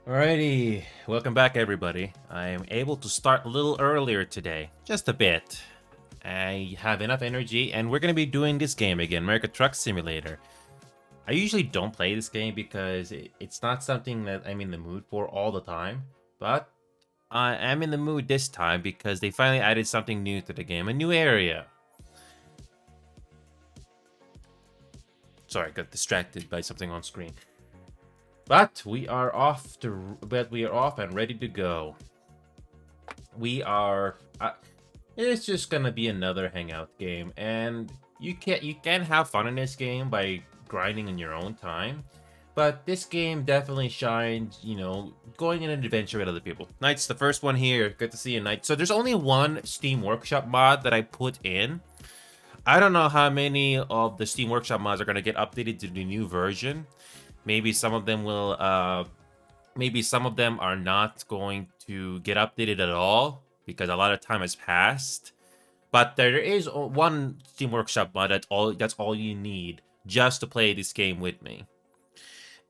Alrighty, welcome back everybody. I am able to start a little earlier today, just a bit. I have enough energy and we're going to be doing this game again, America Truck Simulator. I usually don't play this game because it's not something that I'm in the mood for all the time, but I am in the mood this time because they finally added something new to the game, a new area. Sorry, I got distracted by something on screen. But we are off and ready to go. We are it's just gonna be another hangout game, and you can have fun in this game by grinding in your own time, but this game definitely shines, going in an adventure with other people. Knight's the first one here. Good to see you, Knight. So there's only one Steam Workshop mod that I put in. I don't know how many of the Steam Workshop mods are gonna get updated to the new version. Maybe some of them will maybe some of them are not going to get updated at all because a lot of time has passed. But there is one Steam Workshop mod that's all you need just to play this game with me.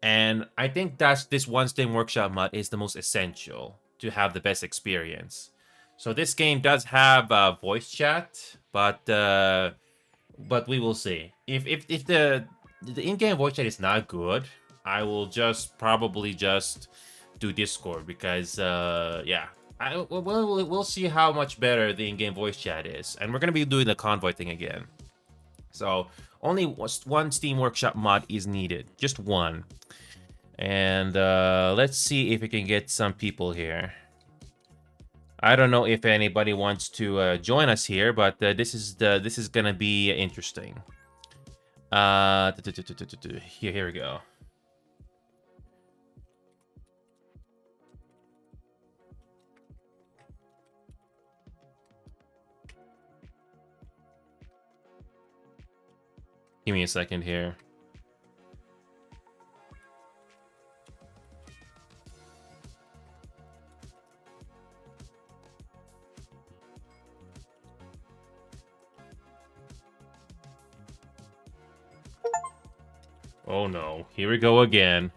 And I think this one Steam Workshop mod is the most essential to have the best experience. So this game does have voice chat, but we will see. If the in-game voice chat is not good, I will probably just do Discord because yeah, we'll see how much better the in-game voice chat is, and we're gonna be doing the convoy thing again. So only one Steam Workshop mod is needed, just one. And let's see if we can get some people here. I don't know if anybody wants to join us here, but this is gonna be interesting. Here we go. Give me a second here. Oh no, here we go again.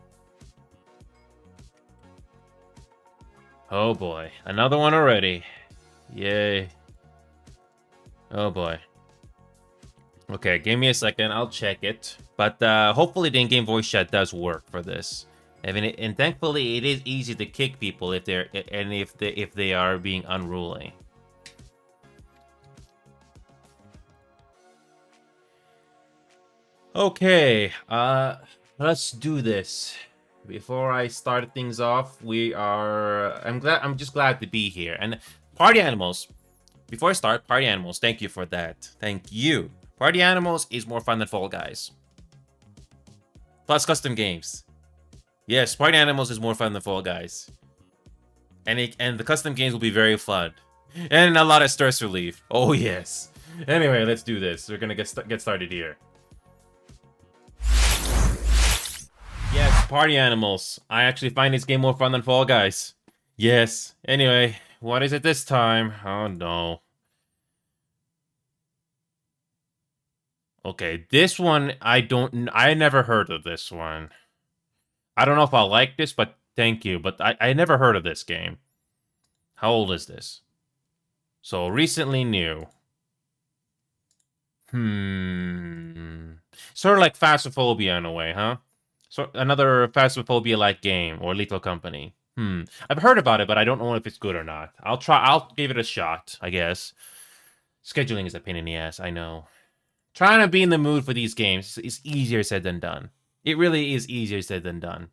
Oh boy, another one already. Yay. Oh boy. Okay, give me a second, I'll check it. But hopefully the in-game voice chat does work for this. And thankfully it is easy to kick people if they are being unruly. Okay, let's do this. Before I start things off, I'm just glad to be here. And Party Animals, before I start, Party Animals, thank you for that. Thank you. Party Animals is more fun than Fall Guys. Plus custom games. Yes, Party Animals is more fun than Fall Guys. And the custom games will be very fun. And a lot of stress relief. Oh yes. Anyway, let's do this. We're gonna get started here. Yes, Party Animals. I actually find this game more fun than Fall Guys. Yes. Anyway, what is it this time? Oh no. Okay, this one I never heard of this one. I don't know if I'll like this, but thank you. But I never heard of this game. How old is this? So recently new. Sort of like Phasmophobia in a way, huh? So another Phasmophobia-like game or Lethal Company. I've heard about it, but I don't know if it's good or not. I'll give it a shot, I guess. Scheduling is a pain in the ass, I know. Trying to be in the mood for these games is easier said than done. It really is easier said than done.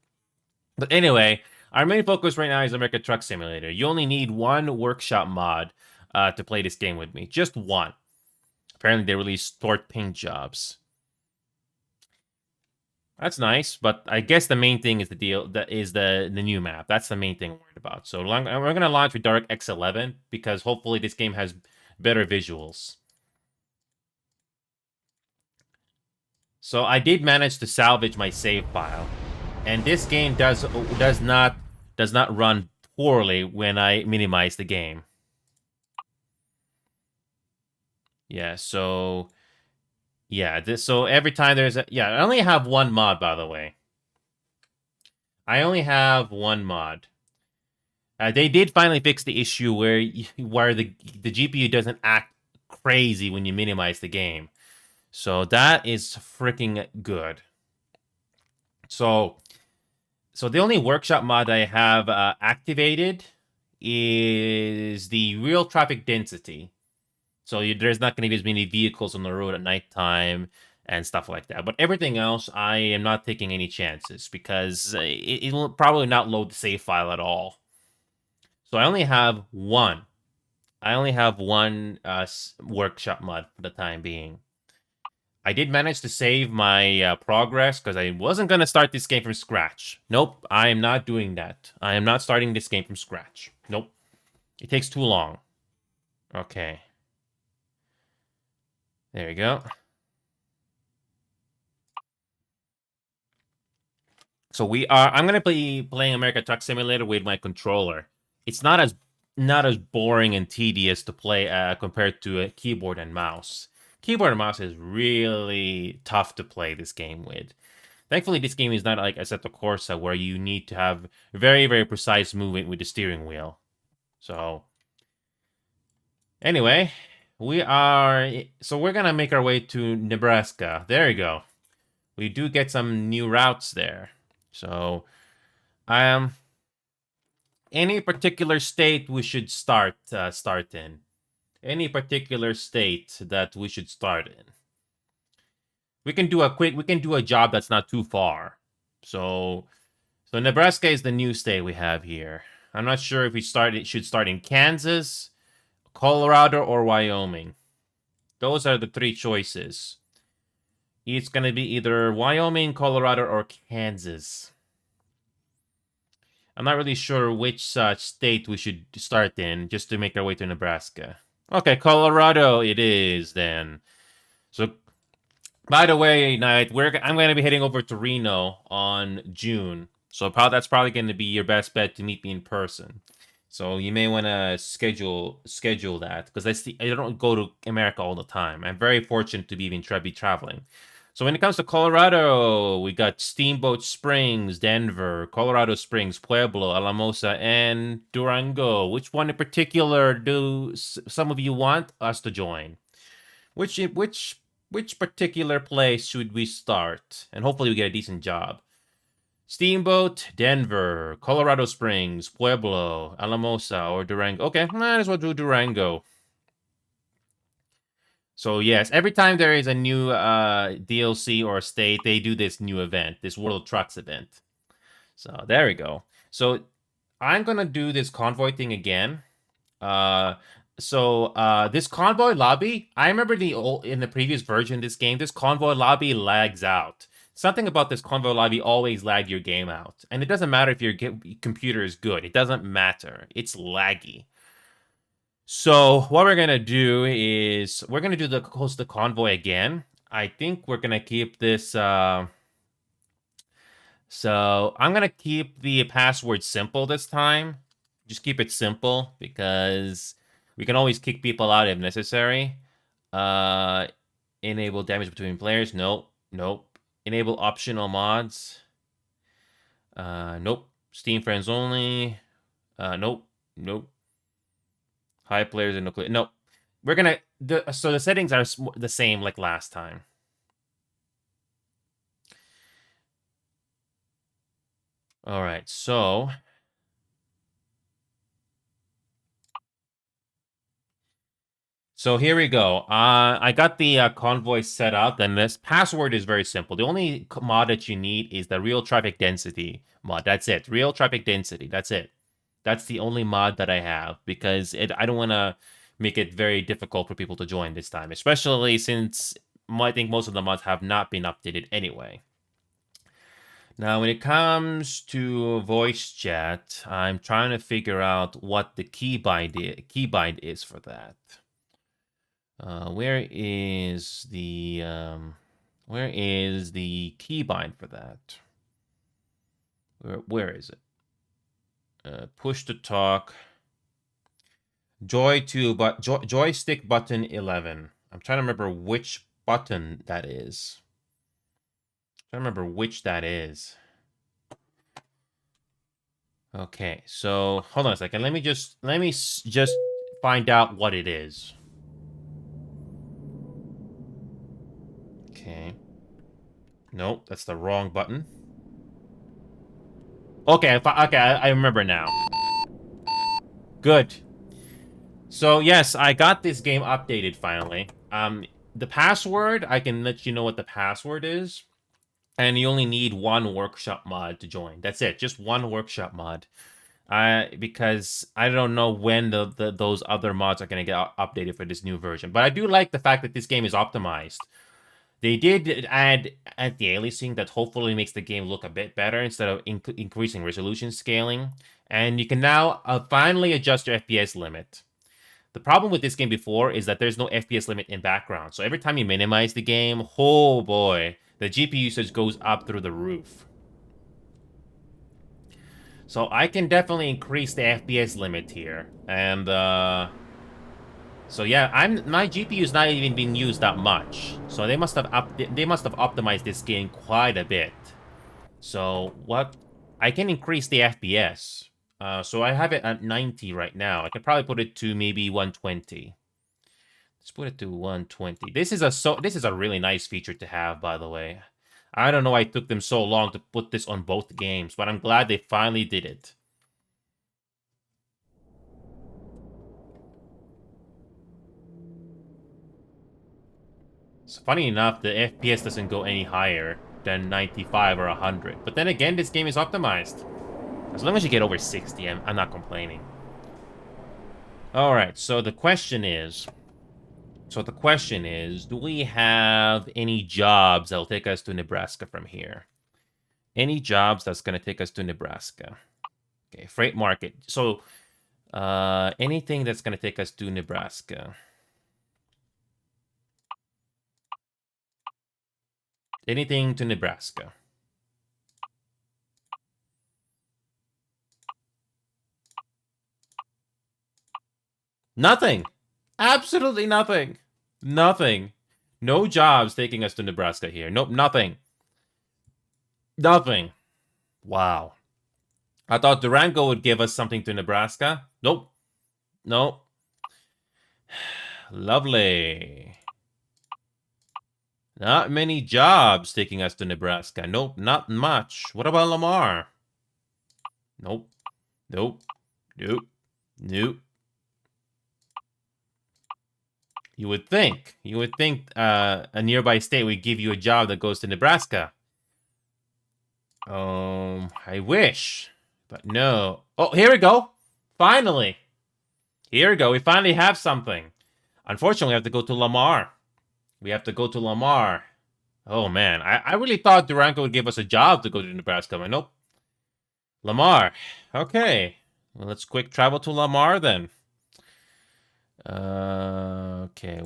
But anyway, our main focus right now is America Truck Simulator. You only need one workshop mod to play this game with me. Just one. Apparently, they released short paint jobs. That's nice, but I guess the main thing is the new map. That's the main thing I'm worried about. So we're going to launch with DirectX 11 because hopefully this game has better visuals. So I did manage to salvage my save file, and this game does not run poorly when I minimize the game. Yeah, so yeah, so every time I only have one mod, by the way. I only have one mod. They did finally fix the issue where the GPU doesn't act crazy when you minimize the game. So that is freaking good. So the only workshop mod I have activated is the real traffic density. So there's not going to be as many vehicles on the road at nighttime and stuff like that. But everything else, I am not taking any chances because it will probably not load the save file at all. So I only have one. I only have one workshop mod for the time being. I did manage to save my progress because I wasn't going to start this game from scratch. Nope, I am not doing that. I am not starting this game from scratch. Nope. It takes too long. Okay. There you go. So I'm gonna be playing America Truck Simulator with my controller. It's not as boring and tedious to play compared to a keyboard and mouse. Keyboard and mouse is really tough to play this game with. Thankfully, this game is not like Assetto Corsa where you need to have very, very precise movement with the steering wheel. So, anyway, we're gonna make our way to Nebraska. There you go. We do get some new routes there. So, um, any particular state we should start in? Any particular state that we should start in? We can do a job that's not too far. So Nebraska is the new state we have here. I'm not sure if should start in Kansas, Colorado, or Wyoming. Those are the three choices. It's going to be either Wyoming, Colorado, or Kansas. I'm not really sure which state we should start in just to make our way to Nebraska. Okay, Colorado it is then. So, by the way, Knight, I'm going to be heading over to Reno on June. So that's probably going to be your best bet to meet me in person. So you may want to schedule that because I don't go to America all the time. I'm very fortunate to be traveling. So when it comes to Colorado, we got Steamboat Springs, Denver, Colorado Springs, Pueblo, Alamosa, and Durango. Which one in particular do some of you want us to join? Which particular place should we start? And hopefully we get a decent job. Steamboat, Denver, Colorado Springs, Pueblo, Alamosa, or Durango. Okay, might as well do Durango. So yes, every time there is a new DLC or state, they do this new event, this World Trucks event. So there we go. So I'm gonna do this convoy thing again. This convoy lobby, I remember in the previous version of this game, this convoy lobby lags out. Something about this convoy lobby always lag your game out, and it doesn't matter if your computer is good. It doesn't matter. It's laggy. So what we're gonna do is we're gonna do host the convoy again. I think we're gonna keep this. So I'm gonna keep the password simple this time. Just keep it simple because we can always kick people out if necessary. Uh, enable damage between players. Nope. Nope. Enable optional mods. Nope. Steam friends only. Nope. Nope. High players and no. Nope. We're gonna so the settings are the same like last time. All right. So here we go. I got the convoy set up, and this password is very simple. The only mod that you need is the real traffic density mod. That's it. Real traffic density. That's it. That's the only mod that I have because I don't want to make it very difficult for people to join this time, especially since I think most of the mods have not been updated anyway. Now, when it comes to voice chat, I'm trying to figure out what the keybind is for that. Where is the keybind for that? Where is it? Push to talk. Joystick button 11. I'm trying to remember which button that is. I'm trying to remember which that is. Okay, so hold on a second. Let me just find out what it is. Okay. Nope, that's the wrong button. Okay, I remember now. Good. So yes, I got this game updated finally. The password, I can let you know what the password is. And you only need one workshop mod to join. That's it, just one workshop mod. Because I don't know when those other mods are going to get updated for this new version. But I do like the fact that this game is optimized. They did add anti-aliasing that hopefully makes the game look a bit better instead of increasing resolution scaling. And you can now finally adjust your FPS limit. The problem with this game before is that there's no FPS limit in background. So every time you minimize the game, oh boy, the GPU usage goes up through the roof. So I can definitely increase the FPS limit here. And so yeah, my GPU is not even being used that much. So they must have optimized this game quite a bit. So what I can increase the FPS. So I have it at 90 right now. I could probably put it to maybe 120. Let's put it to 120. This is a really nice feature to have, by the way. I don't know why it took them so long to put this on both games, but I'm glad they finally did it. So funny enough, the FPS doesn't go any higher than 95 or 100. But then again, this game is optimized. As long as you get over 60, I'm not complaining. Alright, so the question is... do we have any jobs that'll take us to Nebraska from here? Any jobs that's going to take us to Nebraska? Okay, freight market. So, anything that's going to take us to Nebraska. Anything to Nebraska. Nothing. Absolutely nothing. Nothing. No jobs taking us to Nebraska here. Nope, nothing. Nothing. Wow. I thought Durango would give us something to Nebraska. Nope. Nope. Lovely. Not many jobs taking us to Nebraska. Nope, not much. What about Lamar? Nope. Nope. Nope. Nope. You would think a nearby state would give you a job that goes to Nebraska. I wish, but no. Oh, here we go. Finally. Here we go. We finally have something. Unfortunately, we have to go to Lamar. We have to go to Lamar. Oh, man. I really thought Durango would give us a job to go to Nebraska, but nope. Lamar. Okay. Well, let's quick travel to Lamar then. Okay,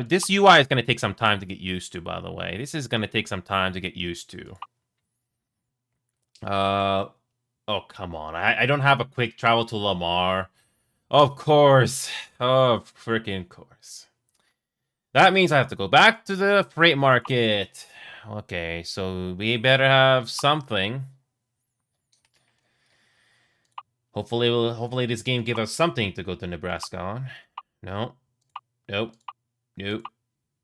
this UI is going to take some time to get used to, by the way. This is going to take some time to get used to. Oh, come on. I don't have a quick travel to Lamar. Of course. Of freaking course. That means I have to go back to the freight market. Okay, so we better have something. Hopefully this game gives us something to go to Nebraska on. No. Nope. Nope.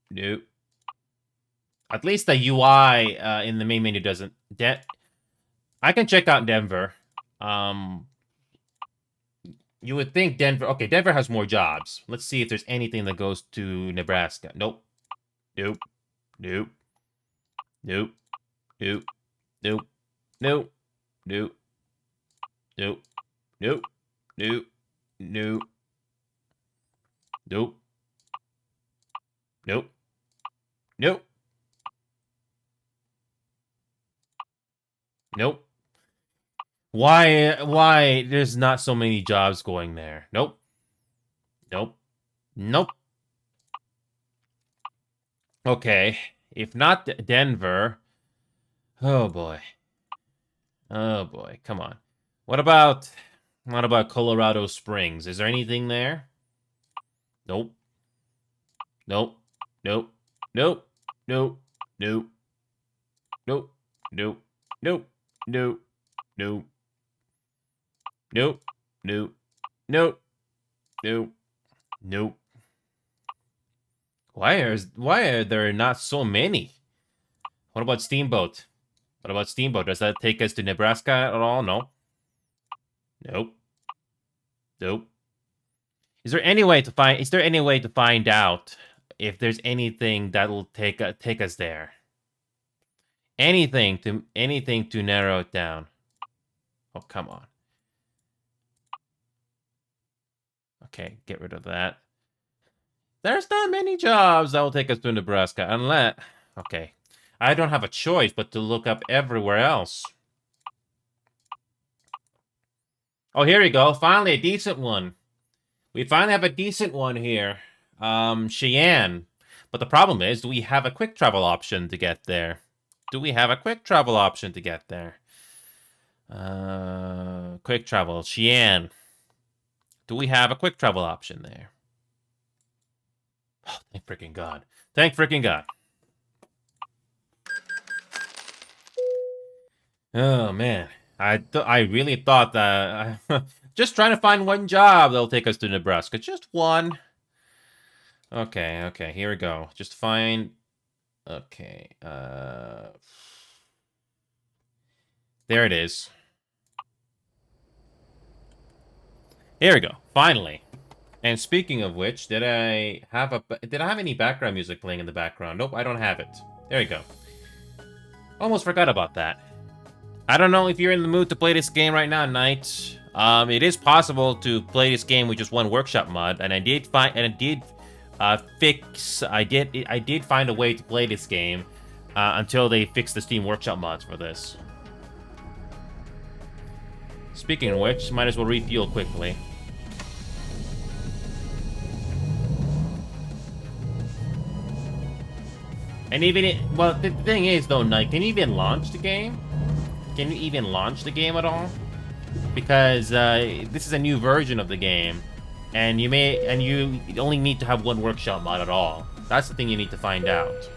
Nope. At least the UI in the main menu doesn't... I can check out Denver. You would think Denver... Okay, Denver has more jobs. Let's see if there's anything that goes to Nebraska. Nope. Nope. Nope. Nope. Nope. Nope. Nope. Nope. Nope. Nope. Nope. Nope. Nope. Nope. Nope. Nope. Why there's not so many jobs going there? Nope. Nope. Nope. Okay. If not Denver... Oh, boy. Oh, boy. Come on. What about Colorado Springs? Is there anything there? Nope. Nope. Nope. Nope. Nope. Nope. Nope. Nope. Nope. Nope. Nope. Nope. Nope. Nope. Nope. Nope. Why are there not so many? What about Steamboat? What about Steamboat? Does that take us to Nebraska at all? No. Nope. Nope. Is there any way to find out if there's anything that'll take us there? Anything to narrow it down. Oh, come on. Okay, get rid of that. There's not many jobs that will take us to Nebraska unless... Okay. I don't have a choice but to look up everywhere else. Oh, here we go. Finally, a decent one. We finally have a decent one here. Cheyenne. But the problem is, do we have a quick travel option to get there? Quick travel. Cheyenne. Do we have a quick travel option there? Oh, thank freaking God. Thank freaking God. Oh, man. I really thought that... just trying to find one job that'll take us to Nebraska. Just one. Okay, here we go. Just find... Okay, there it is. Here we go. Finally. And speaking of which, did I have any background music playing in the background? Nope, I don't have it. There we go. Almost forgot about that. I don't know if you're in the mood to play this game right now, Knight. It is possible to play this game with just one workshop mod, and I did find a way to play this game until they fix the Steam Workshop mods for this. Speaking of which, might as well refuel quickly. And well, the thing is though, Knight, can you even launch the game? Can you even launch the game at all? Because this is a new version of the game, and you only need to have one workshop mod at all. That's the thing you need to find out.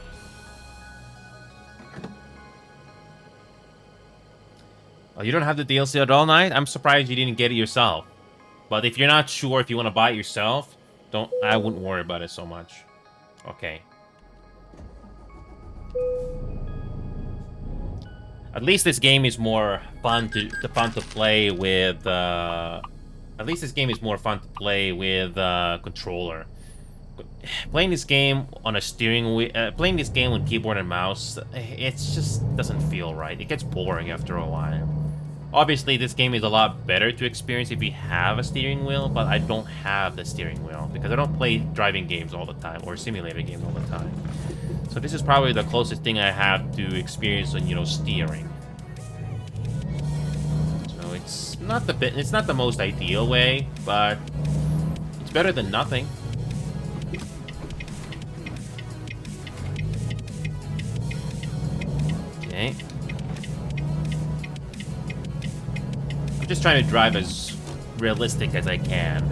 Oh, you don't have the DLC at all, Knight? I'm surprised you didn't get it yourself. But if you're not sure if you want to buy it yourself, I wouldn't worry about it so much. Okay. At least this game is more fun to play with. At least this game is more fun to play with controller. Playing this game on a steering wheel, playing this game with keyboard and mouse, it just doesn't feel right. It gets boring after a while. Obviously, this game is a lot better to experience if you have a steering wheel, but I don't have the steering wheel because I don't play driving games all the time or simulator games all the time. So this is probably the closest thing I have to experience on, steering. So it's not the most ideal way, but it's better than nothing. Okay. I'm just trying to drive as realistic as I can.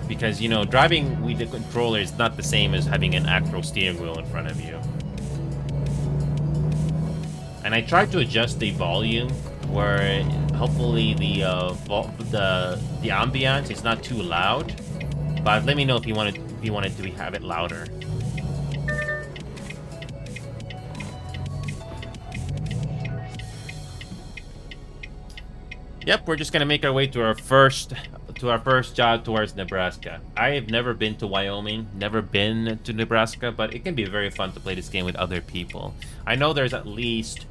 Because, driving with the controller is not the same as having an actual steering wheel in front of you. And I tried to adjust the volume where hopefully the ambiance is not too loud. But let me know if you wanted to have it louder. Yep, we're just gonna make our way to our first job towards Nebraska. I have never been to Wyoming, never been to Nebraska, but it can be very fun to play this game with other people. I know there's at least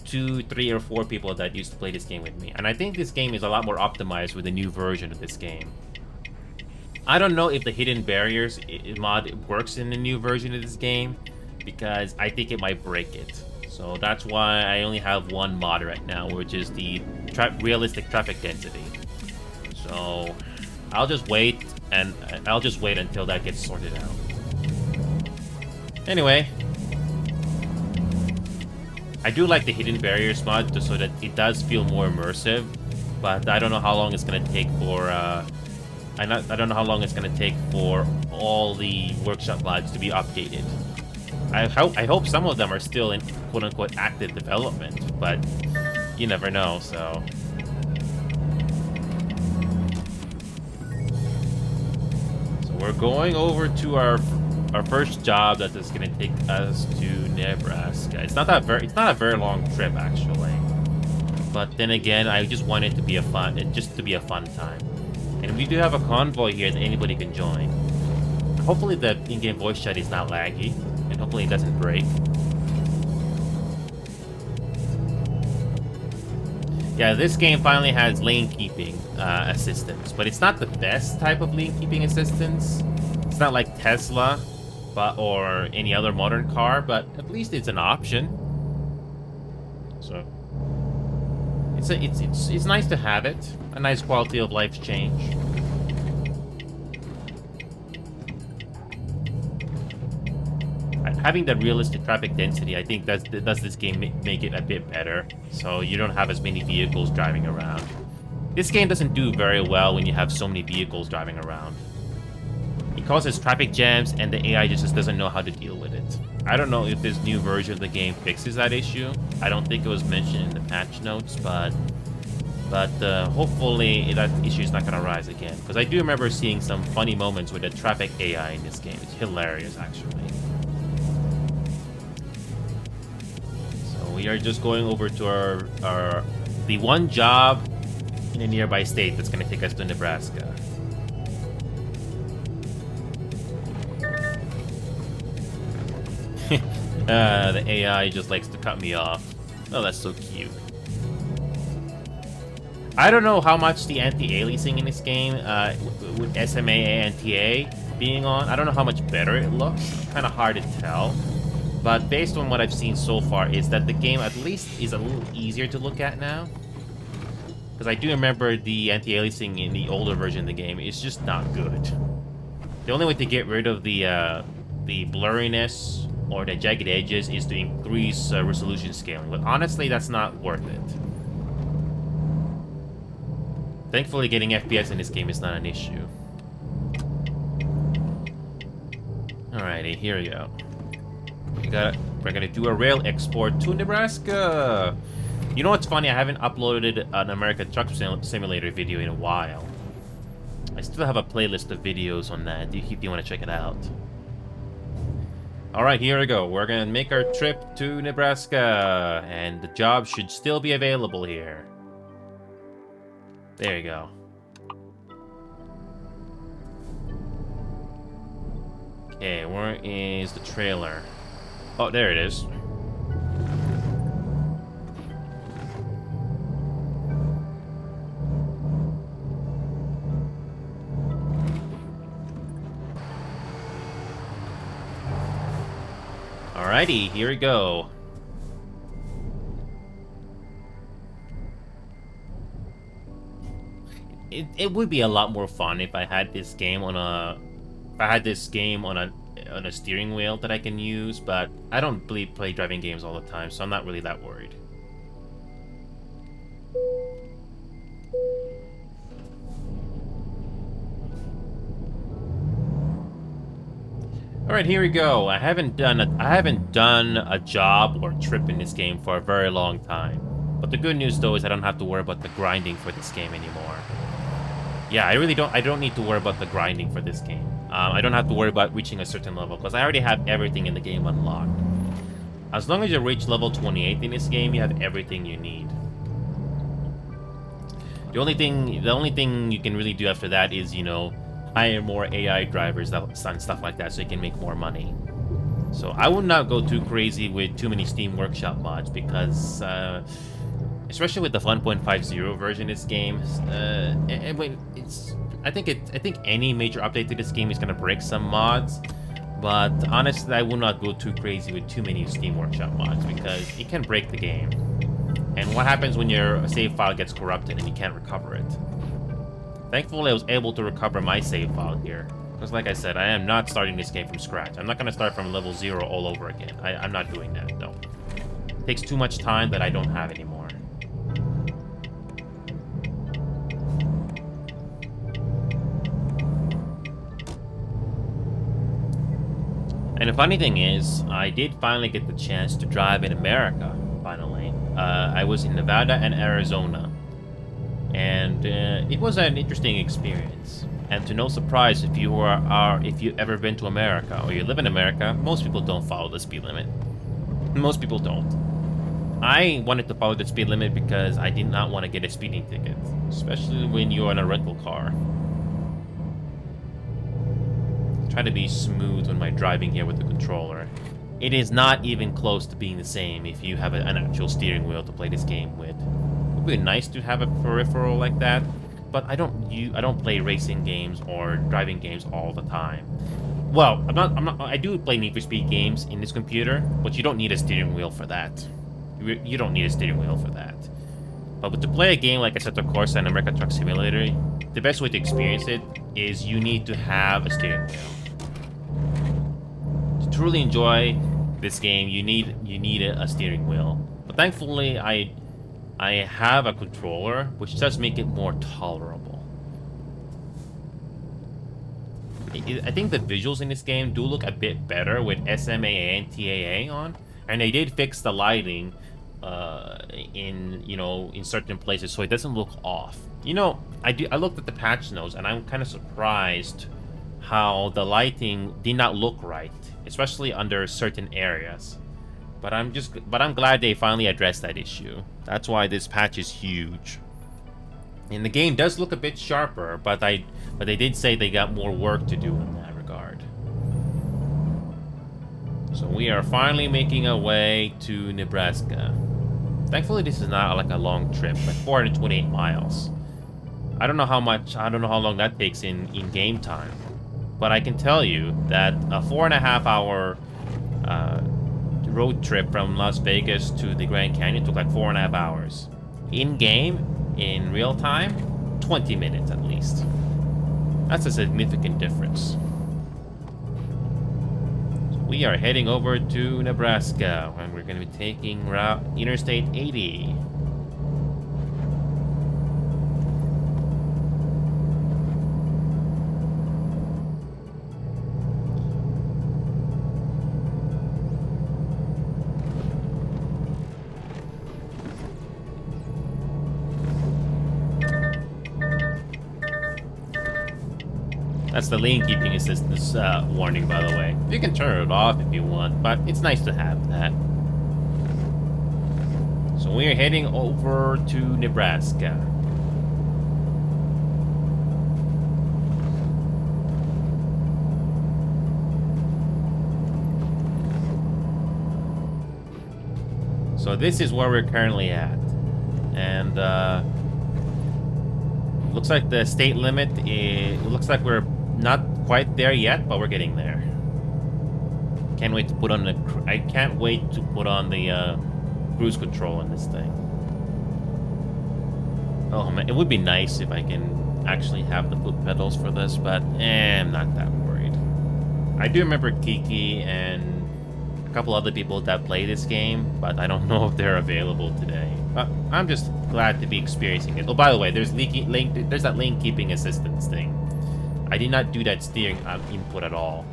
2, 3, or 4 people that used to play this game with me, and I think this game is a lot more optimized with the new version of this game. I don't know if the hidden barriers mod works in the new version of this game, because I think it might break it. So that's why I only have one mod right now, which is the realistic traffic density. So I'll just wait until that gets sorted out. Anyway, I do like the hidden barriers mod just so that it does feel more immersive, but I don't know how long it's gonna take for I don't know how long it's gonna take for all the workshop mods to be updated. I hope some of them are still in quote-unquote active development, but you never know, so... we're going over to our first job that is going to take us to Nebraska. It's not a very long trip actually. But then again, I just want it to be a fun time. And we do have a convoy here that anybody can join. Hopefully the in-game voice chat is not laggy, and hopefully it doesn't break. Yeah, this game finally has lane keeping assistance, but it's not the best type of lane keeping assistance. It's not like Tesla, or any other modern car, but at least it's an option. So it's nice to have it. A nice quality of life change. Having the realistic traffic density, I think does this game make it a bit better. So you don't have as many vehicles driving around. This game doesn't do very well when you have so many vehicles driving around. It causes traffic jams, and the AI just doesn't know how to deal with it. I don't know if this new version of the game fixes that issue. I don't think it was mentioned in the patch notes, but hopefully that issue is not going to rise again. Because I do remember seeing some funny moments with the traffic AI in this game. It's hilarious, actually. We are just going over to the one job in a nearby state that's going to take us to Nebraska. The AI just likes to cut me off. Oh, that's so cute. I don't know how much the anti-aliasing in this game, with SMA and TA being on, I don't know how much better it looks. Kind of hard to tell. But based on what I've seen so far, is that the game at least is a little easier to look at now. Because I do remember the anti-aliasing in the older version of the game is just not good. The only way to get rid of the blurriness or the jagged edges is to increase resolution scaling. But honestly, that's not worth it. Thankfully, getting FPS in this game is not an issue. Alrighty, here we go. We're gonna do a rail export to Nebraska. You know what's funny? I haven't uploaded an American Truck Simulator video in a while. I still have a playlist of videos on that if you want to check it out. Alright, here we go. We're gonna make our trip to Nebraska, and the job should still be available here. There you go. Okay, where is the trailer? Oh, there it is. Alrighty, here we go. It would be a lot more fun if I had this game on a steering wheel that I can use, but I don't really play driving games all the time, so I'm not really that worried. Alright, here we go. I haven't done a job or trip in this game for a very long time. But the good news though is I don't have to worry about the grinding for this game anymore. Yeah, I don't need to worry about the grinding for this game. I don't have to worry about reaching a certain level because I already have everything in the game unlocked. As long as you reach level 28 in this game, you have everything you need. The only thing you can really do after that is, you know, hire more AI drivers and stuff like that so you can make more money. So I would not go too crazy with too many Steam Workshop mods because, especially with the 1.50 version of this game, I think any major update to this game is gonna break some mods. But honestly, I will not go too crazy with too many Steam Workshop mods because it can break the game. And what happens when your save file gets corrupted and you can't recover it? Thankfully, I was able to recover my save file here. Because like I said, I am not starting this game from scratch. I'm not going to start from level 0 all over again. I'm not doing that, no. It takes too much time that I don't have anymore. And the funny thing is, I did finally get the chance to drive in America, finally. I was in Nevada and Arizona. And it was an interesting experience. And to no surprise, if you if you ever been to America or you live in America, most people don't follow the speed limit. Most people don't. I wanted to follow the speed limit because I did not want to get a speeding ticket, especially when you're in a rental car. Try to be smooth when my driving here with the controller. It is not even close to being the same if you have an actual steering wheel to play this game with. It would be nice to have a peripheral like that, but I don't play racing games or driving games all the time. Well, I do play Need for Speed games in this computer, but you don't need a steering wheel for that. You don't need a steering wheel for that. But to play a game like Assetto Corsa and American Truck Simulator, the best way to experience it is you need to have a steering wheel. To truly enjoy this game, you need a steering wheel. But thankfully, I have a controller, which does make it more tolerable. I think the visuals in this game do look a bit better with SMAA and TAA on, and they did fix the lighting in certain places so it doesn't look off. I looked at the patch notes and I'm kind of surprised how the lighting did not look right, especially under certain areas. But I'm glad they finally addressed that issue. That's why this patch is huge. And the game does look a bit sharper, but they did say they got more work to do in that regard. So we are finally making our way to Nebraska. Thankfully, this is not like a long trip, like 428 miles. I don't know how long that takes in game time. But I can tell you that a 4.5 hour road trip from Las Vegas to the Grand Canyon took like 4.5 hours. In game, in real time, 20 minutes at least. That's a significant difference. So we are heading over to Nebraska, and we're going to be taking Interstate 80. That's the lane keeping assistance warning, by the way. You can turn it off if you want, but it's nice to have that. So we are heading over to Nebraska. So this is where we're currently at. And looks like the state limit looks like we're not quite there yet, but we're getting there. Can't wait to put on I can't wait to put on the cruise control on this thing. Oh man, it would be nice if I can actually have the foot pedals for this, but I'm not that worried. I do remember Kiki and a couple other people that play this game, but I don't know if they're available today. But I'm just glad to be experiencing it. Oh, by the way, there's that lane keeping assistance thing. I did not do that steering input at all.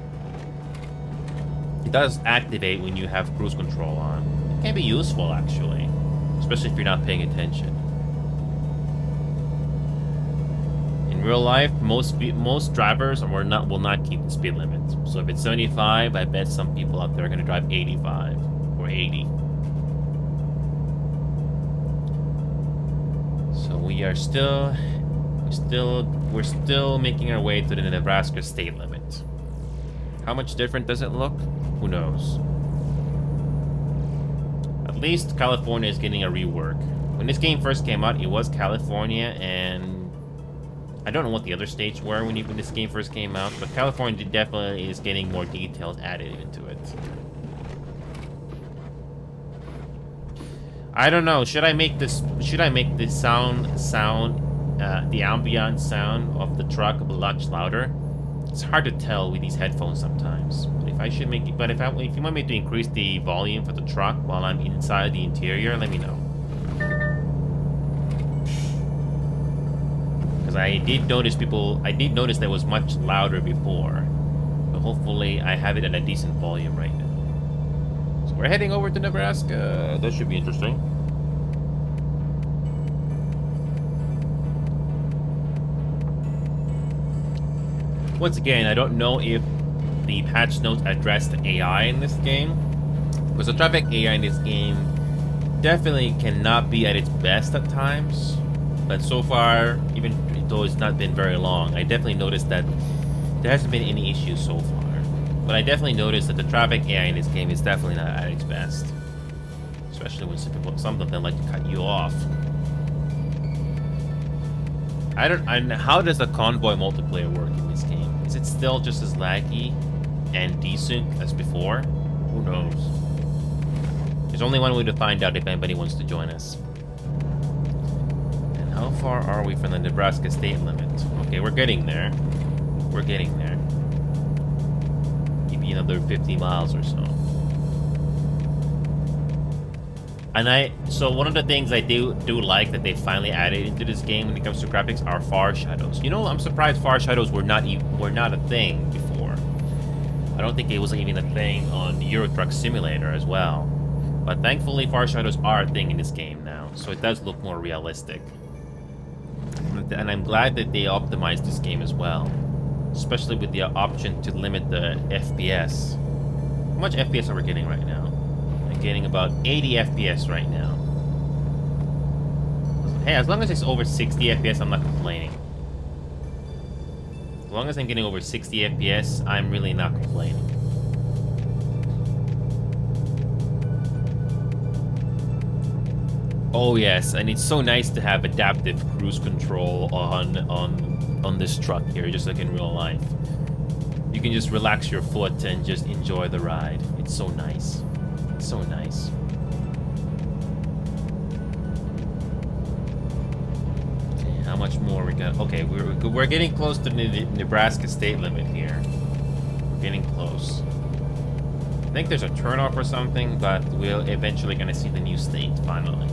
It does activate when you have cruise control on. It can be useful, actually, especially if you're not paying attention. In real life, most drivers will not keep the speed limit. So if it's 75, I bet some people out there are going to drive 85 or 80. So we're still making our way to the Nebraska state limit. How much different does it look? Who knows? At least California is getting a rework. When this game first came out, it was California, and I don't know what the other states were when this game first came out, but California definitely is getting more details added into it. I don't know. Should I make this sound the ambient sound of the truck much louder? It's hard to tell with these headphones sometimes. But if you want me to increase the volume for the truck while I'm inside the interior, let me know. Because I did notice that it was much louder before. But hopefully I have it at a decent volume right now. So we're heading over to Nebraska. That should be interesting. Once again, I don't know if the patch notes address the AI in this game, because the traffic AI in this game definitely cannot be at its best at times. But so far, even though it's not been very long, I definitely noticed that there hasn't been any issues so far. But I definitely noticed that the traffic AI in this game is definitely not at its best. Especially when some of them like to cut you off. How does the convoy multiplayer work in this game? Is it still just as laggy and desync as before? Who knows? There's only one way to find out if anybody wants to join us. And how far are we from the Nebraska state limit? Okay, we're getting there. We're getting there. Maybe another 50 miles or so. And so one of the things I do like that they finally added into this game when it comes to graphics are far shadows. You know, I'm surprised far shadows were not a thing before. I don't think it was even a thing on Euro Truck Simulator as well. But thankfully, far shadows are a thing in this game now, so it does look more realistic. And I'm glad that they optimized this game as well, especially with the option to limit the FPS. How much FPS are we getting right now? I'm getting about 80 FPS right now. Hey, as long as it's over 60 FPS, I'm not complaining. As long as I'm getting over 60 FPS, I'm really not complaining. Oh yes, and it's so nice to have adaptive cruise control on this truck here, just like in real life. You can just relax your foot and just enjoy the ride. It's so nice. It's so nice. Okay, how much more we got? Okay, we're getting close to the Nebraska state limit here. We're getting close. I think there's a turnoff or something, but we're eventually gonna see the new state finally.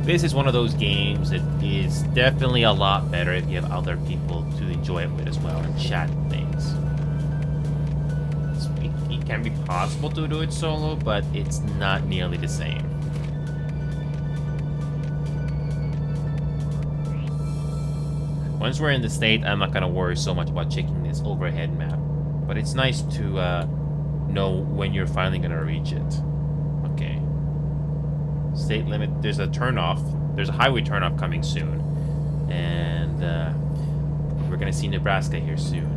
This is one of those games that is definitely a lot better if you have other people to enjoy it with as well and chat and things. It can be possible to do it solo, but it's not nearly the same. Once we're in the state, I'm not gonna worry so much about checking this overhead map, but it's nice to know when you're finally gonna reach it. Okay. State limit, there's a turnoff. There's a highway turnoff coming soon. And we're gonna see Nebraska here soon.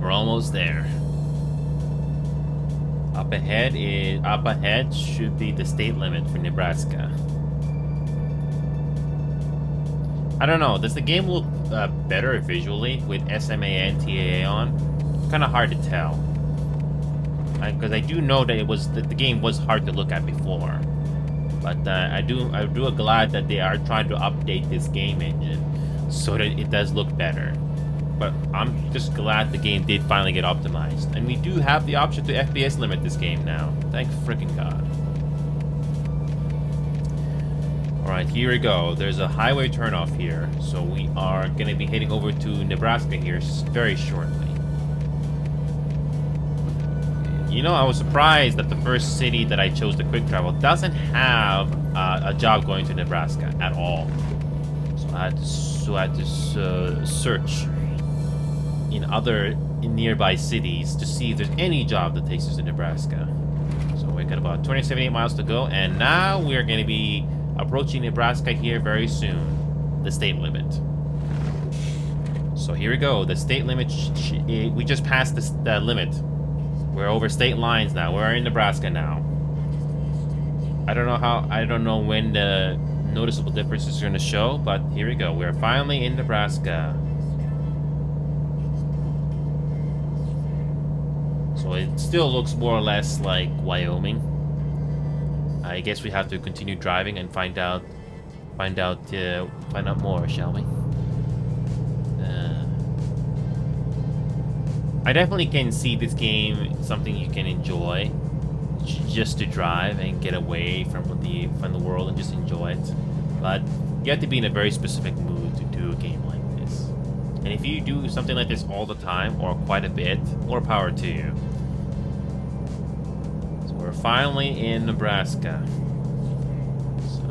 We're almost there. Up ahead should be the state limit for Nebraska. I don't know. Does the game look better visually with SMA and TAA on? It's kind of hard to tell. Because I do know that the game was hard to look at before. But I'm glad that they are trying to update this game engine so that it does look better. But I'm just glad the game did finally get optimized. And we do have the option to FPS limit this game now. Thank freaking God. Alright, here we go. There's a highway turnoff here. So we are going to be heading over to Nebraska here very shortly. You know, I was surprised that the first city that I chose to quick travel doesn't have a job going to Nebraska at all. So I had to search in nearby cities to see if there's any job that takes us to Nebraska. So we got about 278 miles to go, and now we are going to be approaching Nebraska here very soon. The state limit. So here we go. The state limit. We just passed the limit. We're over state lines now. We're in Nebraska now. I don't know when the noticeable difference is going to show, but here we go. We're finally in Nebraska. So it still looks more or less like Wyoming. I guess we have to continue driving and find out more, shall we? I definitely can see this game something you can enjoy, just to drive and get away from the world and just enjoy it. But you have to be in a very specific mood to do a game like this. And if you do something like this all the time or quite a bit, more power to you. finally in Nebraska. So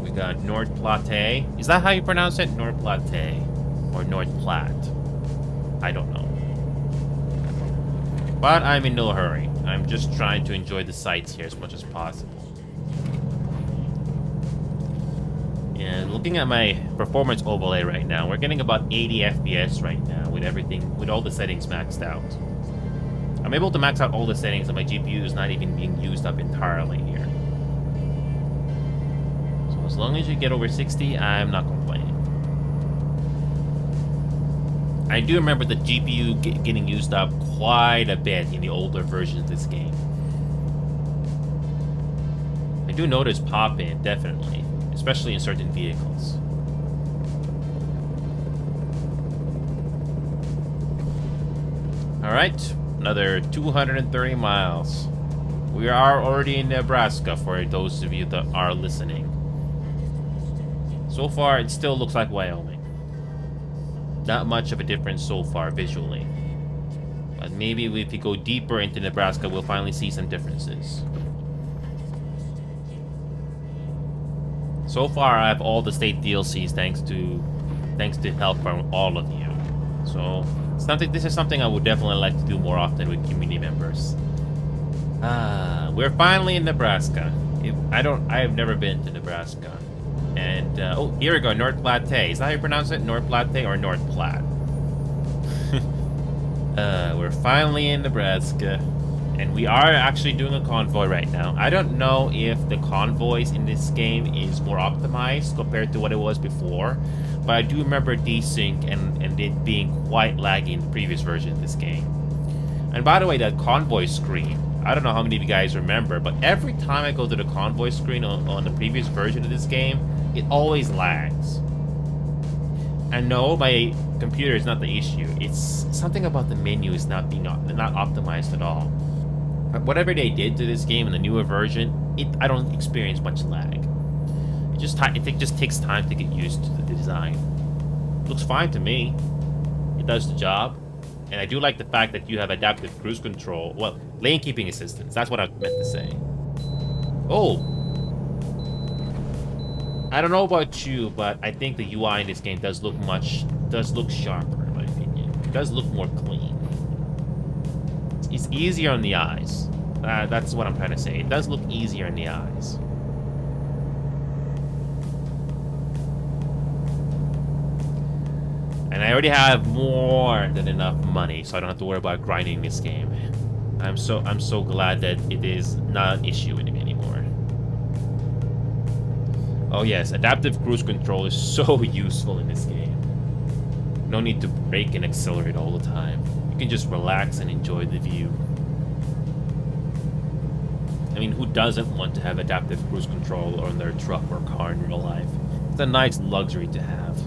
we got North Platte. Is that how you pronounce it? North Platte or North Platte? I don't know. But I'm in no hurry. I'm just trying to enjoy the sights here as much as possible. And looking at my performance overlay right now, we're getting about 80 FPS right now with everything, with all the settings maxed out. I'm able to max out all the settings and my GPU is not even being used up entirely here. So as long as you get over 60, I'm not complaining. I do remember the GPU getting used up quite a bit in the older versions of this game. I do notice pop-in, definitely. Especially in certain vehicles. Alright, another 230 miles. We are already in Nebraska for those of you that are listening. So far, it still looks like Wyoming. Not much of a difference so far visually. But maybe if we go deeper into Nebraska, we'll finally see some differences. So far, I have all the state DLCs thanks to help from all of you. So this is something I would definitely like to do more often with community members. We're finally in Nebraska. I have never been to Nebraska. And oh, here we go, North Platte. Is that how you pronounce it? North Platte or North Platte? We're finally in Nebraska. And we are actually doing a convoy right now. I don't know if the convoys in this game is more optimized compared to what it was before, but I do remember desync and it being quite laggy in the previous version of this game. And by the way, that convoy screen, I don't know how many of you guys remember, but every time I go to the convoy screen on the previous version of this game, it always lags. And no, my computer is not the issue. It's something about the menu is not optimized at all. Whatever they did to this game in the newer version, I don't experience much lag. It just takes time to get used to the design. It looks fine to me. It does the job. And I do like the fact that you have adaptive cruise control. Well, lane keeping assistance. That's what I meant to say. Oh! I don't know about you, but I think the UI in this game does look sharper, in my opinion. It does look more clean. It's easier on the eyes. That's what I'm trying to say. It does look easier in the eyes. And I already have more than enough money, so I don't have to worry about grinding this game. I'm so glad that it is not an issue anymore. Oh yes, adaptive cruise control is so useful in this game. No need to brake and accelerate all the time. You can just relax and enjoy the view. I mean, who doesn't want to have adaptive cruise control on their truck or car in real life? It's a nice luxury to have.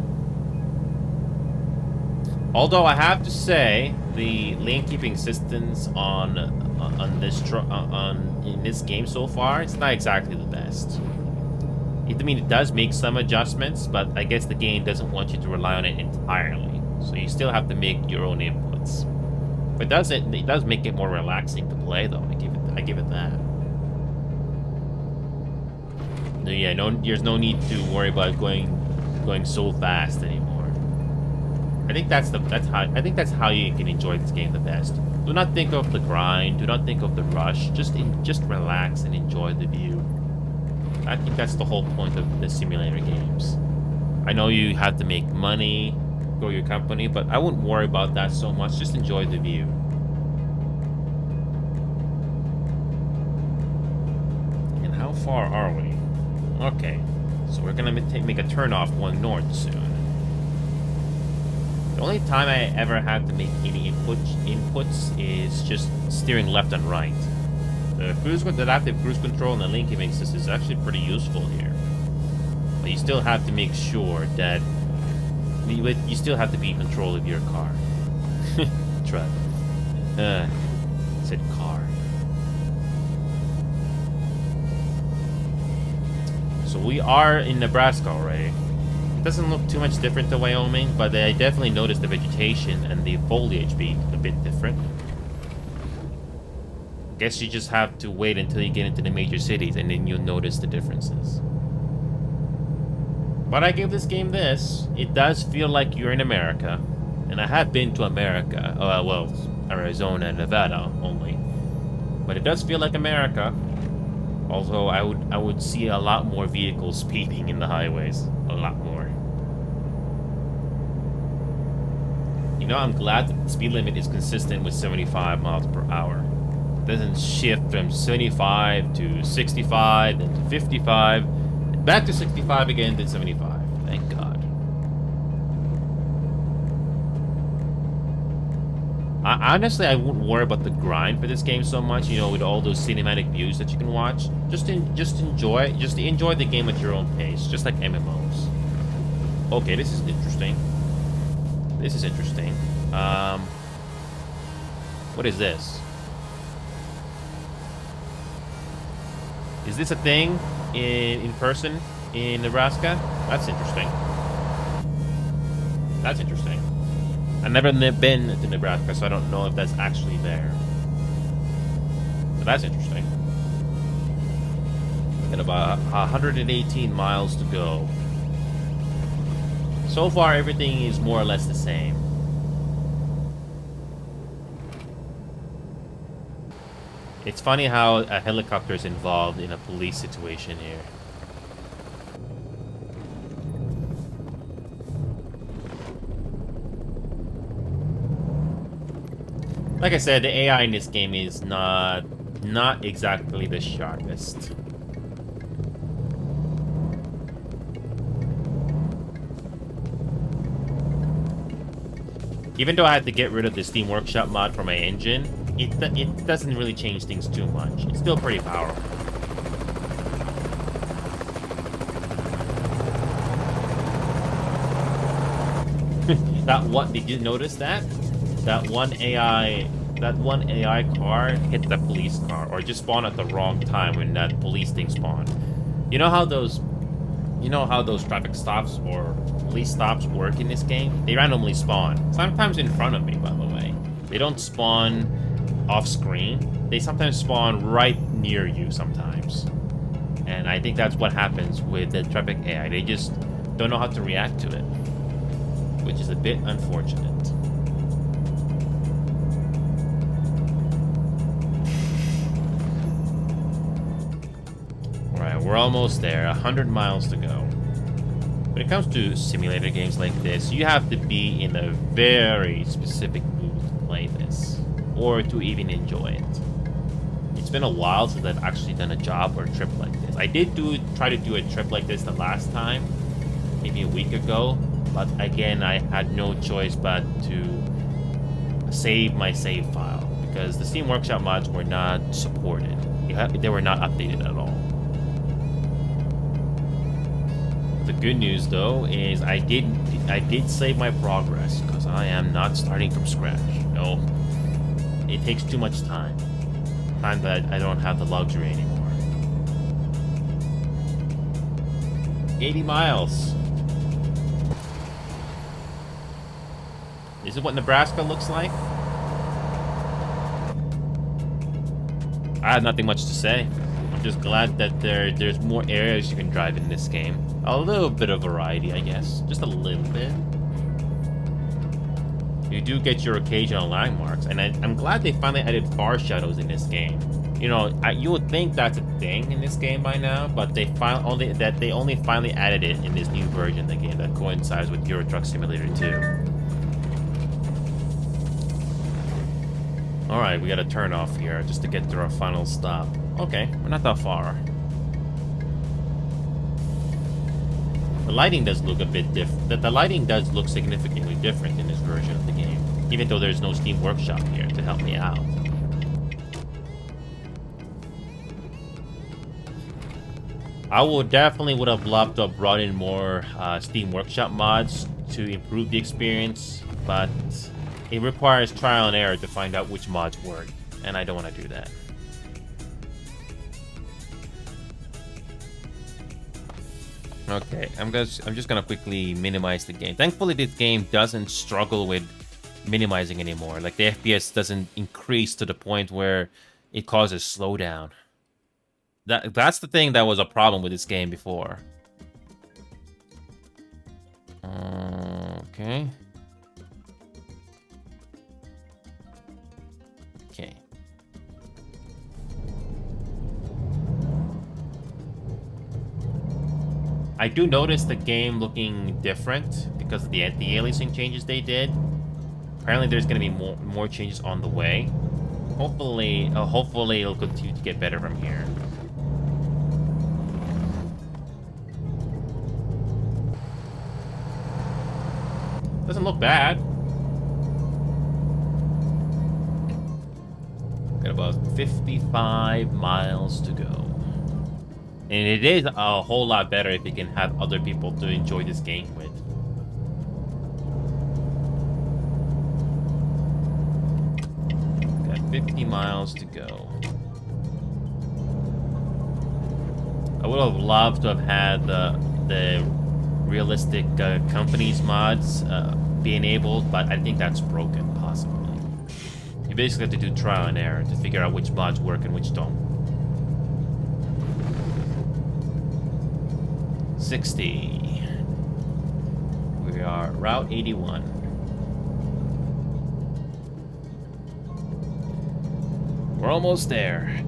Although I have to say, the lane keeping assistance in this game so far, it's not exactly the best. I mean, it does make some adjustments, but I guess the game doesn't want you to rely on it entirely. So you still have to make your own inputs. But it does make it more relaxing to play, though. I give it that. No, yeah, there's no need to worry about going so fast anymore. I think that's how you can enjoy this game the best. Do not think of the grind. Do not think of the rush. Just relax and enjoy the view. I think that's the whole point of the simulator games. I know you have to make money, grow your company, but I wouldn't worry about that so much. Just enjoy the view. And how far are we? Okay, so we're gonna make a turnoff going north soon. The only time I ever had to make any inputs is just steering left and right. The adaptive cruise control and the lane keeping assist is actually pretty useful here. But you still have to make sure that you still have to be in control of your car. Truck. Said car. So we are in Nebraska already. It doesn't look too much different to Wyoming, but I definitely noticed the vegetation and the foliage being a bit different. Guess you just have to wait until you get into the major cities, and then you'll notice the differences. But I give this game this. It does feel like you're in America. And I have been to America. Well, Arizona and Nevada only. But it does feel like America. Although I would see a lot more vehicles speeding in the highways. A lot more. You know, I'm glad that the speed limit is consistent with 75 miles per hour. It doesn't shift from 75 to 65, then to 55, back to 65 again, then 75. Thank God. Honestly, I wouldn't worry about the grind for this game so much. You know, with all those cinematic views that you can watch, just enjoy the game at your own pace, just like MMOs. Okay, this is interesting. This is interesting. What is this? Is this a thing in person in Nebraska? That's interesting. That's interesting. I've never been to Nebraska, so I don't know if that's actually there. But that's interesting. Got about 118 miles to go. So far, everything is more or less the same. It's funny how a helicopter is involved in a police situation here. Like I said, the AI in this game is not exactly the sharpest. Even though I had to get rid of the Steam Workshop mod for my engine, it doesn't really change things too much. It's still pretty powerful. Did you notice that? That one AI car hit the police car, or just spawned at the wrong time when that police thing spawned. You know how those traffic stops or police stops work in this game? They randomly spawn. Sometimes in front of me, by the way. They don't spawn off screen. They sometimes spawn right near you sometimes. And I think that's what happens with the traffic AI. They just don't know how to react to it, which is a bit unfortunate. We're almost there, 100 miles to go. When it comes to simulator games like this, you have to be in a very specific mood to play this, or to even enjoy it. It's been a while since I've actually done a job or a trip like this. I did try to do a trip like this the last time, maybe a week ago, but again, I had no choice but to save my save file, because the Steam Workshop mods were not supported. They were not updated at all. The good news, though, is I did save my progress, because I am not starting from scratch. No, it takes too much time. Time that I don't have the luxury anymore. 80 miles. This is what Nebraska looks like. I have nothing much to say. I'm just glad that there's more areas you can drive in this game. A little bit of variety, I guess. Just a little bit. You do get your occasional landmarks, and I'm glad they finally added far shadows in this game. You know, you would think that's a thing in this game by now, but they only finally added it in this new version of the game that coincides with Euro Truck Simulator 2. Alright, we gotta turn off here just to get to our final stop. Okay, we're not that far. The lighting does look a bit different. The lighting does look significantly different in this version of the game, even though there's no Steam Workshop here to help me out. I would have loved to have brought in more Steam Workshop mods to improve the experience, but it requires trial and error to find out which mods work, and I don't want to do that. Okay, I'm just gonna quickly minimize the game. Thankfully, this game doesn't struggle with minimizing anymore. Like, the FPS doesn't increase to the point where it causes slowdown. That's the thing that was a problem with this game before. Okay. Okay. I do notice the game looking different because of the aliasing changes they did. Apparently, there's going to be more changes on the way. Hopefully it'll continue to get better from here. Doesn't look bad. Got about 55 miles to go. And it is a whole lot better if you can have other people to enjoy this game with. Got 50 miles to go. I would have loved to have had the realistic companies mods be enabled, but I think that's broken, possibly. You basically have to do trial and error to figure out which mods work and which don't. 60. We are Route 81. We're almost there.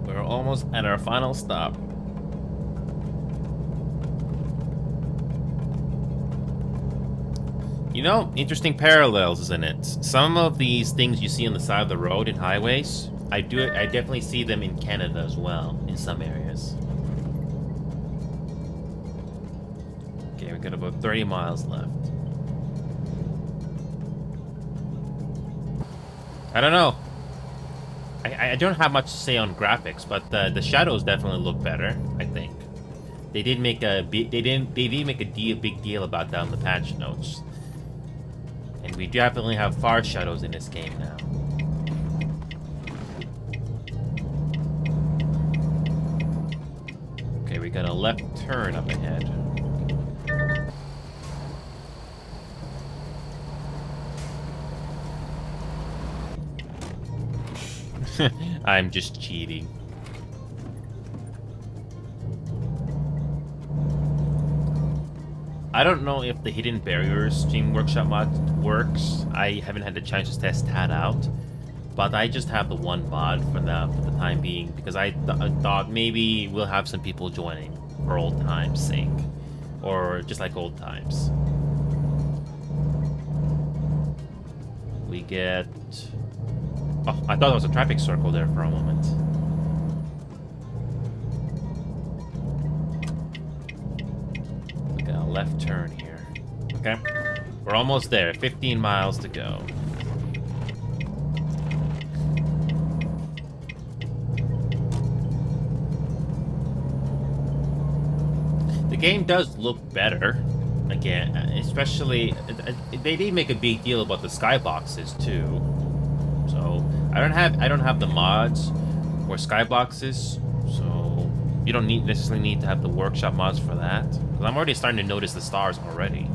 We're almost at our final stop. You know, interesting parallels, isn't it? Some of these things you see on the side of the road in highways, I definitely see them in Canada as well, in some areas. Okay, we got about 30 miles left. I don't know. I don't have much to say on graphics, but the shadows definitely look better, I think. They did make a big deal about that in the patch notes. And we definitely have far shadows in this game now. Okay, we got a left turn up ahead. I'm just cheating. I don't know if the Hidden Barriers Steam Workshop mod works. I haven't had the chance to test that out. But I just have the one mod for the time being, because I thought maybe we'll have some people joining for old times' sake. Or just like old times. We get... Oh, I thought it was a traffic circle there for a moment. Left turn here. Okay. We're almost there. 15 miles to go. The game does look better. Again, especially they did make a big deal about the skyboxes too. So I don't have the mods or skyboxes, so you don't necessarily need to have the workshop mods for that. I'm already starting to notice the stars already.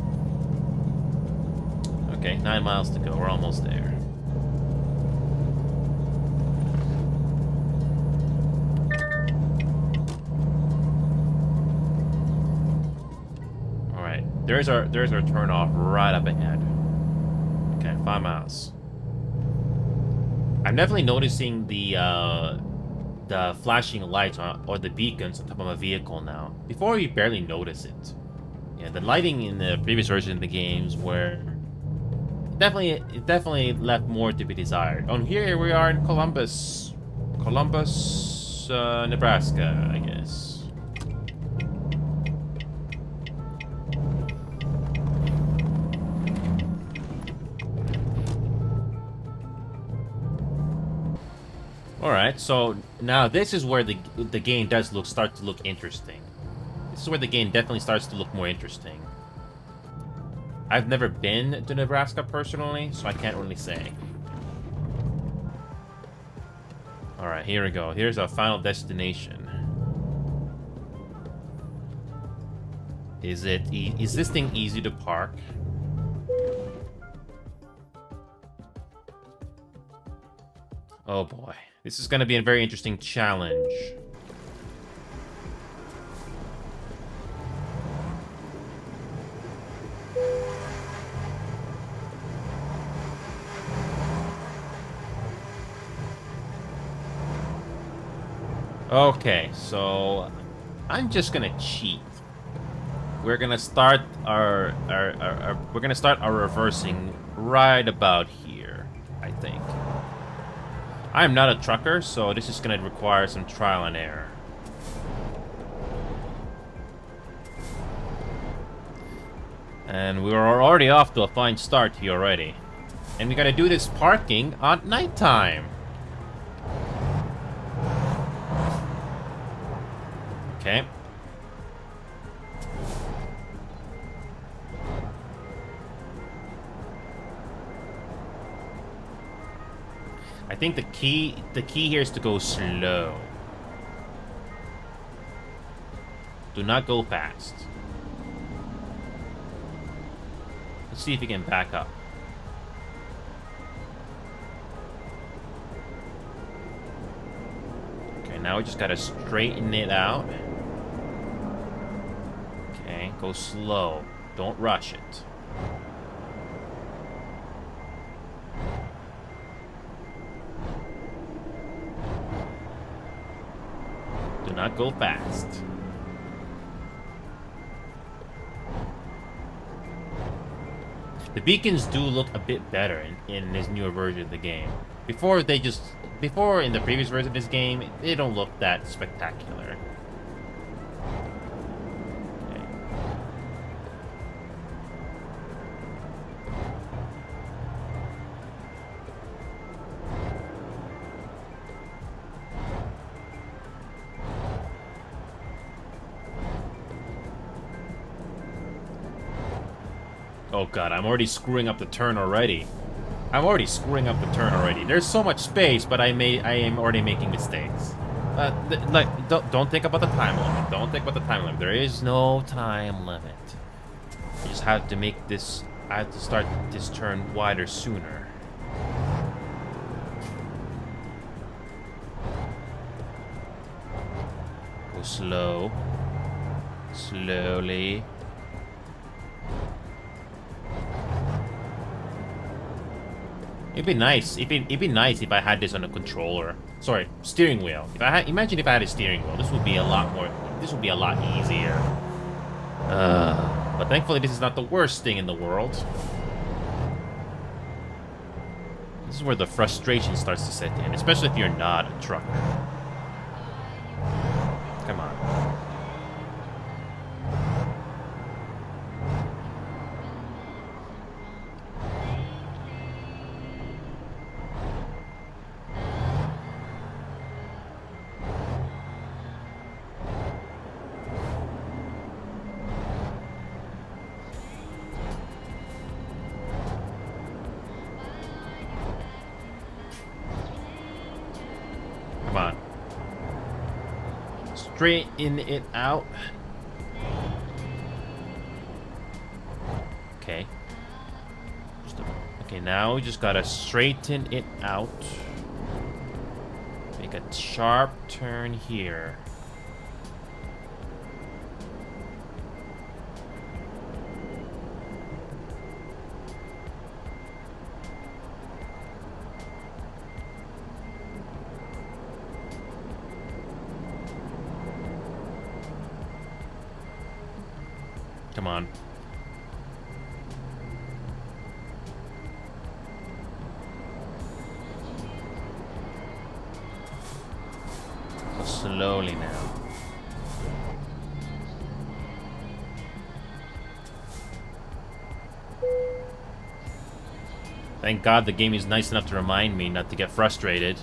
Okay, 9 miles to go. We're almost there. All right, there's our turn off right up ahead. Okay, 5 miles. I'm definitely noticing the flashing lights or the beacons on top of a vehicle now. Before, you barely notice it. Yeah, the lighting in the previous version of the games were definitely left more to be desired. On here we are in Columbus, Nebraska, I guess. Alright, so now this is where the game does start to look interesting. This is where the game definitely starts to look more interesting. I've never been to Nebraska personally, so I can't really say. Alright, here we go. Here's our final destination. Is this thing easy to park? Oh boy. This is gonna be a very interesting challenge. Okay, so I'm just gonna cheat. We're gonna start our reversing right about here, I think. I'm not a trucker, so this is gonna require some trial and error. And we are already off to a fine start here already. And we gotta do this parking at nighttime. Okay. I think the key here is to go slow. Do not go fast. Let's see if we can back up. Okay, now we just gotta straighten it out. Okay, go slow. Don't rush it. Do not go fast. The beacons do look a bit better in this newer version of the game. Before in the previous version of this game, they don't look that spectacular. Okay. Oh god, I'm already screwing up the turn already. There's so much space, but I am already making mistakes. Don't think about the time limit. There is no time limit. You just have to make this. I have to start this turn wider sooner. Go slow. Slowly. It'd be nice if I had this on a controller. Sorry, steering wheel. Imagine if I had a steering wheel. This would be a lot easier. But thankfully this is not the worst thing in the world. This is where the frustration starts to set in, especially if you're not a trucker. Come on. Come on. Straighten it out. Okay. Okay, now we just gotta straighten it out. Make a sharp turn here. Come on. Go slowly now. Thank God the game is nice enough to remind me not to get frustrated.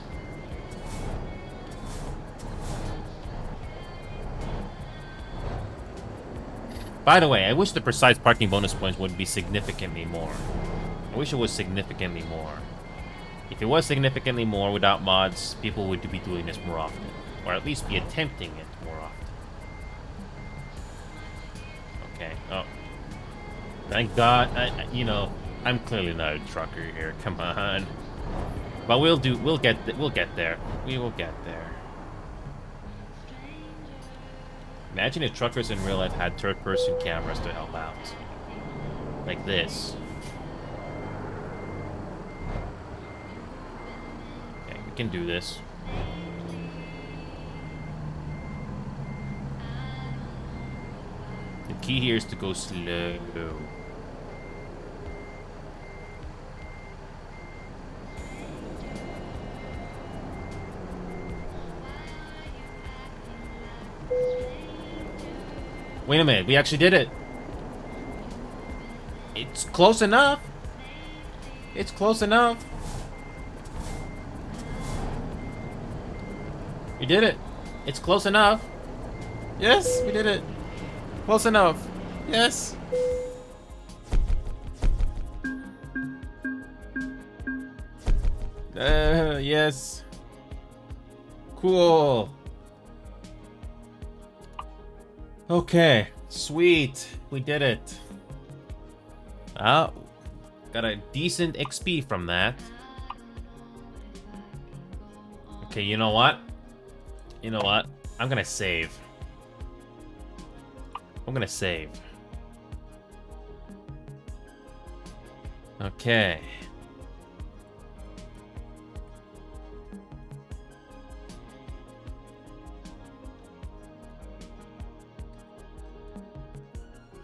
By the way, I wish the precise parking bonus points would be significantly more. I wish it was significantly more. If it was significantly more without mods, people would be doing this more often. Or at least be attempting it more often. Okay. Oh, thank God. You know, I'm clearly not a trucker here. Come on. But we'll get there. We will get there. Imagine if truckers in real life had third-person cameras to help out. Like this. Okay, we can do this. The key here is to go slow. Wait a minute, we actually did it. It's close enough. It's close enough. We did it. It's close enough. Yes, we did it. Close enough. Yes. Yes. Cool. Okay, sweet. We did it. Oh, got a decent XP from that. Okay, you know what? You know what? I'm gonna save. I'm gonna save. Okay.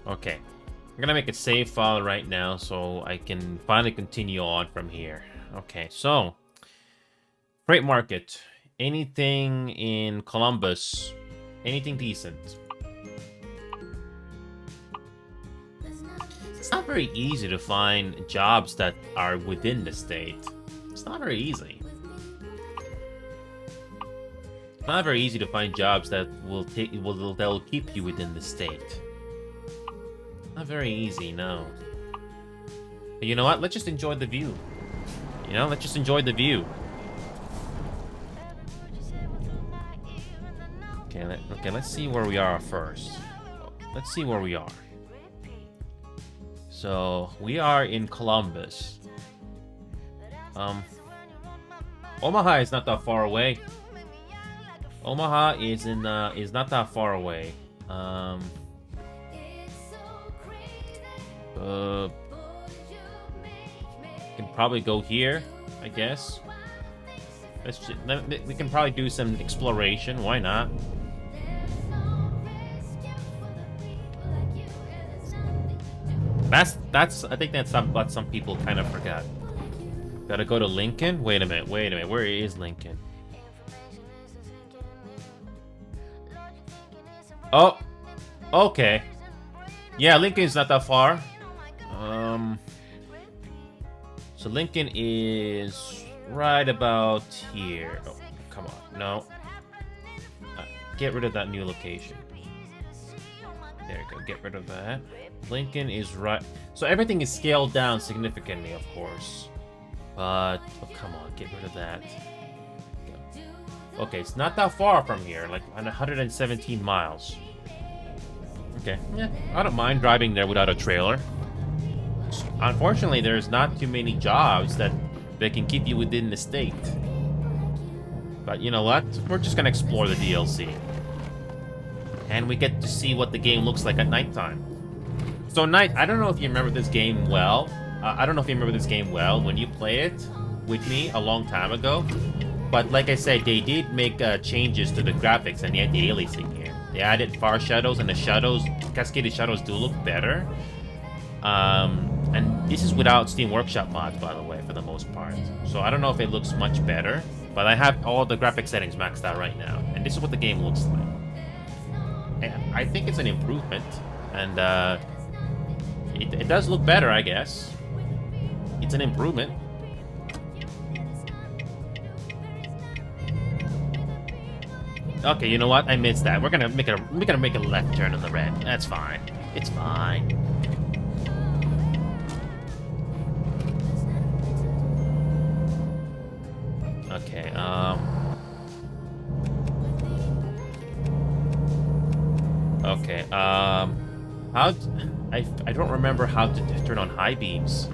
Okay. I'm gonna make a save file right now so I can finally continue on from here. Okay, so freight market. Anything in Columbus? Anything decent? It's not very easy to find jobs that are within the state. It's not very easy. It's not very easy to find jobs that will keep you within the state. Not very easy, no. But you know what? Let's just enjoy the view. You know, let's just enjoy the view. Okay, let's see where we are first. Let's see where we are. So, we are in Columbus. Omaha is not that far away. Omaha is not that far away. Can probably go here, I guess. We can probably do some exploration. Why not? I think that's what some people kind of forgot. Gotta go to Lincoln. Wait a minute. Where is Lincoln? Oh, okay. Yeah, Lincoln's not that far. So Lincoln is right about here. Oh, come on. No. Get rid of that new location. There you go. Get rid of that. Lincoln is right. So everything is scaled down significantly, of course. But, oh, come on. Get rid of that. Okay, it's not that far from here. Like 117 miles. Okay. Yeah, I don't mind driving there without a trailer. Unfortunately, there's not too many jobs that can keep you within the state. But you know what? We're just gonna explore the DLC. And we get to see what the game looks like at nighttime. So I don't know if you remember this game well. I don't know if you remember this game well when you play it with me a long time ago. But like I said, they did make changes to the graphics and the anti-aliasing here. They added far shadows, and the shadows, cascaded shadows, do look better. And this is without Steam Workshop mods, by the way, for the most part. So I don't know if it looks much better, but I have all the graphic settings maxed out right now, and this is what the game looks like. And I think it's an improvement, and it does look better, I guess. It's an improvement. Okay, you know what? I missed that. We're gonna make a left turn on the red. That's fine. It's fine. Okay, Okay, How? I don't remember how to turn on high beams.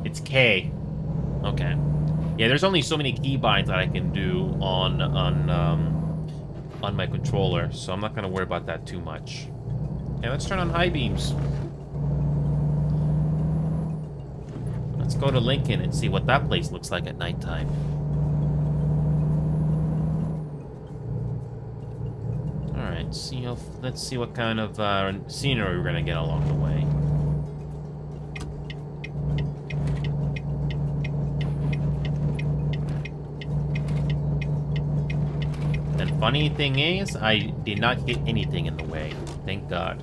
It's K. Okay. Yeah, there's only so many keybinds that I can do on my controller, so I'm not gonna worry about that too much. Yeah, let's turn on high beams. Let's go to Lincoln and see what that place looks like at nighttime. Alright, let's see what kind of scenery we're gonna get along the way. And funny thing is, I did not hit anything in the way. Thank God.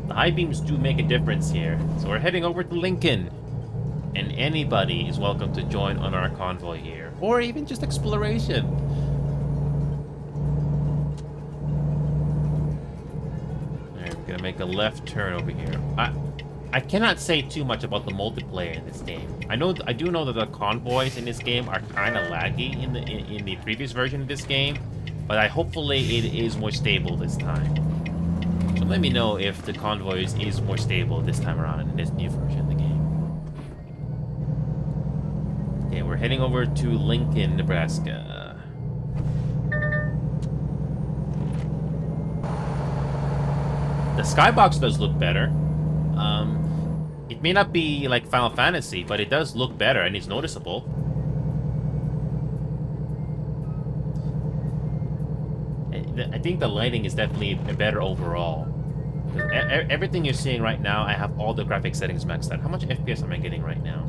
The high beams do make a difference here. So we're heading over to Lincoln. And anybody is welcome to join on our convoy here. Or even just exploration. Alright, we're gonna make a left turn over here. I cannot say too much about the multiplayer in this game. I do know that the convoys in this game are kind of laggy in the previous version of this game, but hopefully it is more stable this time. So let me know if the convoys is more stable this time around in this new version of the game. Okay, we're heading over to Lincoln, Nebraska. The skybox does look better. It may not be like Final Fantasy, but it does look better and it's noticeable. I think the lighting is definitely better overall. Everything you're seeing right now, I have all the graphic settings maxed out. How much FPS am I getting right now?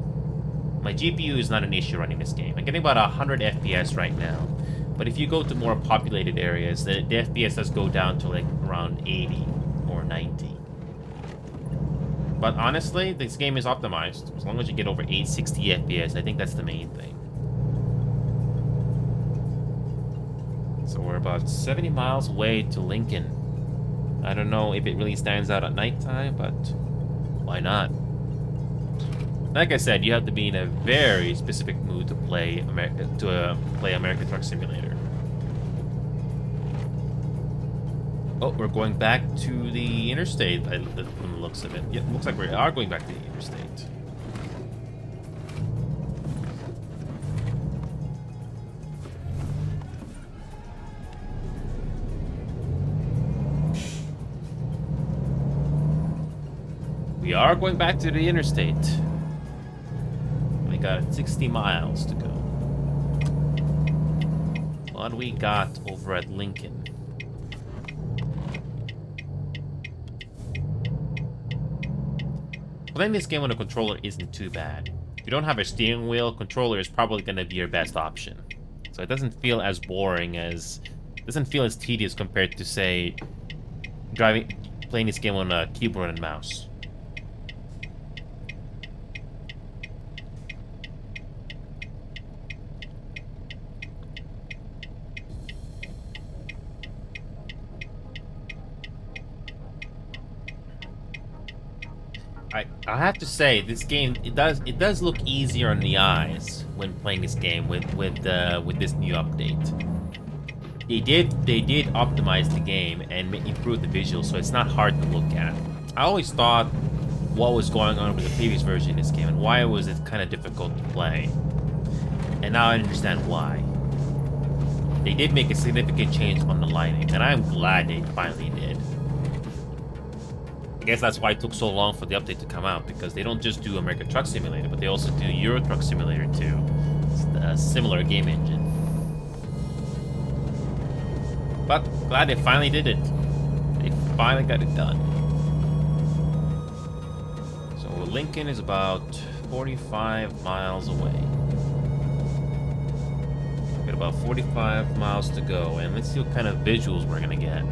My GPU is not an issue running this game. I'm getting about 100 FPS right now. But if you go to more populated areas, the FPS does go down to like around 80 or 90. But honestly, this game is optimized. As long as you get over 860 FPS, I think that's the main thing. So we're about 70 miles away to Lincoln. I don't know if it really stands out at nighttime, but why not? Like I said, you have to be in a very specific mood to play American Truck Simulator. Oh, we're going back to the interstate from the looks of it. Yeah, it looks like we are going back to the interstate. We are going back to the interstate. We got 60 miles to go. What we got over at Lincoln? Playing this game on a controller isn't too bad. If you don't have a steering wheel, controller is probably going to be your best option. So it doesn't feel as boring doesn't feel as tedious compared to, say, playing this game on a keyboard and mouse. I have to say, this game it does look easier on the eyes when playing this game with this new update. They did optimize the game and improve the visuals, so it's not hard to look at. I always thought what was going on with the previous version of this game and why was it kind of difficult to play, and now I understand why. They did make a significant change on the lighting, and I'm glad they finally did. I guess that's why it took so long for the update to come out, because they don't just do American Truck Simulator, but they also do Euro Truck Simulator too. It's a similar game engine. But glad they finally did it. They finally got it done. So Lincoln is about 45 miles away. We've got about 45 miles to go, and let's see what kind of visuals we're gonna get.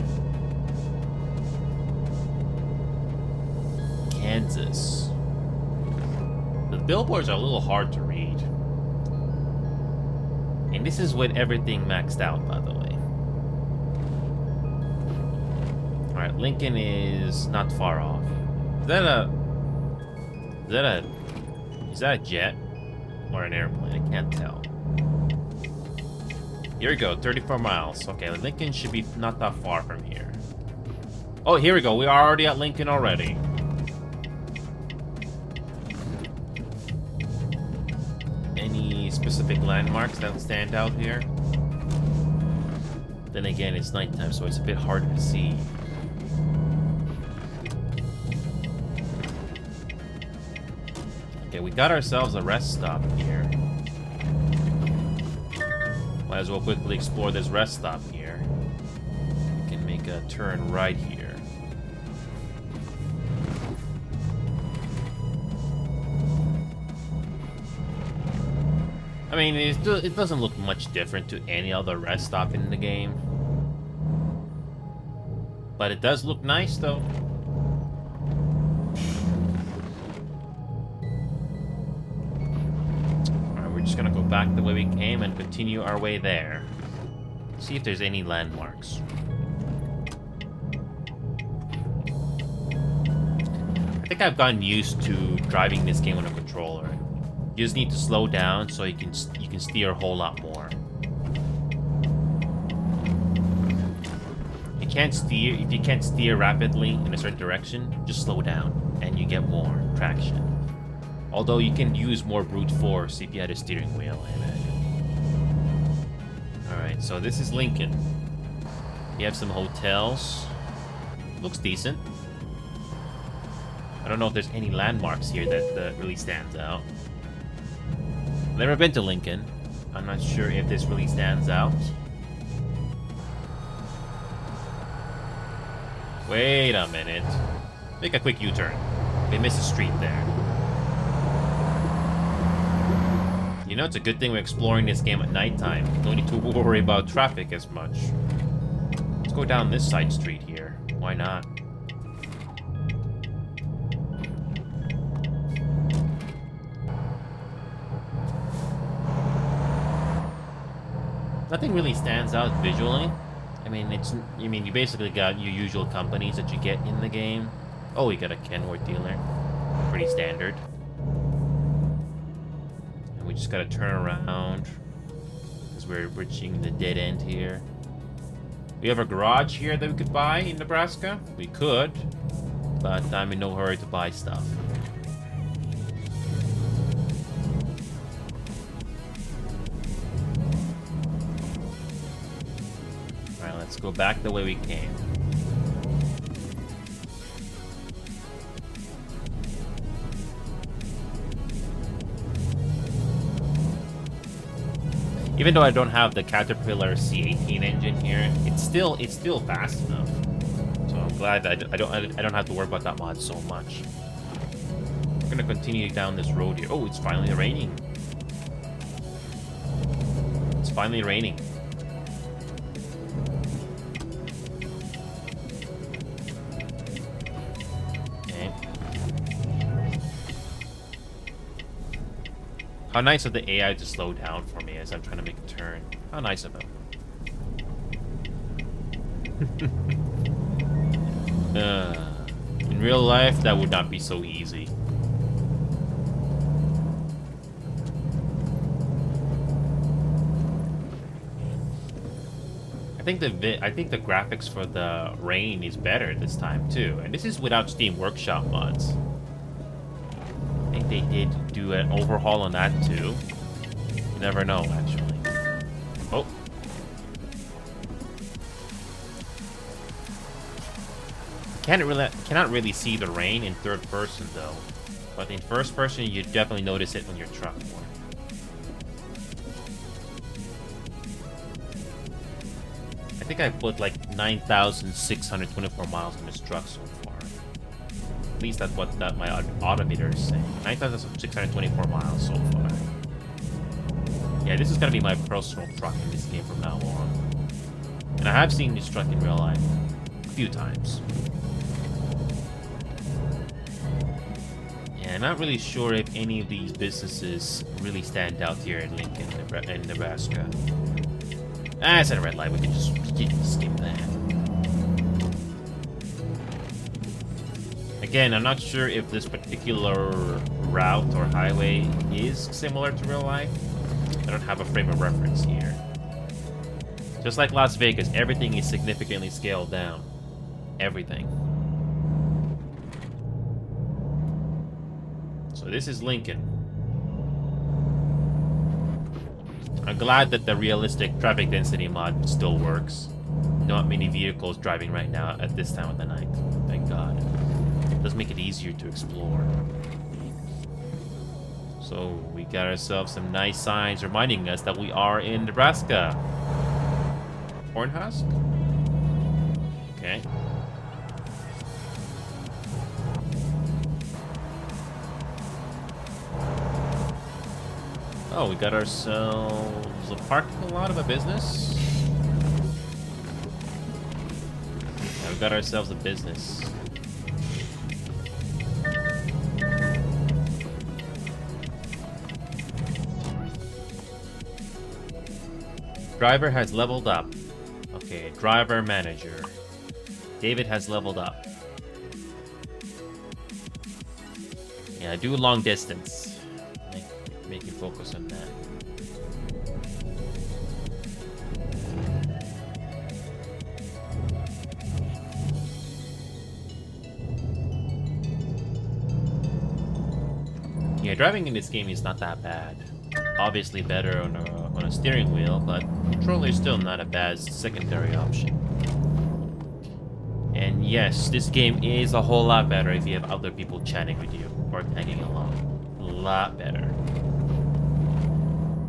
Kansas. The billboards are a little hard to read. And this is with everything maxed out, by the way. Alright, Lincoln is not far off. Is that a... Is that a... Is that a jet? Or an airplane? I can't tell. Here we go, 34 miles. Okay, Lincoln should be not that far from here. Oh, here we go. We are already at Lincoln already. Any specific landmarks that stand out here? Then again, it's nighttime, so it's a bit harder to see. Okay, we got ourselves a rest stop here. Might as well quickly explore this rest stop here. We can make a turn right here. I mean, it doesn't look much different to any other rest stop in the game. But it does look nice, though. Alright, we're just gonna go back the way we came and continue our way there. See if there's any landmarks. I think I've gotten used to driving this game on a controller. You just need to slow down so you can steer a whole lot more. If you can't steer rapidly in a certain direction, just slow down and you get more traction. Although you can use more brute force if you had a steering wheel, I imagine. Alright, so this is Lincoln. You have some hotels. Looks decent. I don't know if there's any landmarks here that really stands out. Never been to Lincoln. I'm not sure if this really stands out. Wait a minute. Make a quick U-turn. They missed a street there. You know, it's a good thing we're exploring this game at nighttime. Don't need to worry about traffic as much. Let's go down this side street here. Why not? Nothing really stands out visually. I mean, you basically got your usual companies that you get in the game. Oh, we got a Kenworth dealer. Pretty standard. And we just gotta turn around because we're reaching the dead end here. We have a garage here that we could buy in Nebraska. We could, but I'm in no hurry to buy stuff. Let's go back the way we came. Even though I don't have the Caterpillar C18 engine here, it's still fast enough. So I'm glad that I don't have to worry about that mod so much. We're gonna continue down this road here. Oh, it's finally raining. It's finally raining. How nice of the AI to slow down for me as I'm trying to make a turn. How nice of him. In real life, that would not be so easy. I think the graphics for the rain is better this time too, and this is without Steam Workshop mods. I think they did do an overhaul on that too. You never know, actually. Oh. Cannot really see the rain in third person though. But in first person, you definitely notice it on your truck more. I think I put like 9,624 miles on this truck so far. At least that's what my odometer is saying. 9,624 miles so far. Yeah, this is gonna be my personal truck in this game from now on. And I have seen this truck in real life a few times. Yeah, I'm not really sure if any of these businesses really stand out here in Lincoln, in Nebraska. Ah, it's at a red light. We can just skip that. Again, I'm not sure if this particular route or highway is similar to real life. I don't have a frame of reference here. Just like Las Vegas, everything is significantly scaled down. Everything. So this is Lincoln. I'm glad that the realistic traffic density mod still works. Not many vehicles driving right now at this time of the night. Thank God. It does make it easier to explore. So we got ourselves some nice signs reminding us that we are in Nebraska. Cornhusk? Okay. Oh, we got ourselves a parking lot of a business. Yeah, we got ourselves a business. Driver has leveled up. Okay, driver manager. David has leveled up. Yeah, do long distance. Make you focus on that. Yeah, driving in this game is not that bad. Obviously better on a steering wheel, but controller is still not a bad secondary option. And yes, this game is a whole lot better if you have other people chatting with you or tagging along. A lot better.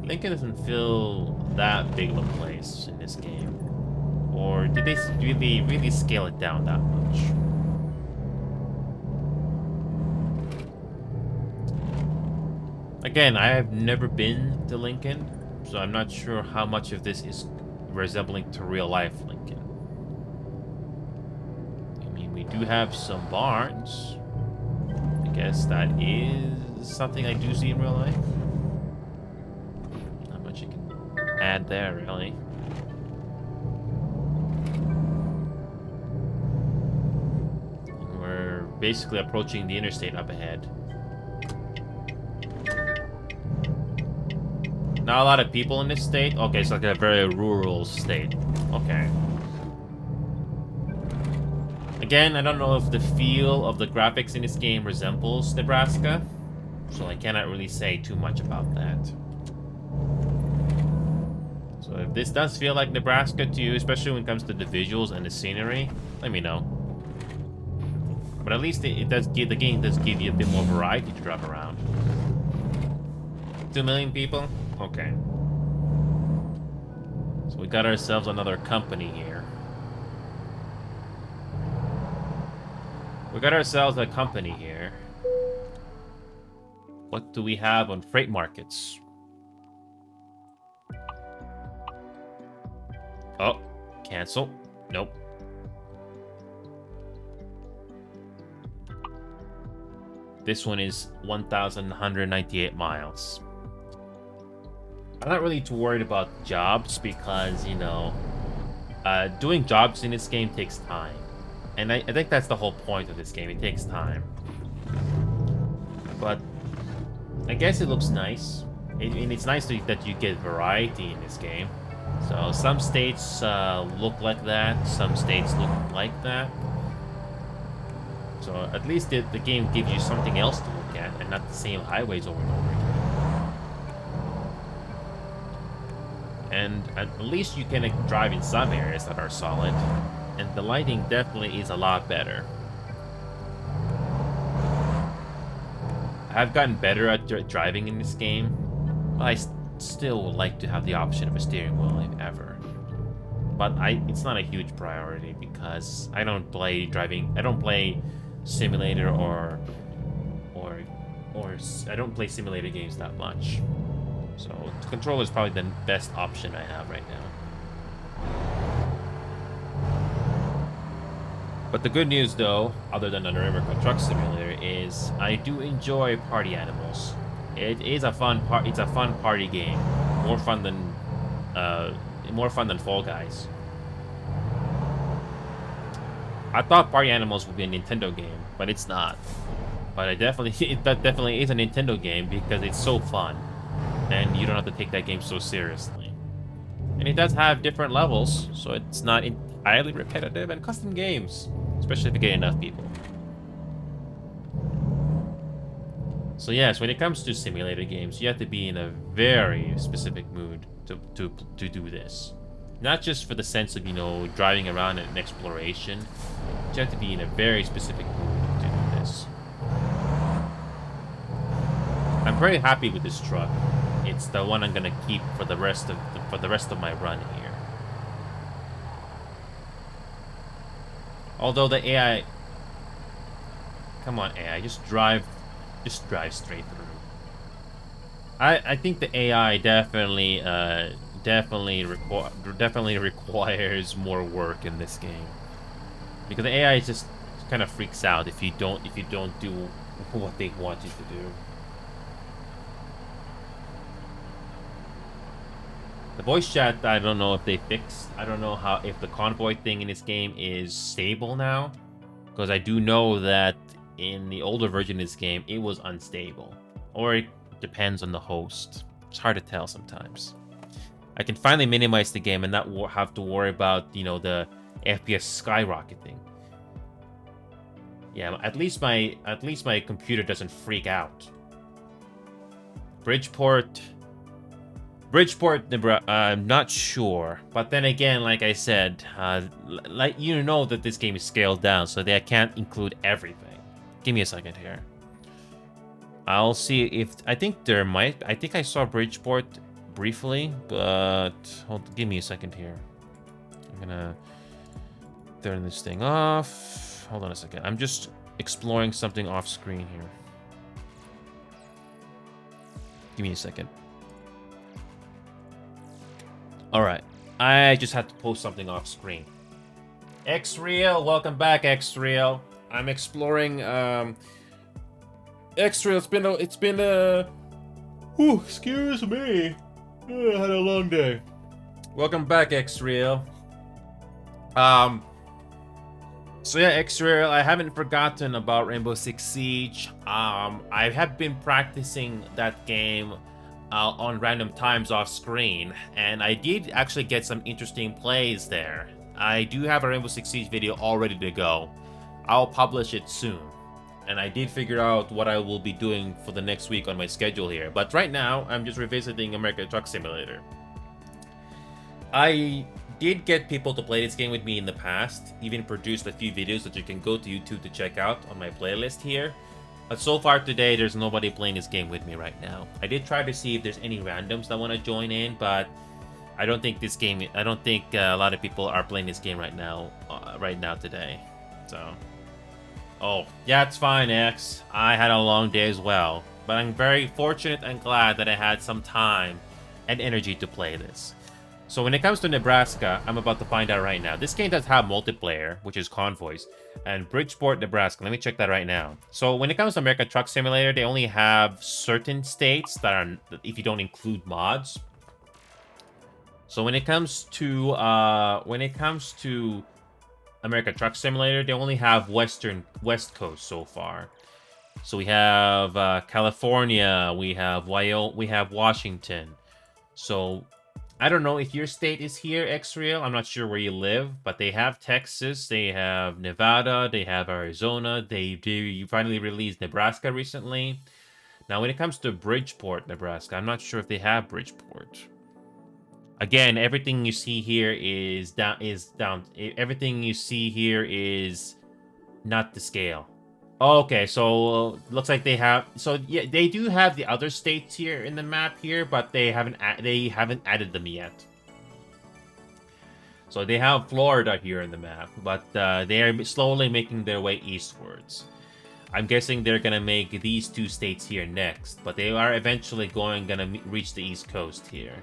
Lincoln doesn't feel that big of a place in this game. Or did they really scale it down that much? Again, I have never been to Lincoln, so I'm not sure how much of this is resembling to real life Lincoln. I mean, we do have some barns. I guess that is something I do see in real life. Not much you can add there, really. We're basically approaching the interstate up ahead. Not a lot of people in this state? Okay, it's like a very rural state. Okay. Again, I don't know if the feel of the graphics in this game resembles Nebraska, so I cannot really say too much about that. So if this does feel like Nebraska to you, especially when it comes to the visuals and the scenery, let me know. But at least the game does give you a bit more variety to drive around. 2 million people? Okay. So we got ourselves another company here. We got ourselves a company here. What do we have on freight markets? Oh, cancel. Nope. This one is 1,198 miles. I'm not really too worried about jobs because, you know, doing jobs in this game takes time. And I think that's the whole point of this game. It takes time. But I guess it looks nice. And it's nice that you get variety in this game. So some states look like that. Some states look like that. So at least the game gives you something else to look at and not the same highways over and over again. And at least you can drive in some areas that are solid. And the lighting definitely is a lot better. I've gotten better at driving in this game, but I still would like to have the option of a steering wheel if ever. But it's not a huge priority because I don't play simulator or I don't play simulator games that much. So the controller is probably the best option I have right now. But the good news, though, other than the American Truck Simulator, is I do enjoy party animals. It's a fun party game, more fun than Fall Guys. I thought Party Animals would be a Nintendo game, but it's not. But that definitely is a Nintendo game because it's so fun, and you don't have to take that game so seriously. And it does have different levels, so it's not entirely repetitive and custom games, especially if you get enough people. So yes, when it comes to simulator games, you have to be in a very specific mood to do this. Not just for the sense of, you know, driving around and exploration. You have to be in a very specific mood to do this. I'm very happy with this truck. It's the one I'm gonna keep for the rest of my run here. Although the AI, come on AI, just drive straight through. I think the AI definitely requires more work in this game, because the AI just kind of freaks out if you don't do what they want you to do. The voice chat, I don't know if they fixed. I don't know if the convoy thing in this game is stable now, because I do know that in the older version of this game it was unstable, or it depends on the host. It's hard to tell sometimes. I can finally minimize the game and not have to worry about, you know, the FPS skyrocketing. Yeah, at least my computer doesn't freak out. Bridgeport, Nebraska. I'm not sure, but then again, like I said, like you know that this game is scaled down, so they can't include everything. Give me a second here. I'll see if I think I saw Bridgeport briefly, but give me a second here. I'm gonna turn this thing off. Hold on a second. I'm just exploring something off screen here. Give me a second. All right, I just had to post something off screen. X-Real, welcome back, X-Real. I'm exploring X-Real. It's been a excuse me. I had a long day. Welcome back, X-Real. So yeah, X-Real, I haven't forgotten about Rainbow Six Siege. I have been practicing that game on random times off screen, and I did actually get some interesting plays there. I do have a Rainbow Six Siege video all ready to go. I'll publish it soon. And I did figure out what I will be doing for the next week on my schedule here. But right now, I'm just revisiting American Truck Simulator. I did get people to play this game with me in the past. Even produced a few videos that you can go to YouTube to check out on my playlist here. But so far today, there's nobody playing this game with me right now. I did try to see if there's any randoms that want to join in, but I don't think a lot of people are playing this game right now today. So, oh, yeah, it's fine, X. I had a long day as well, but I'm very fortunate and glad that I had some time and energy to play this. So when it comes to Nebraska, I'm about to find out right now. This game does have multiplayer, which is Convoys, and Bridgeport, Nebraska. Let me check that right now. So when it comes to American Truck Simulator, they only have certain states that are, if you don't include mods. So when it comes to American Truck Simulator, they only have West Coast so far. So we have California, we have Washington. So I don't know if your state is here, X-Real. I'm not sure where you live, but they have Texas, they have Nevada, they have Arizona. They finally released Nebraska recently. Now, when it comes to Bridgeport, Nebraska, I'm not sure if they have Bridgeport. Again, everything you see here is down. Everything you see here is not the scale. Okay, so looks like they have. So yeah, they do have the other states here in the map here, but they haven't added them yet. So they have Florida here in the map, but they are slowly making their way eastwards. I'm guessing they're gonna make these two states here next, but they are eventually gonna reach the East Coast here.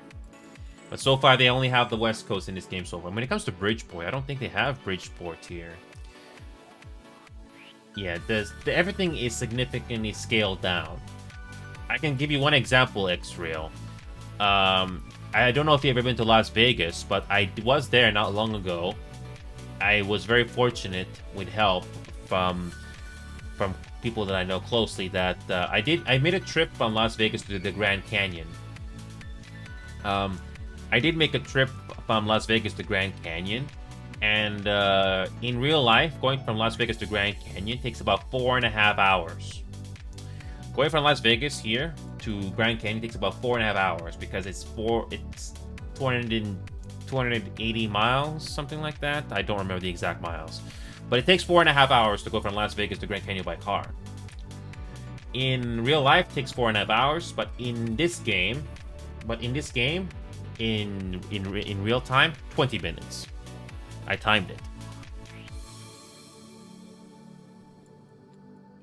But so far, they only have the West Coast in this game so far. When it comes to Bridgeport, I don't think they have Bridgeport here. Yeah, everything is significantly scaled down. I can give you one example, X-Real. I don't know if you've ever been to Las Vegas, but I was there not long ago. I was very fortunate with help from people that I know closely that I made a trip from Las Vegas to the Grand Canyon. I did make a trip from Las Vegas to Grand Canyon, and in real life, going from Las Vegas to Grand Canyon takes about 4.5 hours. Going from Las Vegas here to Grand Canyon takes about 4.5 hours because it's 280 miles, something like that. I don't remember the exact miles. But it takes 4.5 hours to go from Las Vegas to Grand Canyon by car. In real life, it takes 4.5 hours, but in this game, in real time, 20 minutes. I timed it.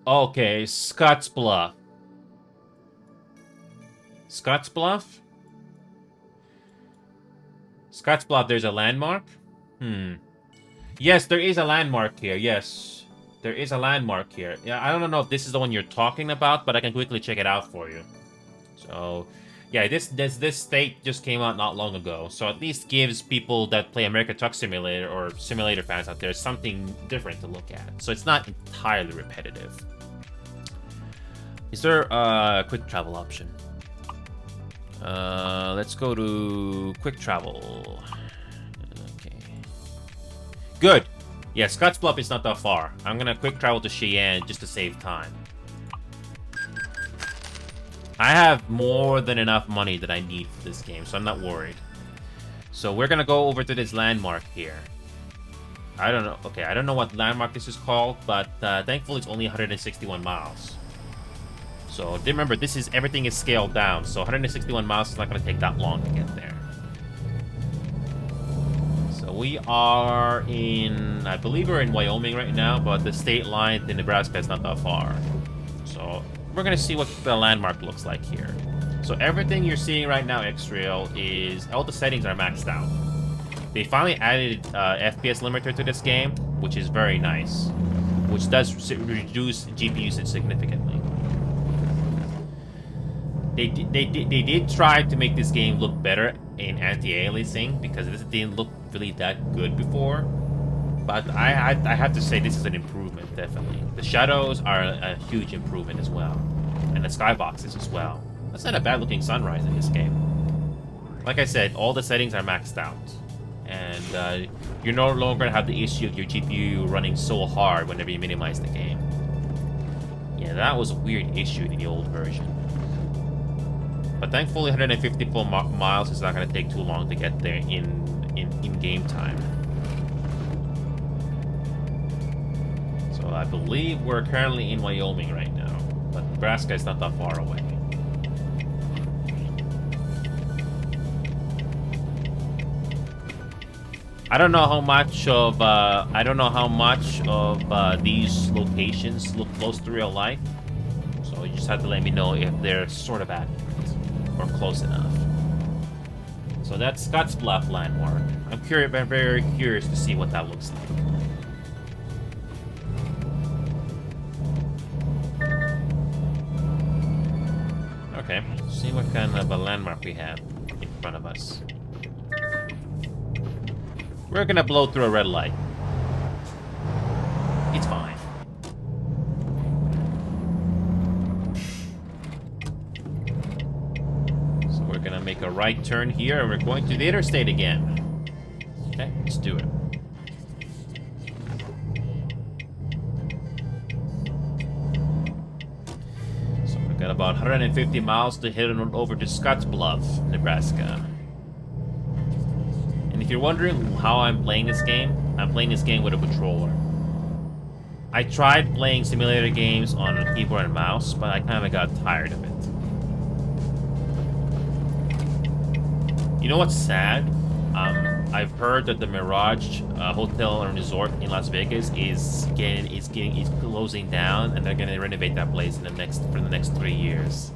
Okay, Scottsbluff. Scottsbluff? Scottsbluff, there's a landmark? Yes, there is a landmark here. Yes, there is a landmark here. Yeah, I don't know if this is the one you're talking about, but I can quickly check it out for you. So, yeah, this state just came out not long ago. So at least gives people that play American Truck Simulator or simulator fans out there something different to look at. So it's not entirely repetitive. Is there a quick travel option? Let's go to quick travel. Okay. Good. Yeah, Scottsbluff is not that far. I'm gonna quick travel to Cheyenne just to save time. I have more than enough money that I need for this game, so I'm not worried. So we're gonna go over to this landmark here. I don't know. Okay, I don't know what landmark this is called, but thankfully it's only 161 miles. So remember, everything is scaled down, so 161 miles is not going to take that long to get there. So we are in, I believe we're in Wyoming right now, but the state line to Nebraska is not that far. So we're going to see what the landmark looks like here. So everything you're seeing right now, X-Rail, is all the settings are maxed out. They finally added FPS limiter to this game, which is very nice, which does reduce GPU usage significantly. They did try to make this game look better in anti-aliasing because this didn't look really that good before. But I have to say this is an improvement, definitely. The shadows are a huge improvement as well. And the skyboxes as well. That's not a bad looking sunrise in this game. Like I said, all the settings are maxed out. And you're no longer going to have the issue of your GPU running so hard whenever you minimize the game. Yeah, that was a weird issue in the old version. But thankfully, 154 miles is not going to take too long to get there in game time. So I believe we're currently in Wyoming right now, but Nebraska is not that far away. I don't know how much of these locations look close to real life. So you just have to let me know if they're sort of accurate or close enough. So that's Scottsbluff landmark. I'm very curious to see what that looks like. Okay, let's see what kind of a landmark we have in front of us. We're gonna blow through a red light. It's fine. Gonna make a right turn here, and we're going to the interstate again. Okay, let's do it. So we've got about 150 miles to head over to Scottsbluff, Nebraska. And if you're wondering how I'm playing this game, I'm playing this game with a controller. I tried playing simulator games on a keyboard and mouse, but I kind of got tired of it. You know what's sad? I've heard that the Mirage Hotel and Resort in Las Vegas is closing down, and they're gonna renovate that place for the next 3 years.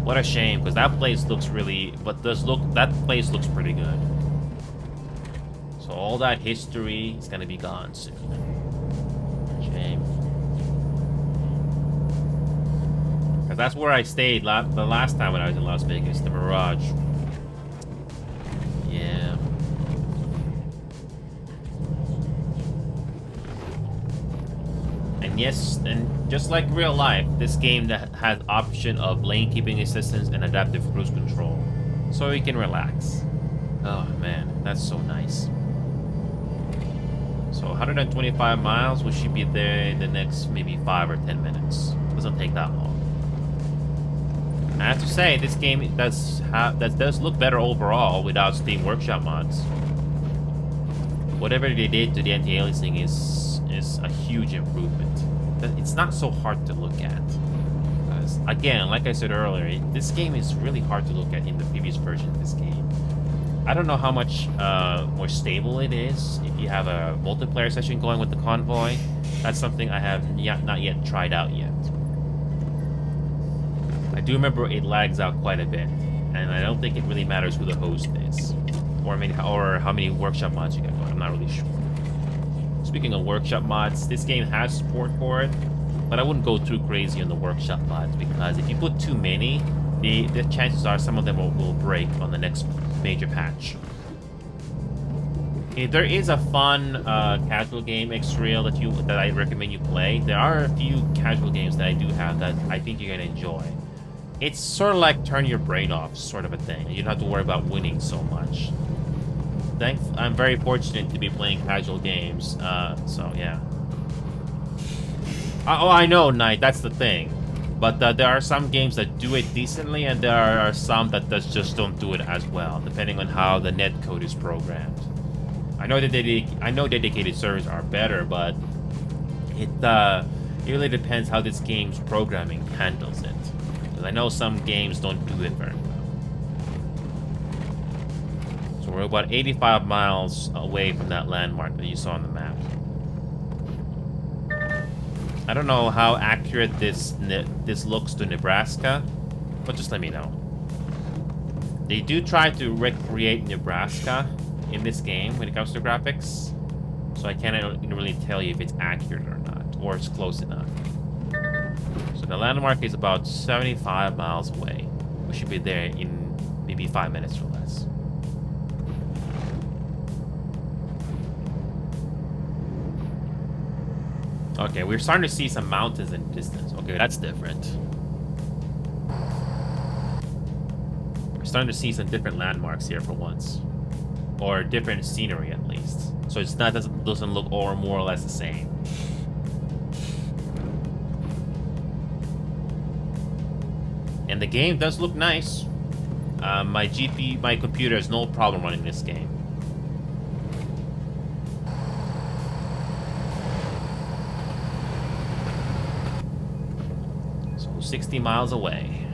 What a shame, because that place looks that place looks pretty good. So all that history is gonna be gone soon. Shame. Because that's where I stayed the last time when I was in Las Vegas, the Mirage. Yeah. And yes, and just like real life, this game that has option of lane keeping assistance and adaptive cruise control, so you can relax. Oh man, that's so nice. So 125 miles, we should be there in the next maybe 5 or 10 minutes. Doesn't take that long. I have to say, this game does look better overall without Steam Workshop mods. Whatever they did to the anti-aliasing is a huge improvement. It's not so hard to look at. Again, like I said earlier, this game is really hard to look at in the previous version of this game. I don't know how much more stable it is if you have a multiplayer session going with the Convoy. That's something I have not yet tried out yet. I do remember it lags out quite a bit, and I don't think it really matters who the host is, or how many workshop mods you got going. I'm not really sure. Speaking of workshop mods, this game has support for it, but I wouldn't go too crazy on the workshop mods because if you put too many, the chances are some of them will break on the next major patch. Okay, there is a fun casual game, X-Real, that I recommend you play. There are a few casual games that I do have that I think you're gonna enjoy. It's sort of like turn your brain off sort of a thing. You don't have to worry about winning so much. I'm very fortunate to be playing casual games, so yeah. Oh, I know, Knight, that's the thing. But there are some games that do it decently, and there are some that just don't do it as well, depending on how the netcode is programmed. I know dedicated servers are better, but it really depends how this game's programming handles it. Because I know some games don't do it very well. So we're about 85 miles away from that landmark that you saw on the map. I don't know how accurate this looks to Nebraska, but just let me know. They do try to recreate Nebraska in this game when it comes to graphics, so I can't really tell you if it's accurate or not, or it's close enough. So the landmark is about 75 miles away. We should be there in maybe 5 minutes or less. Okay, we're starting to see some mountains in the distance. Okay, that's different. We're starting to see some different landmarks here for once. Or different scenery, at least. So it's not doesn't look more or less the same. And the game does look nice. My computer has no problem running this game. So 60 miles away.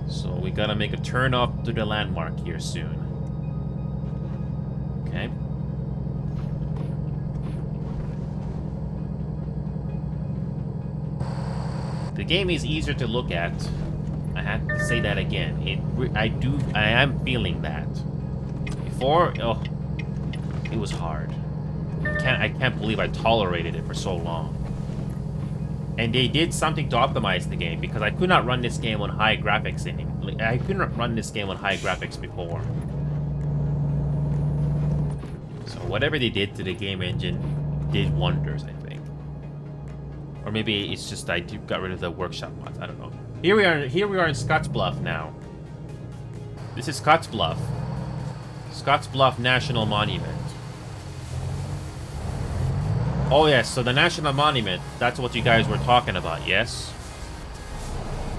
So we gotta make a turn off to the landmark here soon. Okay. The game is easier to look at. I have to say that again. I am feeling that. Before, oh, it was hard. I can't believe I tolerated it for so long. And they did something to optimize the game because I could not run this game on high graphics I couldn't run this game on high graphics before. So whatever they did to the game engine did wonders, I think. Or maybe it's just I got rid of the workshop mods. I don't know. Here we are in Scottsbluff now. This is Scottsbluff. Scottsbluff National Monument. Oh yes, so the National Monument, that's what you guys were talking about, yes?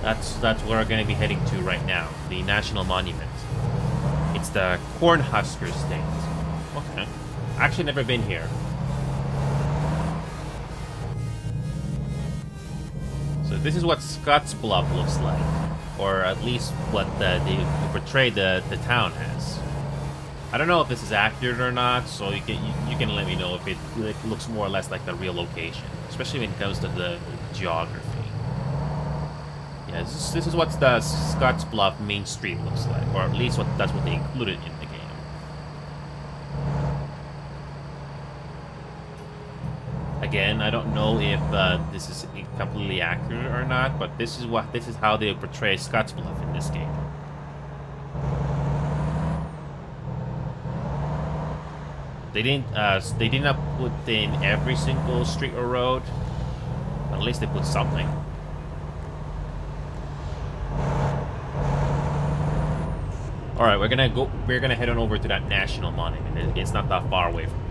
That's where we're going to be heading to right now, the National Monument. It's the Cornhusker stand. Okay. Actually never been here. So this is what Scottsbluff looks like, or at least what they portray the town as. I don't know if this is accurate or not, so you can let me know if it looks more or less like the real location, especially when it comes to the geography. Yeah, this is what the Scottsbluff Main Street looks like, or at least that's what they included in the game. Again, I don't know if this is completely accurate or not, but this is how they portray Scottsbluff in this game. They did not put in every single street or road. At least they put something. All right, we're gonna head on over to that national monument. It's not that far away from here.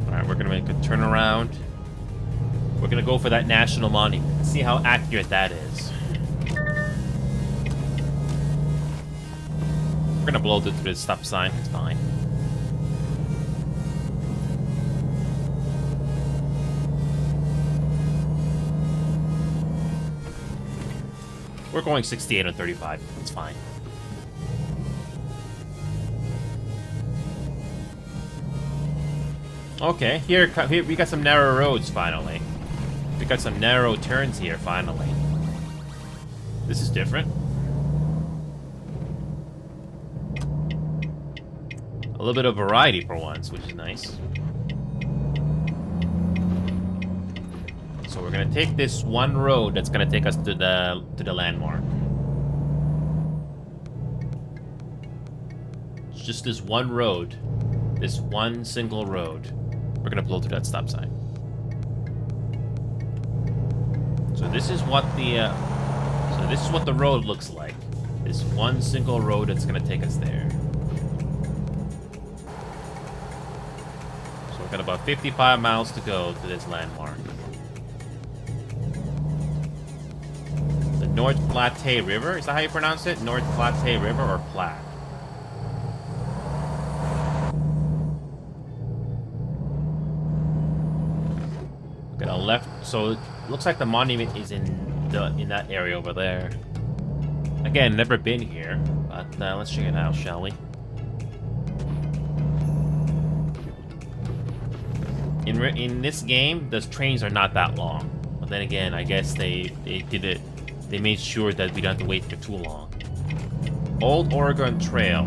All right, we're gonna make a turnaround. We're gonna go for that national monument. See how accurate that is. We're gonna blow through the stop sign. It's fine. We're going 68 on 35. It's fine. Okay, here we got some narrow roads finally. We got some narrow turns here finally. This is different. A little bit of variety for once, which is nice. So we're gonna take this one road that's gonna take us to the landmark. It's just this one road, this one single road. We're gonna blow through that stop sign. So this is what the road looks like. This one single road that's gonna take us there. So we've got about 55 miles to go to this landmark. The North Platte River, is that how you pronounce it? North Platte River or Platte? Gonna left, so it looks like the monument is in that area over there. Again, never been here, but let's check it out, shall we? In this game, the trains are not that long, but then again, I guess they did it. They made sure that we don't have to wait for too long. Old Oregon Trail.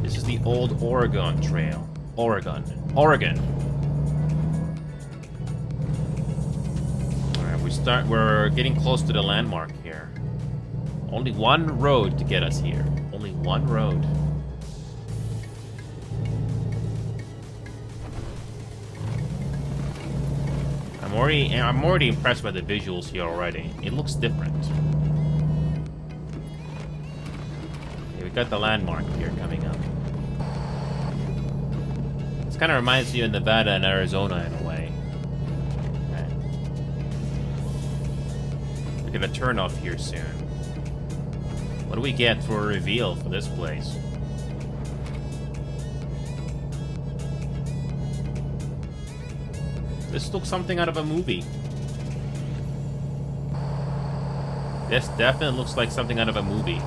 This is the Old Oregon Trail. Oregon. We're getting close to the landmark here. Only one road to get us here. Only one road. I'm already impressed by the visuals here already. It looks different. Okay, we got the landmark here coming up. This kind of reminds you of Nevada and Arizona in a way. We're gonna turn off here soon. What do we get for a reveal for this place? This looks something out of a movie. This definitely looks like something out of a movie.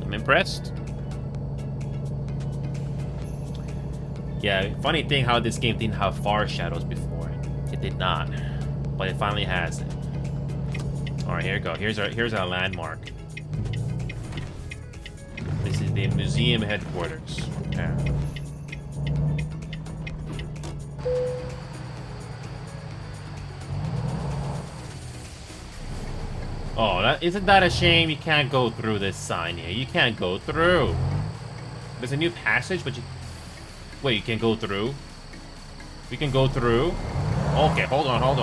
I'm impressed. Yeah, funny thing how this game didn't have far shadows before. It did not, but it finally has it. All right, here we go. Here's our landmark. This is the museum headquarters. Yeah. Oh, isn't that a shame? You can't go through this sign here. You can't go through. There's a new passage, but you... Wait, you can go through? We can go through? Okay, hold on. Okay,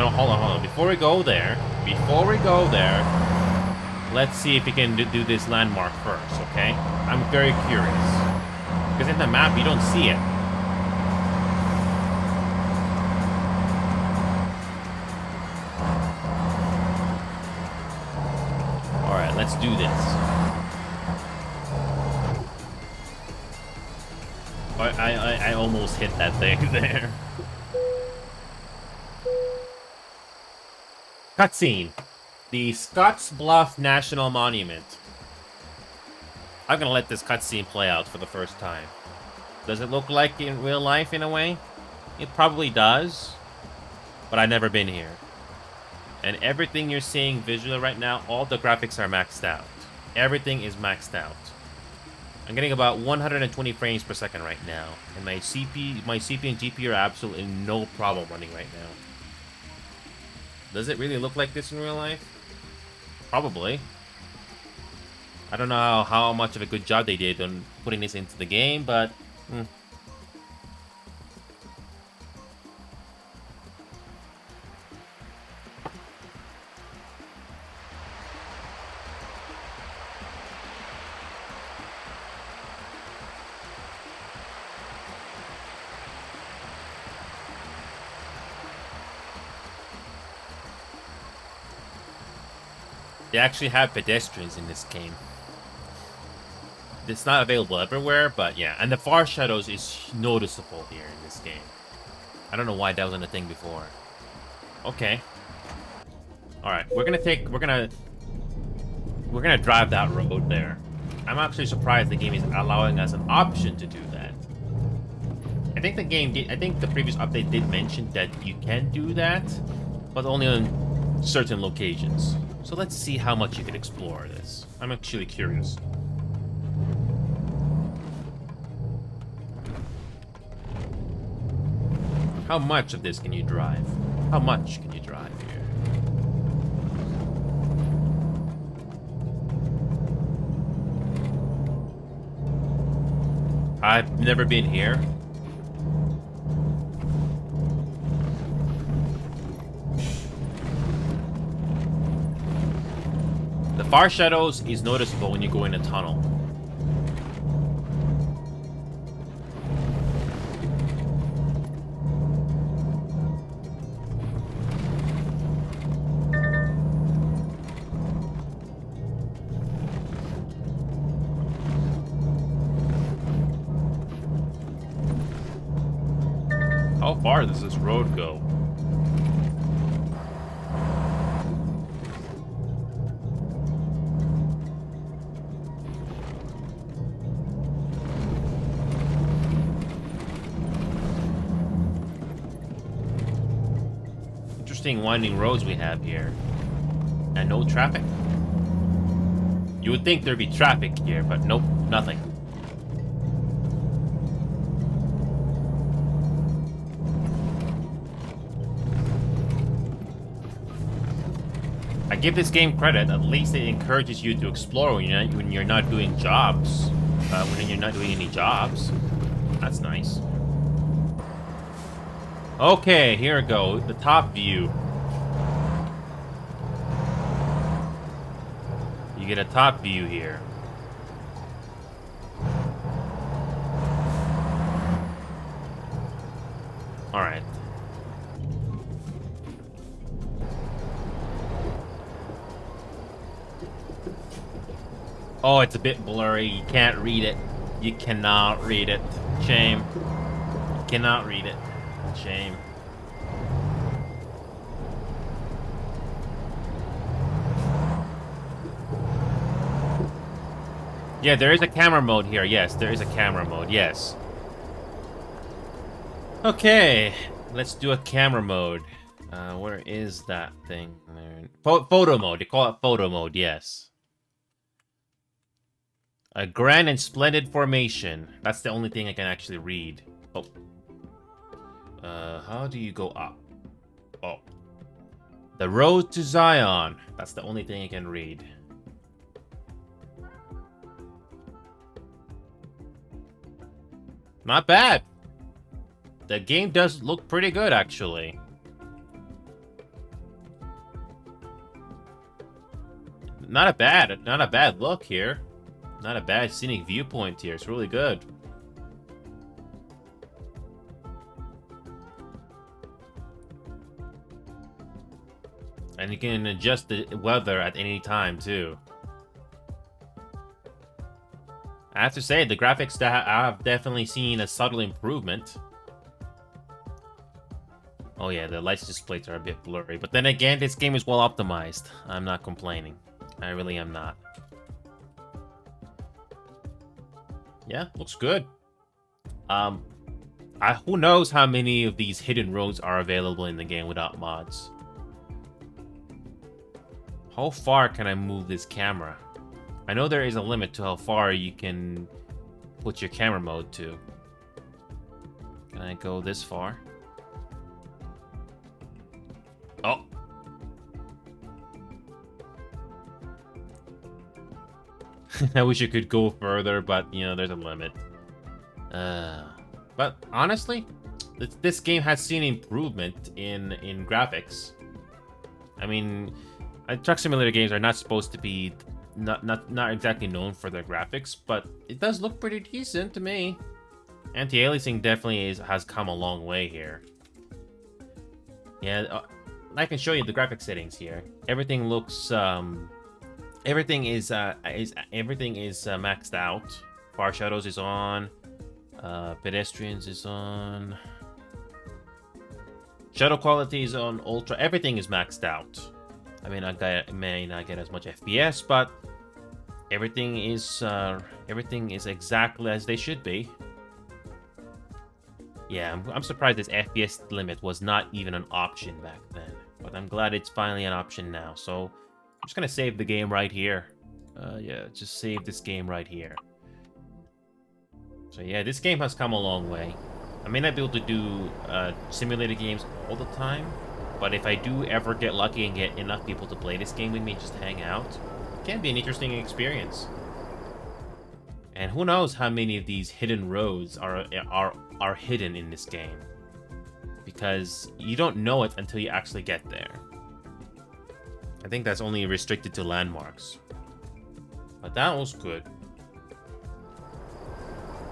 hold on. Before we go there, let's see if we can do this landmark first, okay? I'm very curious. Because in the map, you don't see it. Alright, let's do this. I almost hit that thing there. Cutscene. The Scotts Bluff National Monument. I'm gonna let this cutscene play out for the first time. Does it look like in real life in a way? It probably does. But I've never been here. And everything you're seeing visually right now, all the graphics are maxed out. Everything is maxed out. I'm getting about 120 frames per second right now, and my CPU and GPU are absolutely no problem running right now. Does it really look like this in real life? Probably. I don't know how much of a good job they did on putting this into the game, but... They actually have pedestrians in this game. It's not available everywhere, but yeah. And the far shadows is noticeable here in this game. I don't know why that wasn't a thing before. Okay. Alright, we're gonna drive that road there. I'm actually surprised the game is allowing us an option to do that. I think the previous update did mention that you can do that, but only on certain locations. So let's see how much you can explore this. I'm actually curious. How much of this can you drive? How much can you drive here? I've never been here. The far shadows is noticeable when you go in a tunnel. How far does this road go? Interesting winding roads we have here. And no traffic. You would think there'd be traffic here, but nope, nothing. I give this game credit. At least it encourages you to explore when you're not doing jobs. When you're not doing any jobs. That's nice. Okay, here we go. The top view. You get a top view here. Alright. Oh, it's a bit blurry. You can't read it. You cannot read it. Shame. You cannot read it. Shame. Yeah, there is a camera mode here. Yes, there is a camera mode. Yes. Okay, let's do a camera mode. Where is that thing? Photo mode. They call it photo mode. Yes. A grand and splendid formation. That's the only thing I can actually read. Oh. How do you go up? Oh. The road to Zion. That's the only thing I can read. Not bad. The game does look pretty good, actually. Not a bad look here. Not a bad scenic viewpoint here. It's really good. And you can adjust the weather at any time, too. I have to say, the graphics that I've definitely seen a subtle improvement. Oh yeah, the license plates are a bit blurry. But then again, this game is well optimized. I'm not complaining. I really am not. Yeah, looks good. Who knows how many of these hidden roads are available in the game without mods? How far can I move this camera? I know there is a limit to how far you can put your camera mode to. Can I go this far? Oh. I wish you could go further, but, you know, there's a limit. But honestly, this game has seen improvement in graphics. I mean, truck simulator games are not supposed to be not exactly known for their graphics, but it does look pretty decent to me. Anti-aliasing definitely has come a long way here. Yeah, I can show you the graphic settings here. Everything looks everything is maxed out. Far shadows is on. Pedestrians is on. Shadow quality is on ultra. Everything is maxed out. I mean, I may not get as much FPS, but everything is exactly as they should be. Yeah, I'm surprised this FPS limit was not even an option back then, but I'm glad it's finally an option now. So I'm just gonna save the game right here. Yeah, just save this game right here. So yeah, this game has come a long way. I may not be able to do simulator games all the time, but if I do ever get lucky and get enough people to play this game with me, just hang out, it can be an interesting experience. And who knows how many of these hidden roads are hidden in this game, because you don't know it until you actually get there. I think that's only restricted to landmarks, but that was good.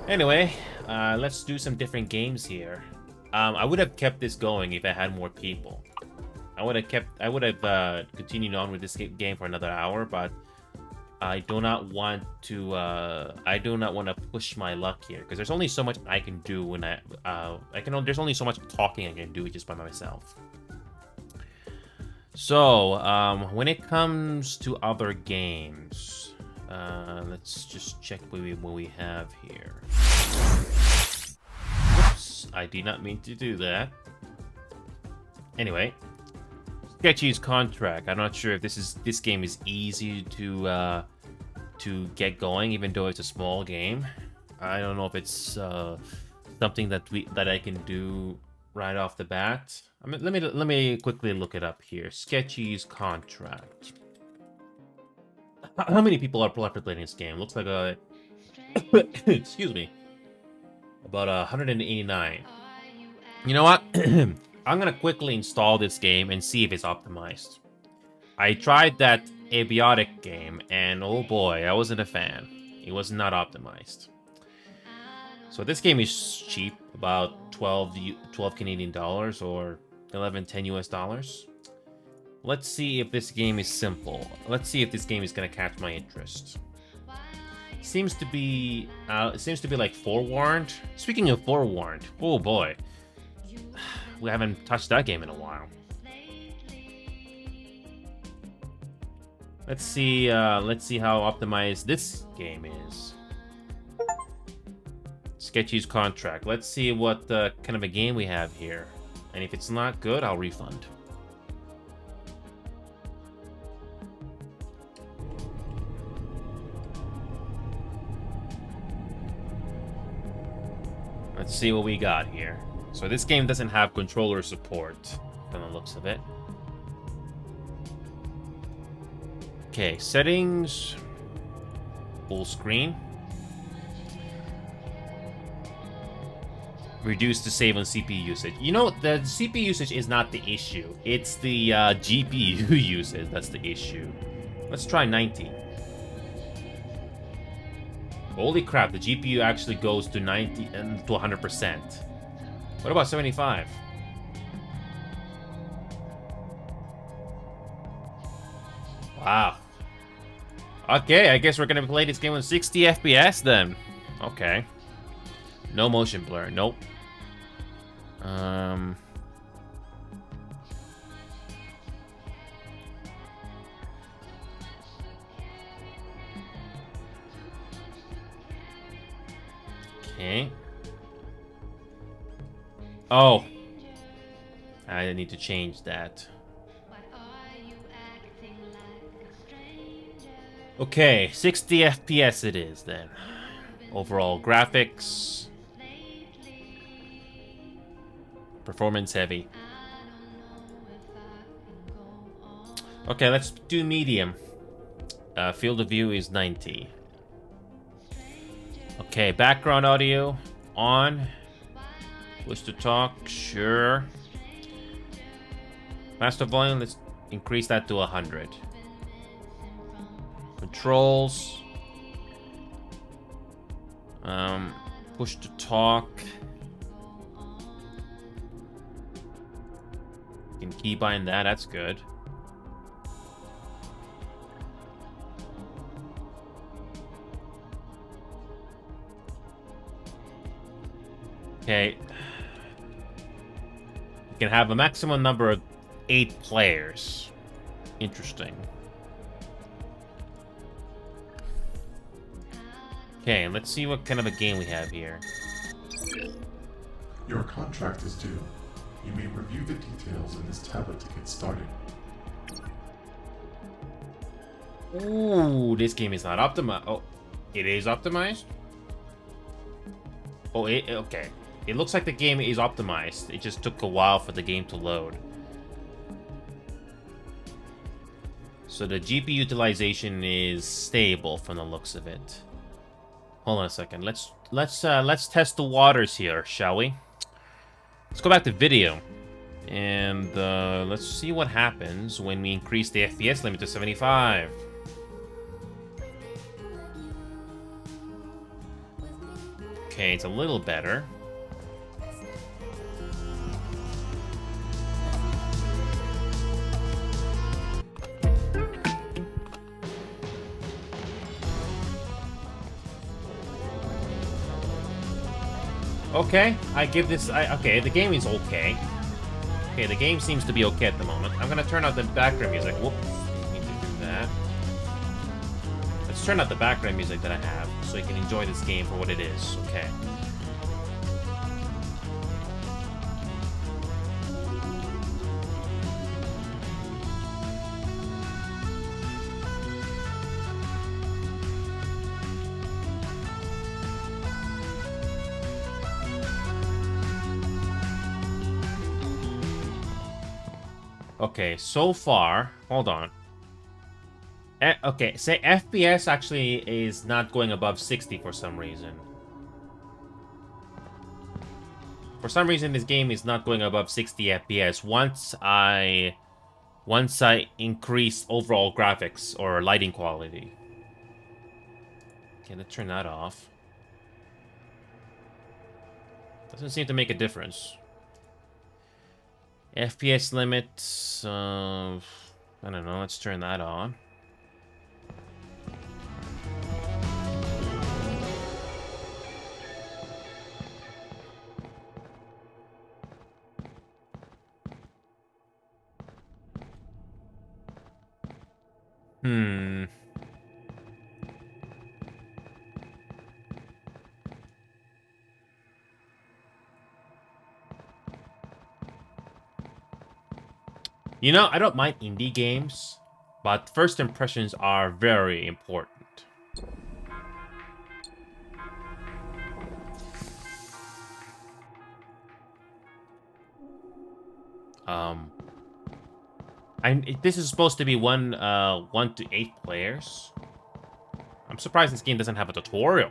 Anyway, let's do some different games here. I would have kept this going if I had more people. I would have continued on with this game for another hour, but I do not want to. I do not want to push my luck here, because there's only so much I can do when there's only so much talking I can do just by myself. So when it comes to other games, let's just check what we have here. Whoops, I did not mean to do that. Anyway, Sketchy's Contract. I'm not sure if this game is easy to get going, even though it's a small game. I don't know if it's something that I can do right off the bat. I mean, let me quickly look it up here. Sketchy's Contract. How many people are playing this game? Looks like a excuse me, about 189. You know what? I'm gonna quickly install this game and see if it's optimized. I tried that Abiotic game, and oh boy, I wasn't a fan. It was not optimized. So this game is cheap, about 12 Canadian dollars or 10 US dollars. Let's see if this game is simple. Let's see if this game is gonna catch my interest. It seems to be like Forewarned. Speaking of Forewarned, oh boy, we haven't touched that game in a while. Let's see how optimized this game is. Sketchy's Contract. Let's see what kind of a game we have here. And if it's not good, I'll refund. Let's see what we got here. So this game doesn't have controller support, from the looks of it. Okay, settings, full screen. Reduce to save on CPU usage. You know, the CPU usage is not the issue. It's the GPU usage that's the issue. Let's try 90. Holy crap, the GPU actually goes to 90 and to 100%. What about 75? Wow. Okay, I guess we're gonna play this game on 60 FPS then. Okay. No motion blur, nope. Okay. Oh. I need to change that. Okay, 60 FPS it is then. Overall graphics. Performance heavy. Okay, let's do medium. Field of view is 90. Okay, background audio on. Push to talk, sure. Master volume, let's increase that to 100. Controls. Push to talk. You can keybind that, that's good. Okay. You can have a maximum number of 8 players. Interesting. Okay, let's see what kind of a game we have here. Your contract is due. You may review the details in this tablet to get started. Ooh, this game is not optimized. Oh, it is optimized? Oh, okay. It looks like the game is optimized. It just took a while for the game to load. So the GPU utilization is stable from the looks of it. Hold on a second. Let's test the waters here, shall we? Let's go back to video. And let's see what happens when we increase the FPS limit to 75. Okay, it's a little better. Okay, I give this... okay, the game is okay. Okay, the game seems to be okay at the moment. I'm gonna turn out the background music. Whoops, didn't need to do that. Let's turn out the background music that I have, so you can enjoy this game for what it is. Okay. Okay, so far, hold on. Okay, say FPS actually is not going above 60 for some reason. For some reason, this game is not going above 60 FPS once I increase overall graphics or lighting quality. Okay, let's turn that off. Doesn't seem to make a difference. FPS limit, I don't know, let's turn that on. You know, I don't mind indie games, but first impressions are very important. This is supposed to be 1 to 8 players. I'm surprised this game doesn't have a tutorial.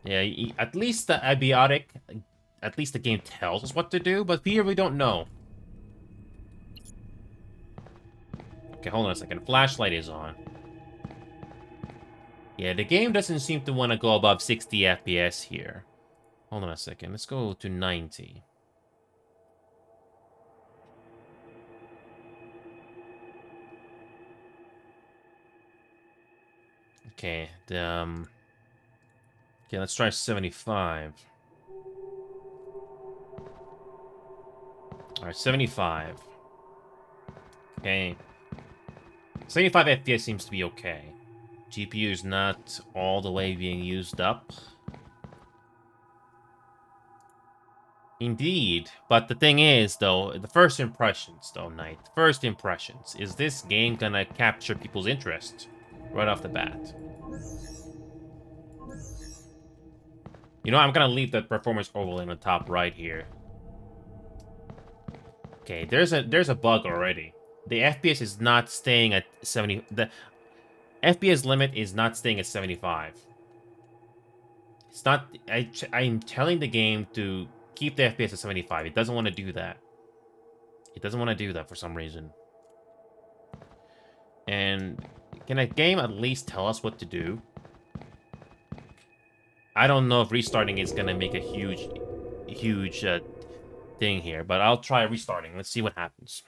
Yeah, at least the abiotic, at least the game tells us what to do, but here we don't know. Okay, hold on a second. Flashlight is on. Yeah, the game doesn't seem to want to go above 60 FPS here. Hold on a second. Let's go to 90. Okay, okay, let's try 75. Alright, 75. Okay. 75 FPS seems to be okay. GPU is not all the way being used up. Indeed. But the thing is, though, the first impressions, though, Knight. First impressions. Is this game gonna capture people's interest right off the bat? You know, I'm gonna leave that performance overlay on the top right here. Okay, there's a bug already. The FPS is not staying at 70. The FPS limit is not staying at 75. It's not. I'm telling the game to keep the FPS at 75. It doesn't want to do that. It doesn't want to do that for some reason. And can a game at least tell us what to do? I don't know if restarting is gonna make a huge thing here, but I'll try restarting. Let's see what happens.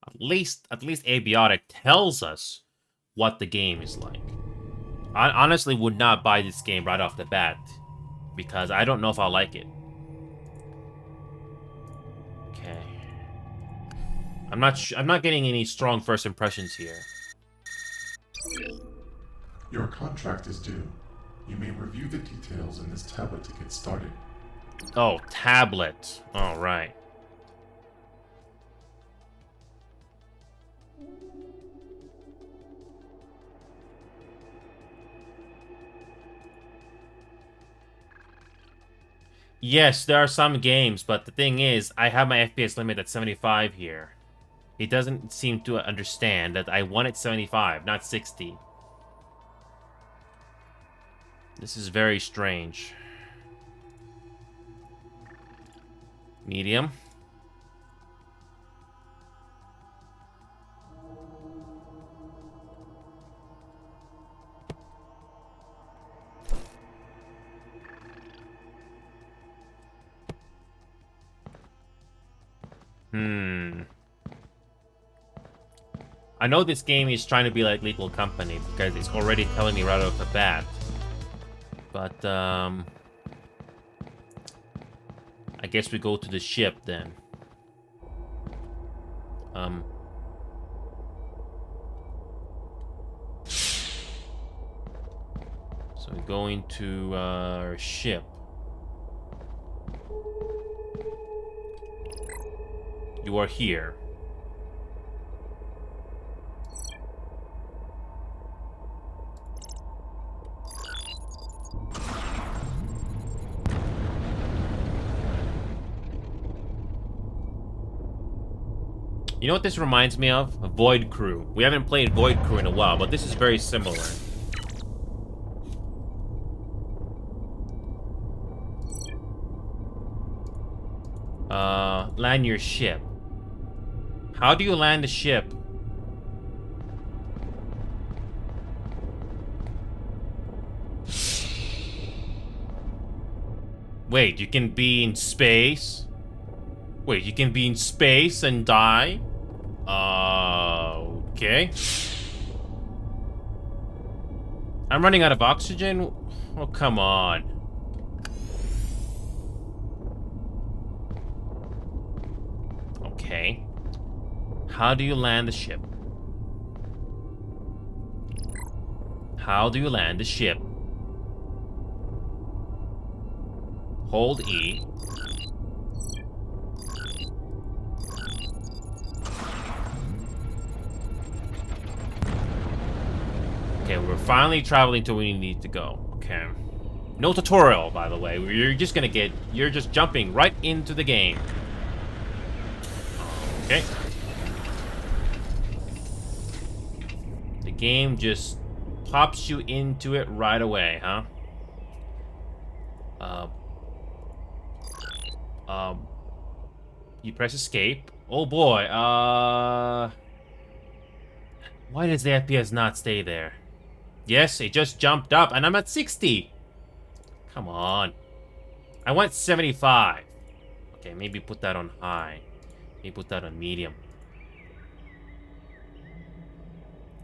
At least Abiotic tells us what the game is like. I honestly would not buy this game right off the bat because I don't know if I'll like it. Okay. I'm not getting any strong first impressions here. Your contract is due. You may review the details in this tablet to get started. Oh, tablet. All right. Yes, there are some games, but the thing is, I have my FPS limit at 75 here. It doesn't seem to understand that I want it 75, not 60. This is very strange. Medium. I know this game is trying to be like Lethal Company because it's already telling me right off the bat. But, I guess we go to the ship then. So we're going to our ship. You are here. You know what this reminds me of? Void Crew. We haven't played Void Crew in a while, but this is very similar. Land your ship. How do you land the ship? Wait, you can be in space? Wait, you can be in space and die? Okay. I'm running out of oxygen? Oh, come on. Okay. How do you land the ship? How do you land the ship? Hold E. Okay, we're finally traveling to where we need to go. Okay. No tutorial, by the way. You're just jumping right into the game. Okay. The game just pops you into it right away, huh? You press escape. Oh boy, why does the FPS not stay there? Yes, it just jumped up, and I'm at 60! Come on. I want 75. Okay, maybe put that on high. Maybe put that on medium.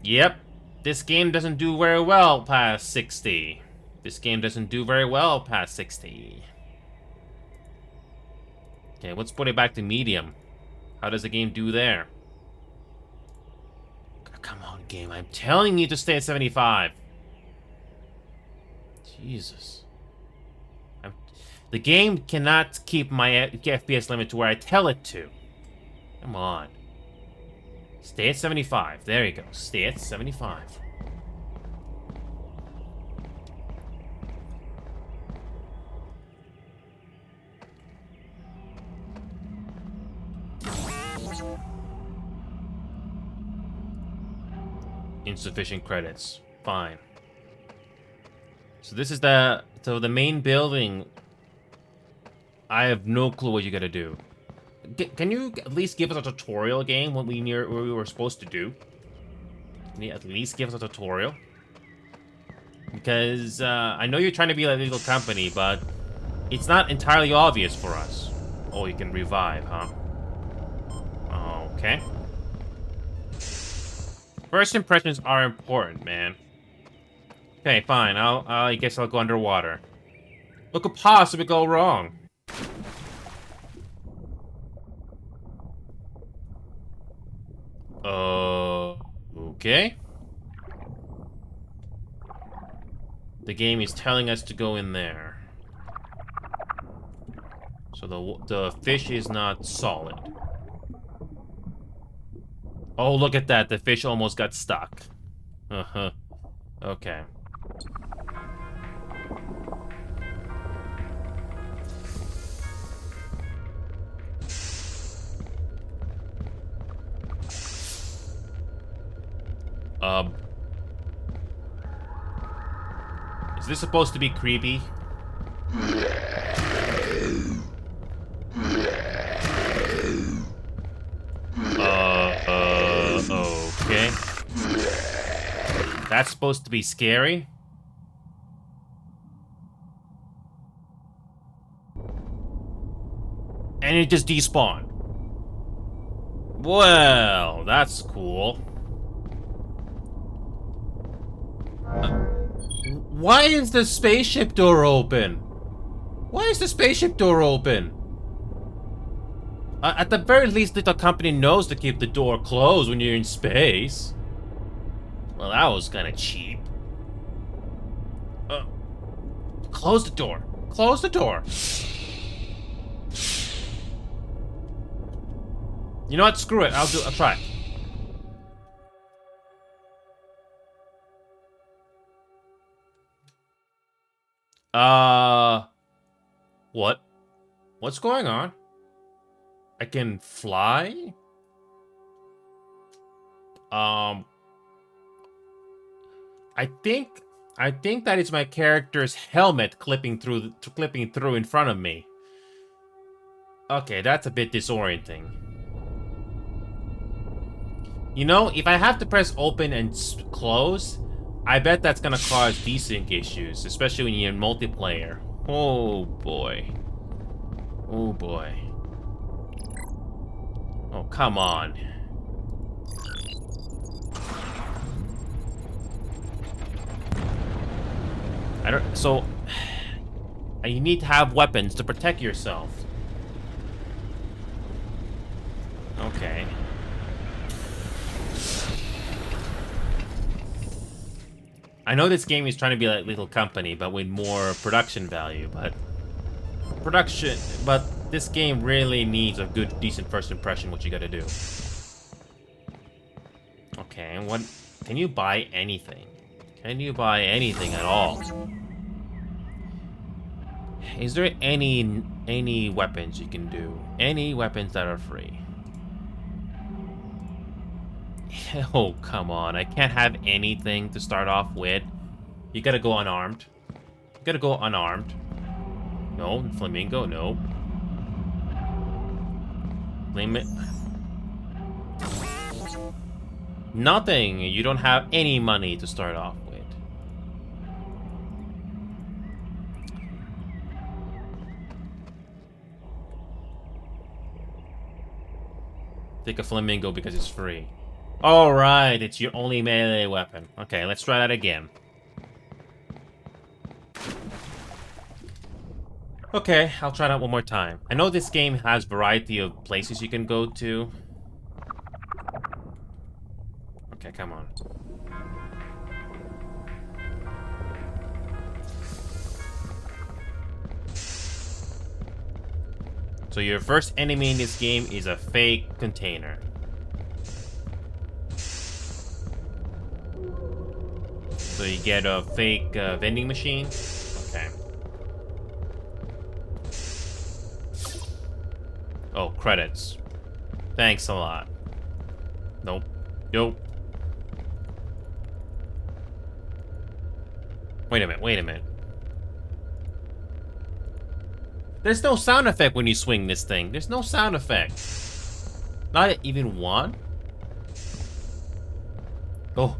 Yep, this game doesn't do very well past 60. This game doesn't do very well past 60. Okay, let's put it back to medium. How does the game do there? Come on, game. I'm telling you to stay at 75. Jesus. The game cannot keep my FPS limit to where I tell it to. Come on. Stay at 75. There you go. Stay at 75. Insufficient credits. Fine. So this is the main building. I have no clue what you gotta do. Can you at least give us a tutorial game what we were supposed to do? Can you at least give us a tutorial? Because I know you're trying to be a legal company, but it's not entirely obvious for us. Oh, you can revive, huh? Okay. First impressions are important, man. Okay, fine. I guess I'll go underwater. What could possibly go wrong? Okay. The game is telling us to go in there. So the fish is not solid. Oh, look at that. The fish almost got stuck. Uh-huh. Okay. Is this supposed to be creepy? Okay. That's supposed to be scary? And it just despawned. Well, that's cool. Why is the spaceship door open? Why is the spaceship door open? At the very least, the company knows to keep the door closed when you're in space. Well, that was kind of cheap. Close the door. Close the door. You know what? Screw it. I'll try. What? What's going on? I can fly? I think that is my character's helmet clipping through in front of me. Okay, that's a bit disorienting. You know, if I have to press open and close, I bet that's gonna cause desync issues, especially when you're in multiplayer. Oh boy. Oh boy. Oh, come on. So, you need to have weapons to protect yourself. Okay. I know this game is trying to be like Little Company, but with more production value, but this game really needs a good, decent first impression, what you gotta do. Okay, what, can you buy anything? Can you buy anything at all? Is there any weapons you can do? Any weapons that are free? Oh, come on. I can't have anything to start off with. You gotta go unarmed. You gotta go unarmed. No, flamingo, no. Nothing. You don't have any money to start off with. Take a flamingo because it's free. Alright, it's your only melee weapon. Okay, let's try that again. Okay, I'll try that one more time. I know this game has variety of places you can go to. Okay, come on. So your first enemy in this game is a fake container. So you get a fake vending machine. Okay. Oh, credits. Thanks a lot. Nope. Nope. Wait a minute, wait a minute. There's no sound effect when you swing this thing. There's no sound effect. Not even one? Oh.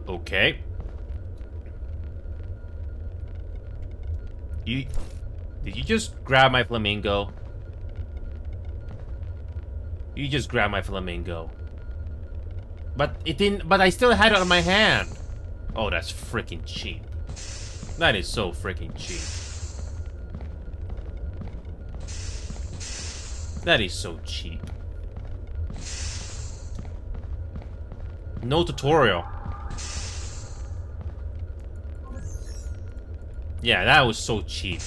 Okay. Did you just grab my flamingo? You just grabbed my flamingo. But it didn't, but I still had it on my hand. Oh, that's freaking cheap. That is so freaking cheap. That is so cheap. No tutorial. Yeah, that was so cheap.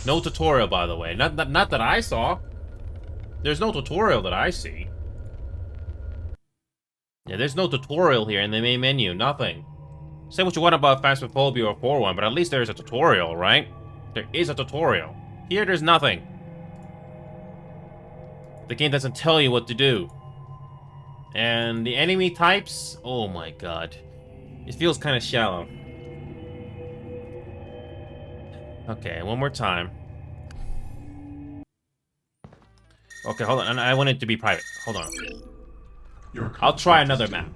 No tutorial, by the way. Not that I saw. There's no tutorial that I see. Yeah, there's no tutorial here in the main menu. Nothing. Say what you want about Phasmophobia or 4-1, but at least there's a tutorial, right? There is a tutorial. Here, there's nothing. The game doesn't tell you what to do. And the enemy types... Oh my god. It feels kind of shallow. Okay, one more time. Okay, hold on. I want it to be private. Hold on. I'll try another map.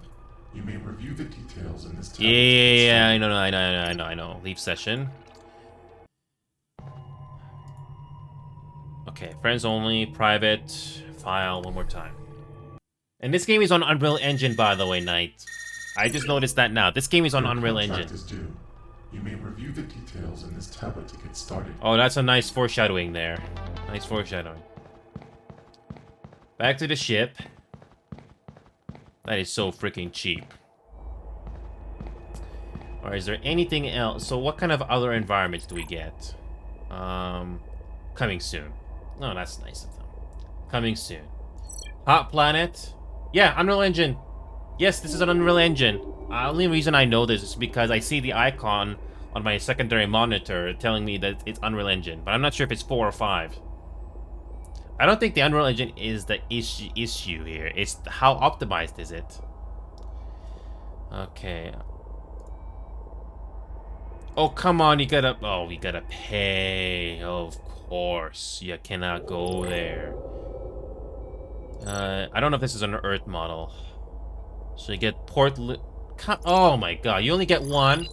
You may review the details in this tab. Yeah, I know. Leave session. Okay, friends only, private, file, one more time. And this game is on Unreal Engine, by the way, Knight. I just noticed that now. This game is on Unreal Engine. You may review the details in this tablet to get started. Oh, that's a nice foreshadowing there. Nice foreshadowing. Back to the ship. That is so freaking cheap. Or is there anything else? So what kind of other environments do we get? Coming soon. Oh, that's nice of them. Coming soon. Hot planet. Yeah, Unreal Engine. Yes, this is an Unreal Engine. The only reason I know this is because I see the icon on my secondary monitor telling me that it's Unreal Engine. But I'm not sure if it's 4 or 5. I don't think the Unreal Engine is the issue here. It's how optimized is it? Okay. Oh, come on, you gotta... Oh, we gotta pay. Of course. You cannot go there. I don't know if this is an Earth model. So you get oh my god, you only get one?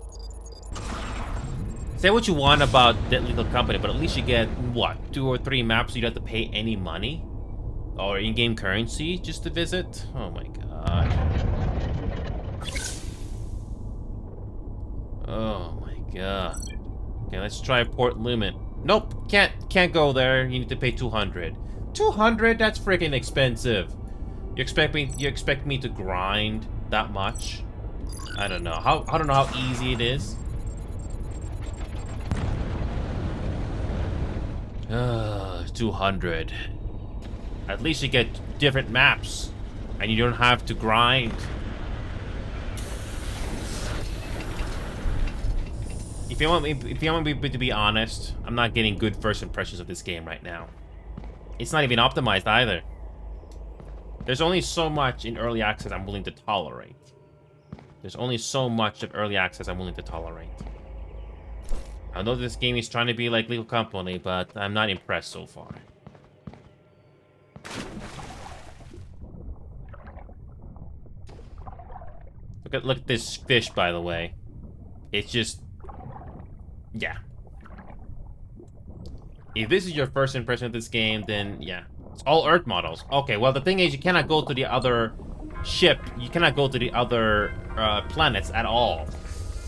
Say what you want about that little company, but at least you get, what, 2 or 3 maps so you don't have to pay any money? Or in-game currency just to visit? Oh my god. Oh my god. Okay, let's try Port Lumen. Nope, can't go there. You need to pay 200. 200? That's freaking expensive. You expect me to grind that much? I don't know. I don't know how easy it is. 200. At least you get different maps, and you don't have to grind. If you want me to be honest, I'm not getting good first impressions of this game right now. It's not even optimized either. There's only so much in early access I'm willing to tolerate. There's only so much of early access I'm willing to tolerate. I know this game is trying to be like Lethal Company, but I'm not impressed so far. Look at this fish, by the way. It's just... yeah. If this is your first impression of this game, then yeah. It's all Earth models. Okay, well, the thing is, you cannot go to the other ship. You cannot go to the other planets at all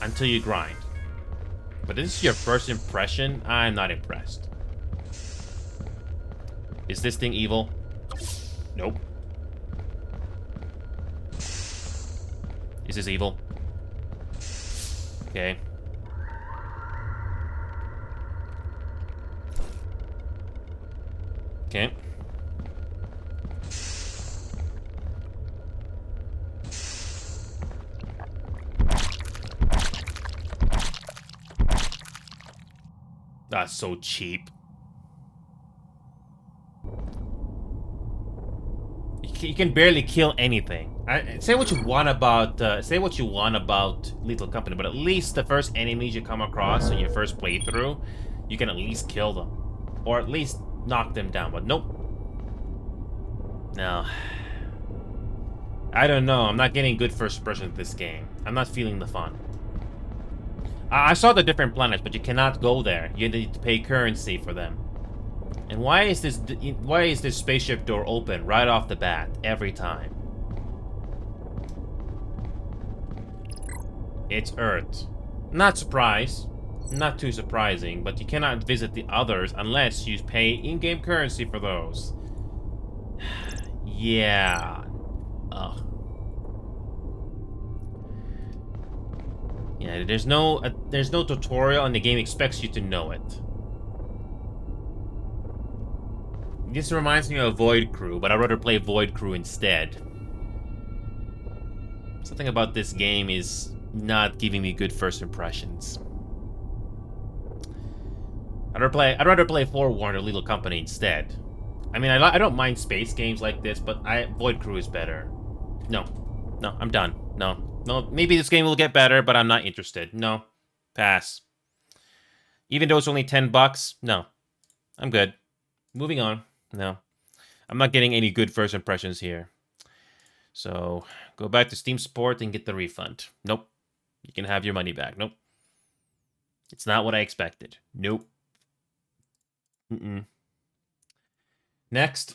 until you grind. But this is your first impression? I'm not impressed. Is this thing evil? Nope. Is this evil? Okay. Okay. That's so cheap. You can barely kill anything. Say what you want about Lethal Company, but at least the first enemies you come across in your first playthrough, you can at least kill them, or at least knock them down. But nope. No. I don't know. I'm not getting good first impressions of this game. I'm not feeling the fun. I saw the different planets, but you cannot go there. You need to pay currency for them. And why is this spaceship door open right off the bat every time? It's Earth. Not surprised. Not too surprising, but you cannot visit the others unless you pay in-game currency for those. Yeah. Ugh. Yeah, there's no tutorial and the game expects you to know it. This reminds me of Void Crew, but I'd rather play Void Crew instead. Something about this game is not giving me good first impressions. I'd rather play Forewarned or Lethal Company instead. I mean, I don't mind space games like this, but Void Crew is better. No, I'm done. No, maybe this game will get better, but I'm not interested. No, pass. Even though it's only $10, no, I'm good. Moving on. No, I'm not getting any good first impressions here. So go back to Steam Support and get the refund. Nope. You can have your money back. Nope. It's not what I expected. Nope. Next.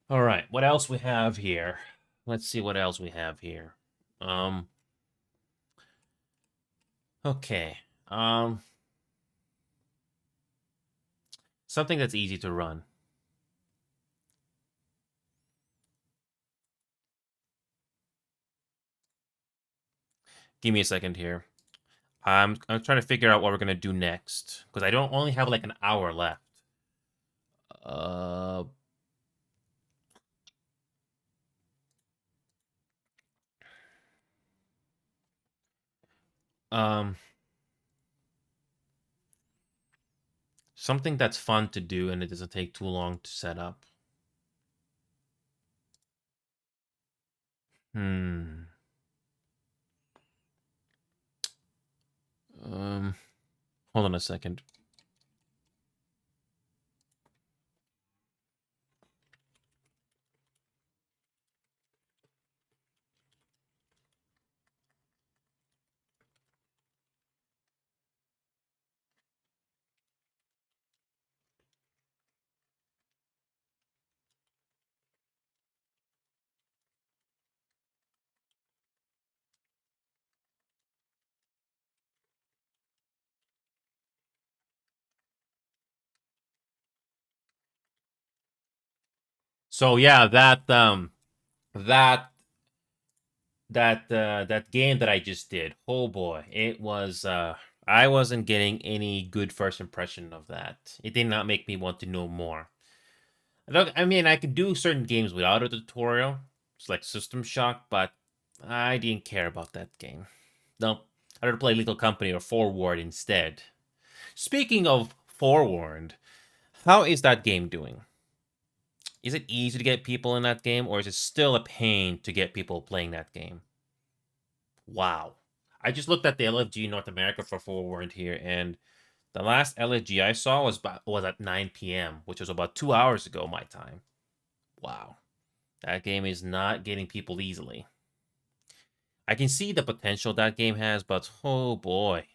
All right. What else we have here? Let's see what else we have here. Okay. Something that's easy to run. Give me a second here. I'm trying to figure out what we're gonna do next because I don't only have like an hour left. Something that's fun to do and it doesn't take too long to set up. Hold on a second. So yeah, that game that I just did. Oh boy, it was I wasn't getting any good first impression of that. It did not make me want to know more. I mean, I could do certain games without a tutorial. It's like System Shock, but I didn't care about that game. No, I'd rather play Lethal Company or Forewarned instead. Speaking of Forewarned, how is that game doing? Is it easy to get people in that game, or is it still a pain to get people playing that game? Wow. I just looked at the LFG North America for Forewarned here, and the last LFG I saw was at 9 p.m., which was about 2 hours ago my time. Wow. That game is not getting people easily. I can see the potential that game has, but oh boy.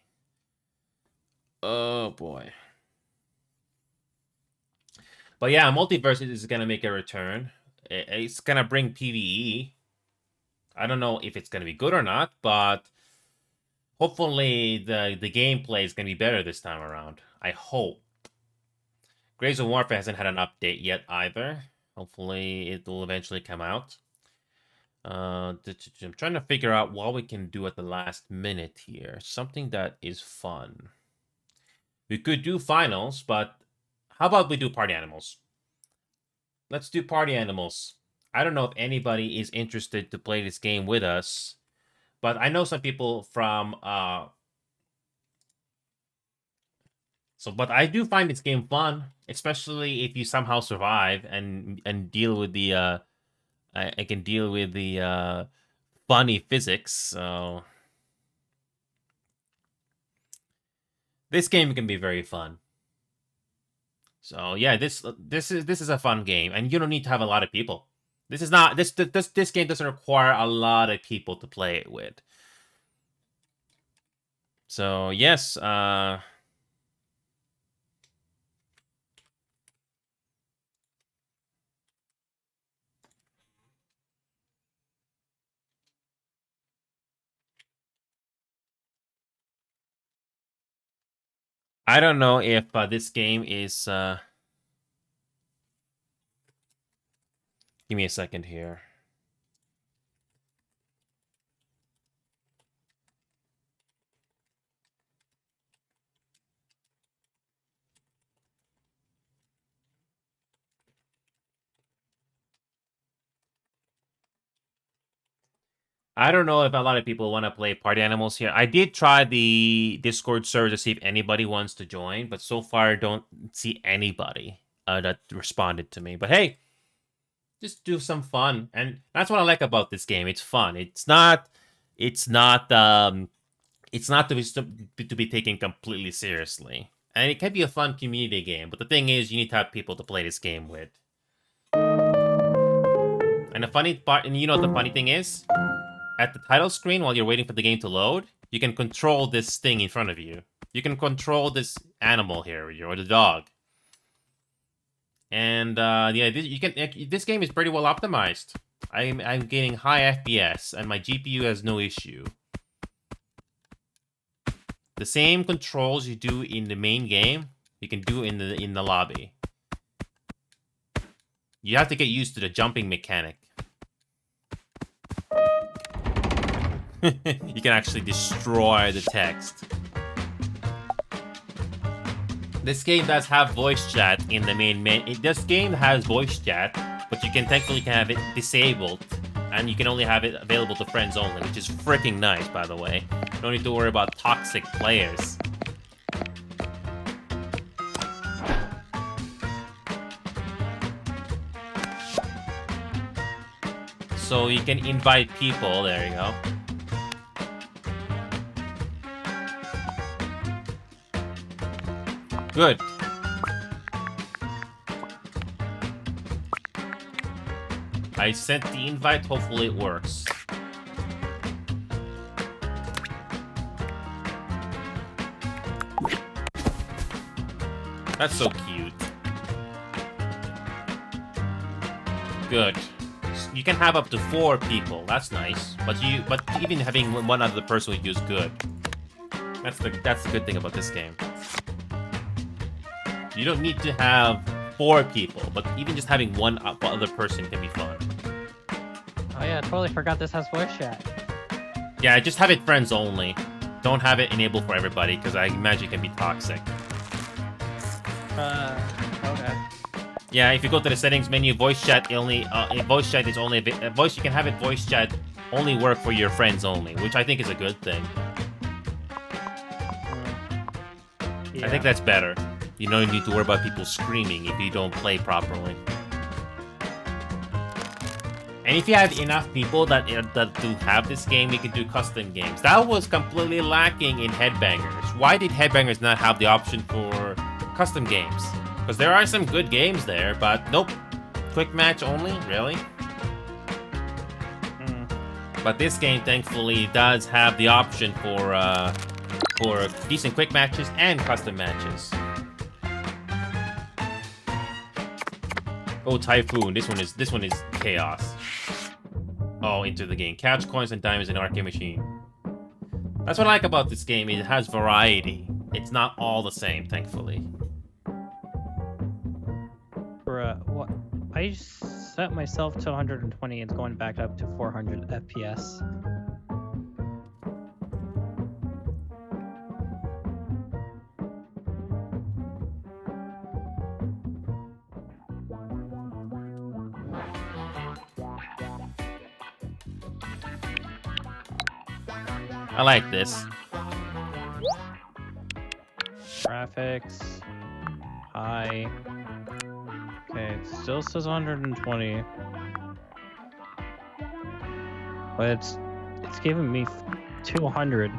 Oh boy. But yeah, Multiverse is going to make a return. It's going to bring PvE. I don't know if it's going to be good or not, but hopefully the gameplay is going to be better this time around. I hope. Graves of Warfare hasn't had an update yet either. Hopefully it will eventually come out. I'm trying to figure out what we can do at the last minute here. Something that is fun. We could do finals, but how about we do party animals? Let's do party animals. I don't know if anybody is interested to play this game with us, but I know some people from So, but I do find this game fun, especially if you somehow survive and deal with the I can deal with the funny physics. So this game can be very fun. So yeah, this is a fun game, and you don't need to have a lot of people. This is not this game doesn't require a lot of people to play it with. So yes, I don't know if this game is. Give me a second here. I don't know if a lot of people want to play party animals here. I did try the Discord server to see if anybody wants to join, but so far I don't see anybody that responded to me. But hey, just do some fun, and that's what I like about this game. It's fun. It's not to be taken completely seriously, and it can be a fun community game. But the thing is, you need to have people to play this game with. And the funny part, and you know what the funny thing is? At the title screen, while you're waiting for the game to load, you can control this thing in front of you. You can control this animal here, or the dog. And yeah, this game is pretty well optimized. I'm getting high FPS, and my GPU has no issue. The same controls you do in the main game, you can do in the lobby. You have to get used to the jumping mechanic. You can actually destroy the text. This game does have voice chat in the main this game has voice chat, but you can thankfully have it disabled, and you can only have it available to friends only, which is freaking nice, by the way. You don't need to worry about toxic players. So you can invite people, there you go. Good. I sent the invite, hopefully it works. That's so cute. Good. You can have up to 4 people, that's nice. But even having one other person with you is good. That's the good thing about this game. You don't need to have 4 people, but even just having one other person can be fun. Oh yeah, I totally forgot this has voice chat. Yeah, just have it friends only. Don't have it enabled for everybody, because I imagine it can be toxic. Okay. Yeah, if you go to the settings menu, voice chat only. Voice chat is only voice. You can have it voice chat only work for your friends only, which I think is a good thing. Yeah. I think that's better. You don't need to worry about people screaming if you don't play properly. And if you have enough people that do have this game, you can do custom games. That was completely lacking in Headbangers. Why did Headbangers not have the option for custom games? Because there are some good games there, but nope. Quick match only? Really? But this game, thankfully, does have the option for decent quick matches and custom matches. Oh, Typhoon. This one is chaos. Oh, into the game. Catch coins and diamonds in an arcade machine. That's what I like about this game. It has variety. It's not all the same, thankfully. Bruh, what? I set myself to 120 and it's going back up to 400 FPS. I like this. Graphics. High. Okay, it still says 120. But it's giving me 200.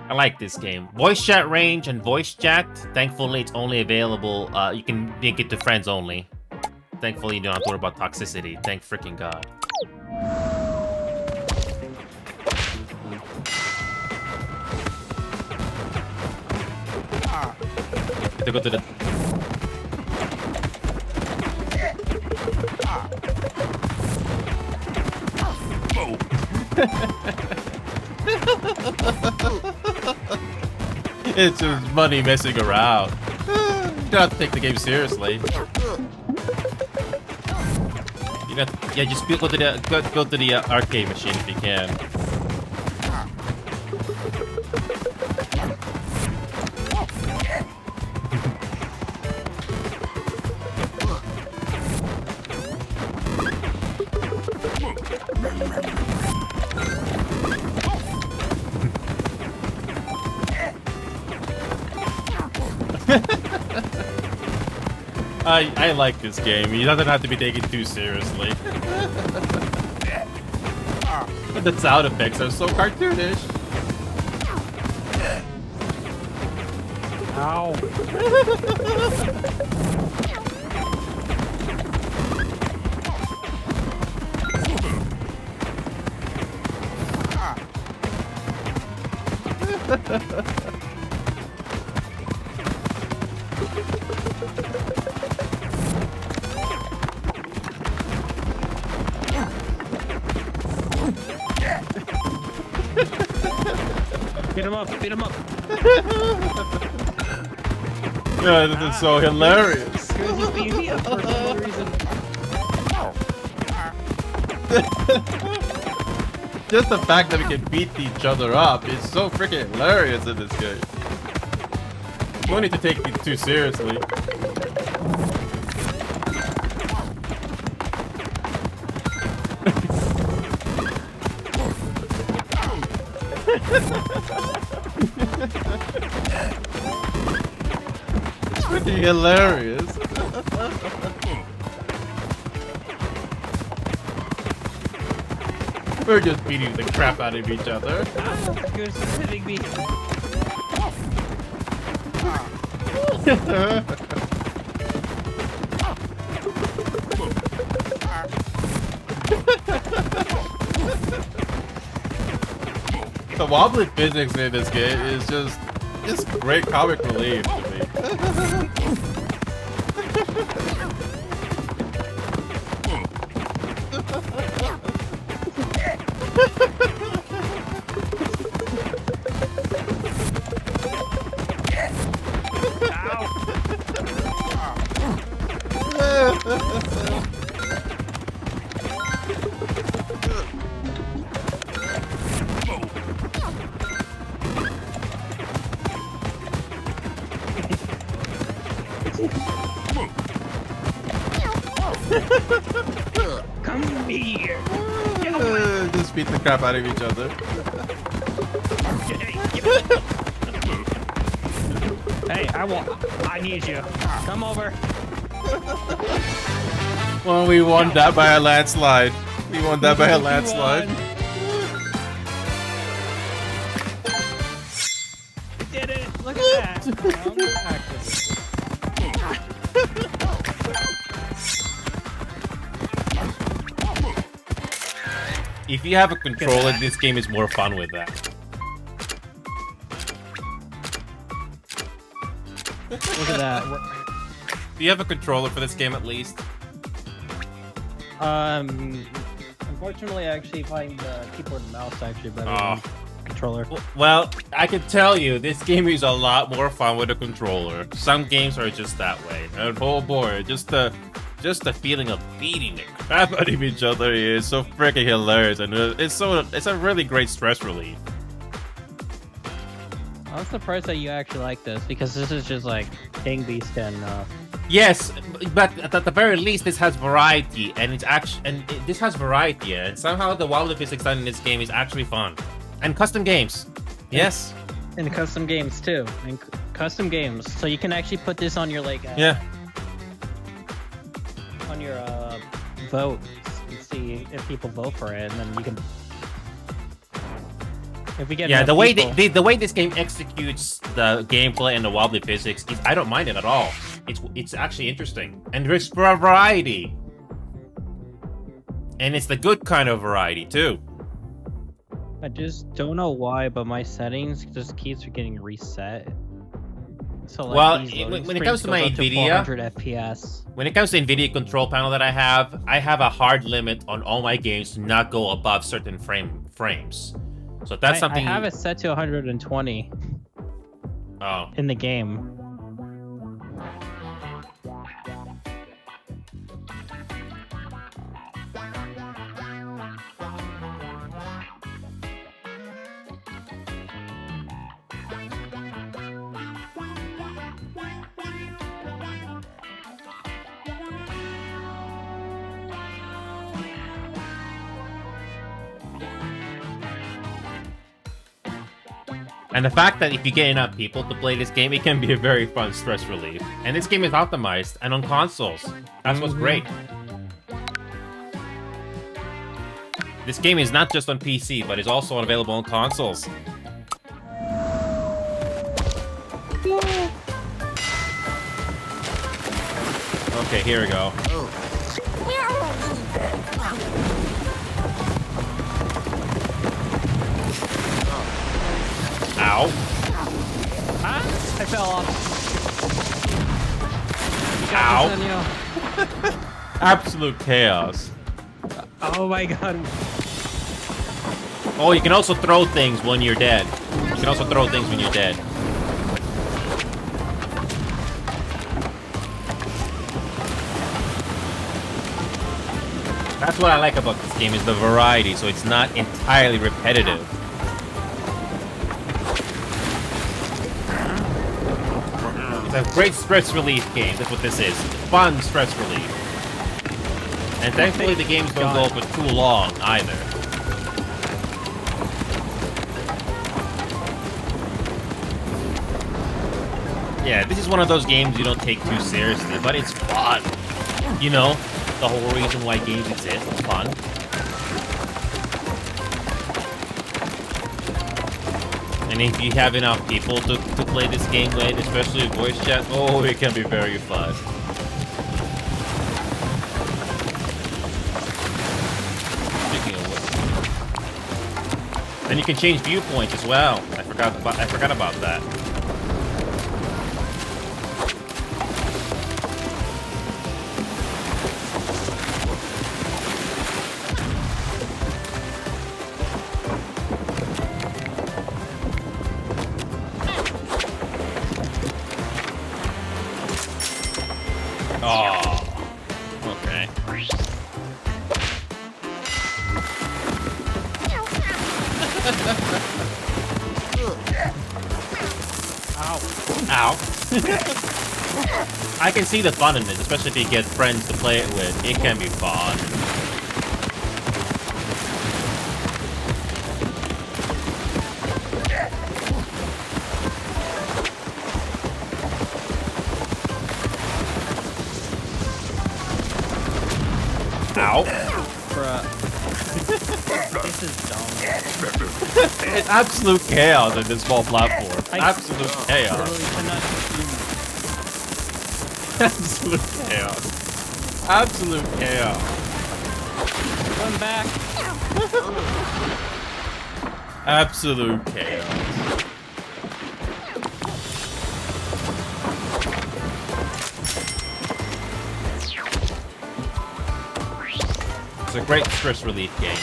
I like this game. Voice chat range and voice chat. Thankfully, it's only available. You can link it to friends only. Thankfully, you don't have to worry about toxicity. Thank freaking God. To go to the. It's just money messing around. You don't have to take the game seriously. You got, yeah, just go to the arcade machine if you can. I like this game. He doesn't have to be taken too seriously. But the sound effects are so cartoonish. Ow. Beat him up, beat him up. Yeah, this is so hilarious. Because you beat me up for no reason. Just the fact that we can beat each other up is so freaking hilarious in this game. You don't need to take it too seriously. It's freaking hilarious. We're just beating the crap out of each other. You're hitting me. The wobbly physics in this game is just great comic relief to me. Come here. Just beat the crap out of each other. Hey, I need you. Come over. Well, we won that by a landslide. We won that by a landslide. Did it. Look at that. I'm gonna practice. If you have a controller, this game is more fun with that. Look at that. Do you have a controller for this game at least? Unfortunately, I actually find the keyboard and mouse actually better than controller. Well, I can tell you, this game is a lot more fun with a controller. Some games are just that way. And oh boy, just the feeling of beating the crap out of each other is so freaking hilarious, and it's a really great stress relief. I'm surprised that you actually like this because this is just like King Beast and Yes, but at the very least, this has variety, and this has variety, and somehow the wobbly physics done in this game is actually fun, and custom games. Yes. and custom games too, and custom games. So you can actually put this on your like Yeah. on your votes and see if people vote for it, and then you can. If we get Yeah, enough the way people, the way this game executes the gameplay and the wobbly physics, I don't mind it at all. It's actually interesting, and there's variety, and it's the good kind of variety too. I just don't know why, but my settings just keeps getting reset. So like Well, these loading when it comes to screens my goes up Nvidia- 400 FPS. When it comes to NVIDIA control panel that I have a hard limit on all my games to not go above certain frames. So that's something. I have it set to 120 Oh. in the game. And the fact that if you get enough people to play this game, it can be a very fun stress relief. And this game is optimized and on consoles. That's what's great. This game is not just on PC, but is also available on consoles. Okay, here we go. Ow. Ah, I fell off. You got Ow. this, Daniel. Absolute chaos. Oh my god. Oh, you can also throw things when you're dead. You can also throw things when you're dead. That's what I like about this game, is the variety, so it's not entirely repetitive. It's a great stress relief game. That's what this is. Fun stress relief. And thankfully the games don't go for too long either. Yeah, this is one of those games you don't take too seriously, but it's fun. You know, the whole reason why games exist is fun. And if you have enough people to play this game with, especially voice chat, oh, it can be very fun. Speaking of which. And you can change viewpoints as well. I forgot about that. Oh, okay. Ow. Ow. I can see the fun in it, especially if you get friends to play it with. It can be fun. Ow. Bruh. This is dumb. It's absolute chaos in this small platform. Absolute chaos. Literally cannot Absolute chaos. Absolute chaos. Come back. Absolute chaos. It's a great stress relief game.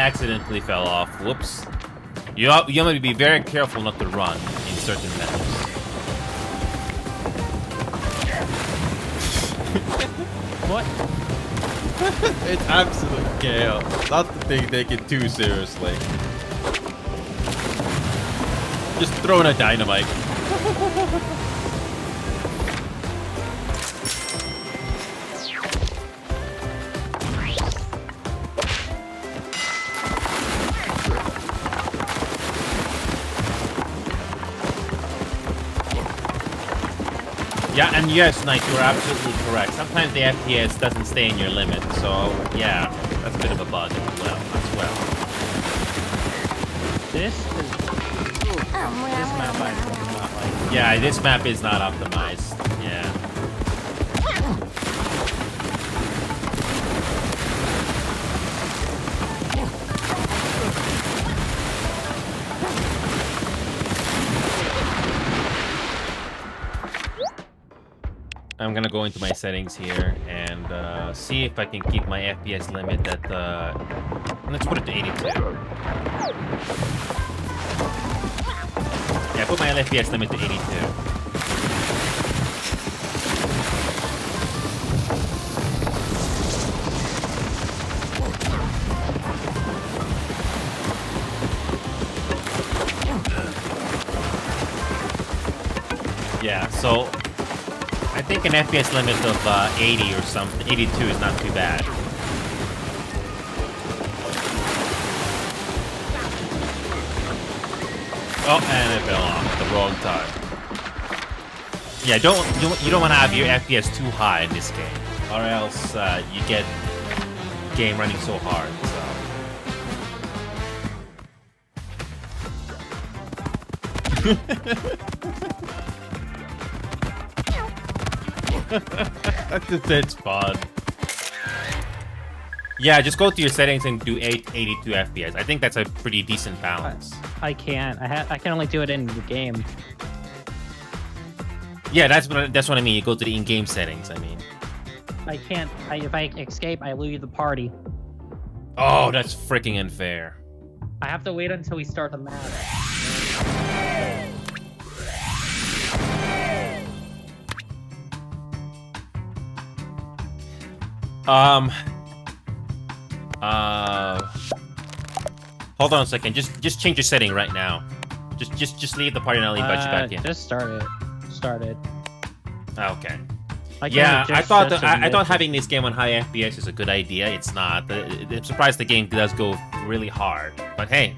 accidentally fell off. Whoops. You want to be very careful not to run in certain maps. What? It's absolute chaos. Not to take it too seriously. Just throwing a dynamite. Yeah, and yes, Knight, you're absolutely correct. Sometimes the FPS doesn't stay in your limit, so yeah, that's a bit of a bug as well. This map I do not like. Yeah, this map is not optimized. Yeah. I'm gonna go into my settings here and see if I can keep my FPS limit at let's put it to 82. Yeah, put my FPS limit to 82. Yeah, so I think an FPS limit of 80 or something, 82 is not too bad. Oh, and it fell off at the wrong time. Yeah, you don't want to have your FPS too high in this game, or else you get game running so hard. That's fun. Yeah, just go to your settings and do 82 FPS. I think that's a pretty decent balance. I can't. I can only do it in the game. Yeah, that's what I mean. You go to the in-game settings. I mean, I can't. If I escape, I leave the party. Oh, that's freaking unfair. I have to wait until we start the map. Hold on a second. Just change your setting right now. Just leave the party and I'll invite you back in. Just start it. Start it. Okay. Yeah, I thought having this game on high FPS is a good idea. It's not. I'm surprised the game does go really hard. But hey,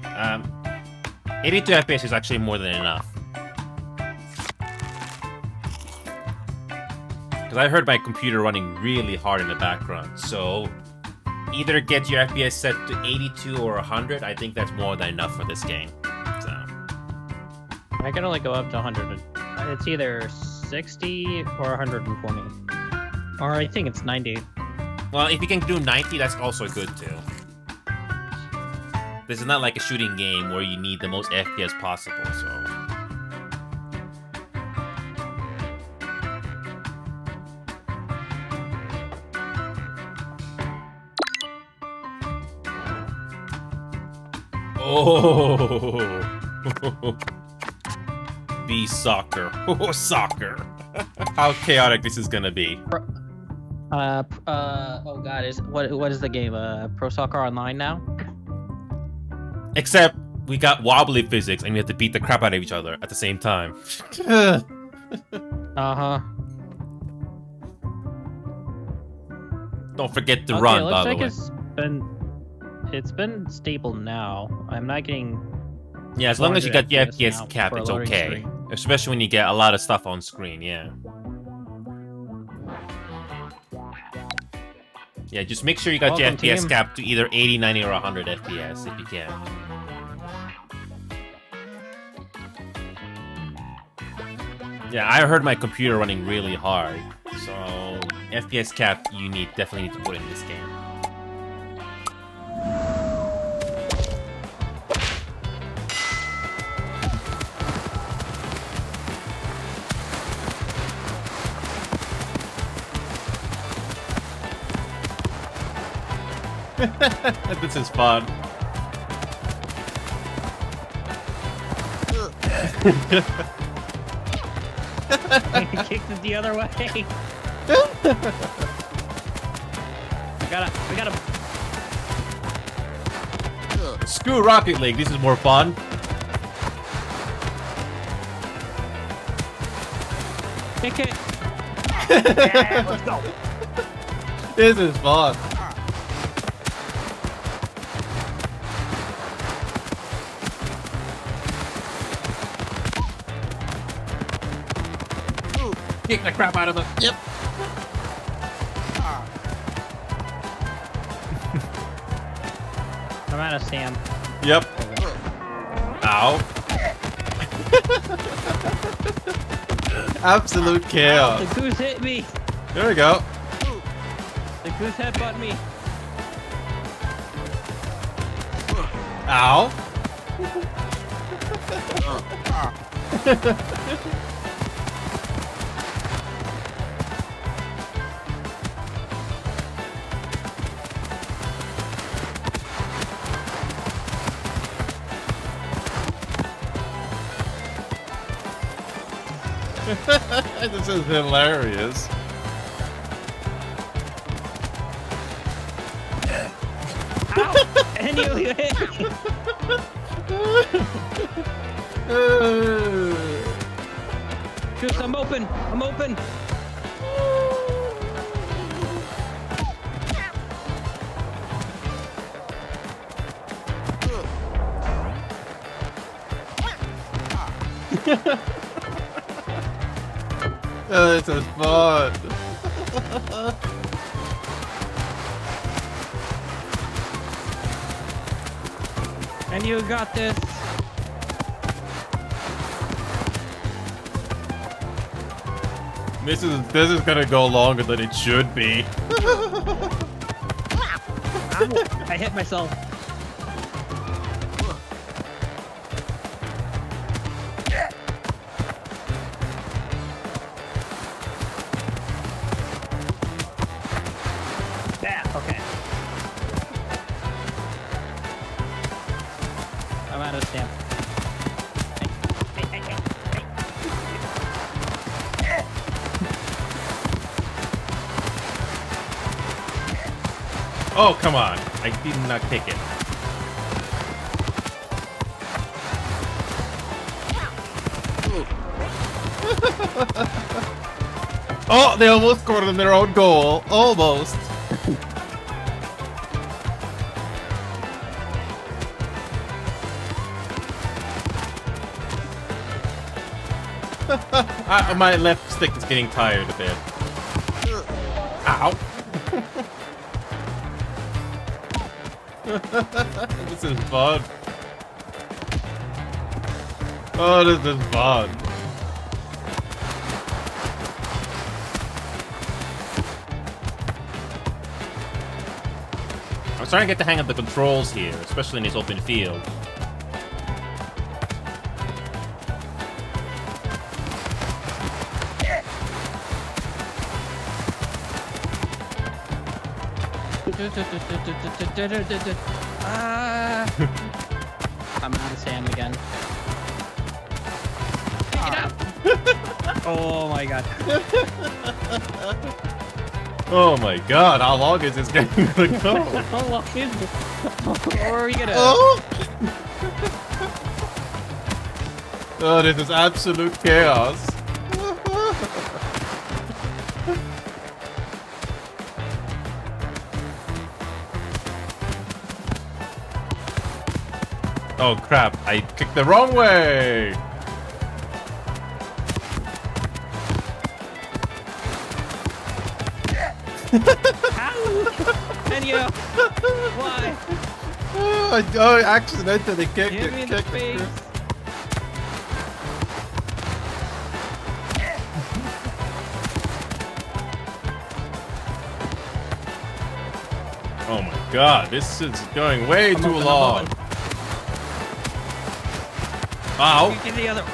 82 FPS is actually more than enough. Because I heard my computer running really hard in the background. So either get your FPS set to 82 or 100. I think that's more than enough for this game. So I can only go up to 100. It's either 60 or 120. Or I think it's 90. Well, if you can do 90, that's also good too. This is not like a shooting game where you need the most FPS possible, so... Oh! Be soccer. Oh, soccer. How chaotic this is gonna be. Oh god, what is the game? Pro Soccer Online now? Except we got wobbly physics and we have to beat the crap out of each other at the same time. Uh-huh. Don't forget to run, by the way. It's been stable now. I'm not getting... Yeah, as long as you got the FPS cap, for a it's loading okay. screen. Especially when you get a lot of stuff on screen, yeah. Yeah, just make sure you got your Welcome, FPS team. cap to either 80, 90, or 100 FPS if you can. Yeah, I heard my computer running really hard, so FPS cap you definitely need to put in this game. This is fun. Kicked it the other way. We gotta. Screw Rocket League. This is more fun. Kick it. Yeah, let's go. This is fun. Kick the crap out of them. Yep. I'm out of Sam. Yep. Ow. Absolute chaos. The goose hit me. There we go. The goose headbutt me. Ow. This is hilarious. Ow! And you hit me. Goose, I'm open. I'm open. Oh, this is fun. And you got this. This is gonna go longer than it should be. Ow, I hit myself. Yeah, okay. I'm out of stamp. Oh, come on. I did not kick it. Oh, they almost scored on their own goal. Almost. My left stick is getting tired a bit. Ow. This is fun. Oh, this is fun. I'm starting to get the hang of the controls here, especially in this open field. Ah. I'm out of Sam again. Pick it up. Oh my god. Oh my god, how long is this game gonna go? How long is it? Or are we gonna? Oh! Oh, this is absolute chaos. Oh crap, I kicked the wrong way! Ow! And you? Why? Oh, I accidentally kicked Hit it. me in the Kicked it. face. Oh my god, this is going way too open, long. I'm open. Ow! Get the other.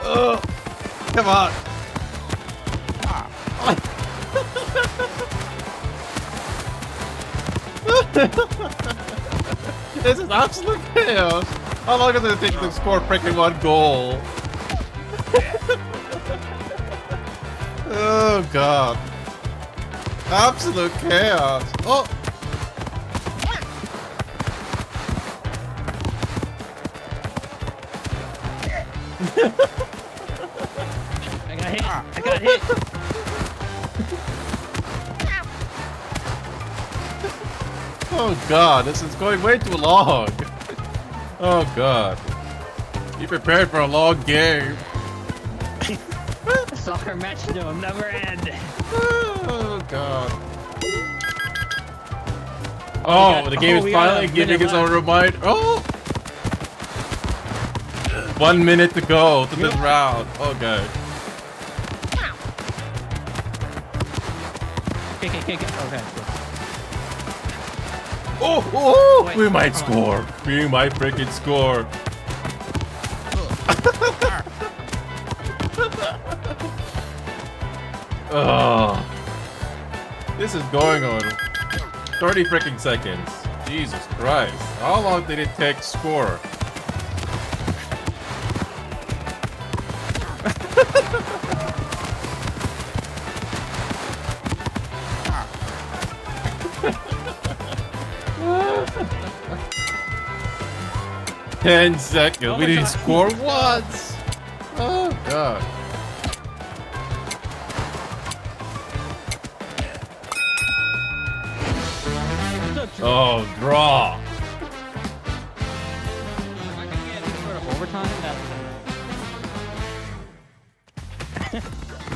Oh, come on. This is absolute chaos. How long does it take to score freaking 1 goal? Oh god. Absolute chaos. Oh! I got hit. I got hit. Oh god, this is going way too long. Oh god. Be prepared for a long game. Soccer match will never end. Oh god. Oh, the game is finally giving its own reminder. Oh! 1 minute to go to this round. Oh god. Kick. Okay. Oh! Wait, We might come score. We might freaking score. Oh. This is going on 30 freaking seconds. Jesus Christ. How long did it take to score? Ten seconds. We didn't score once. Oh god. Oh, draw. Overtime?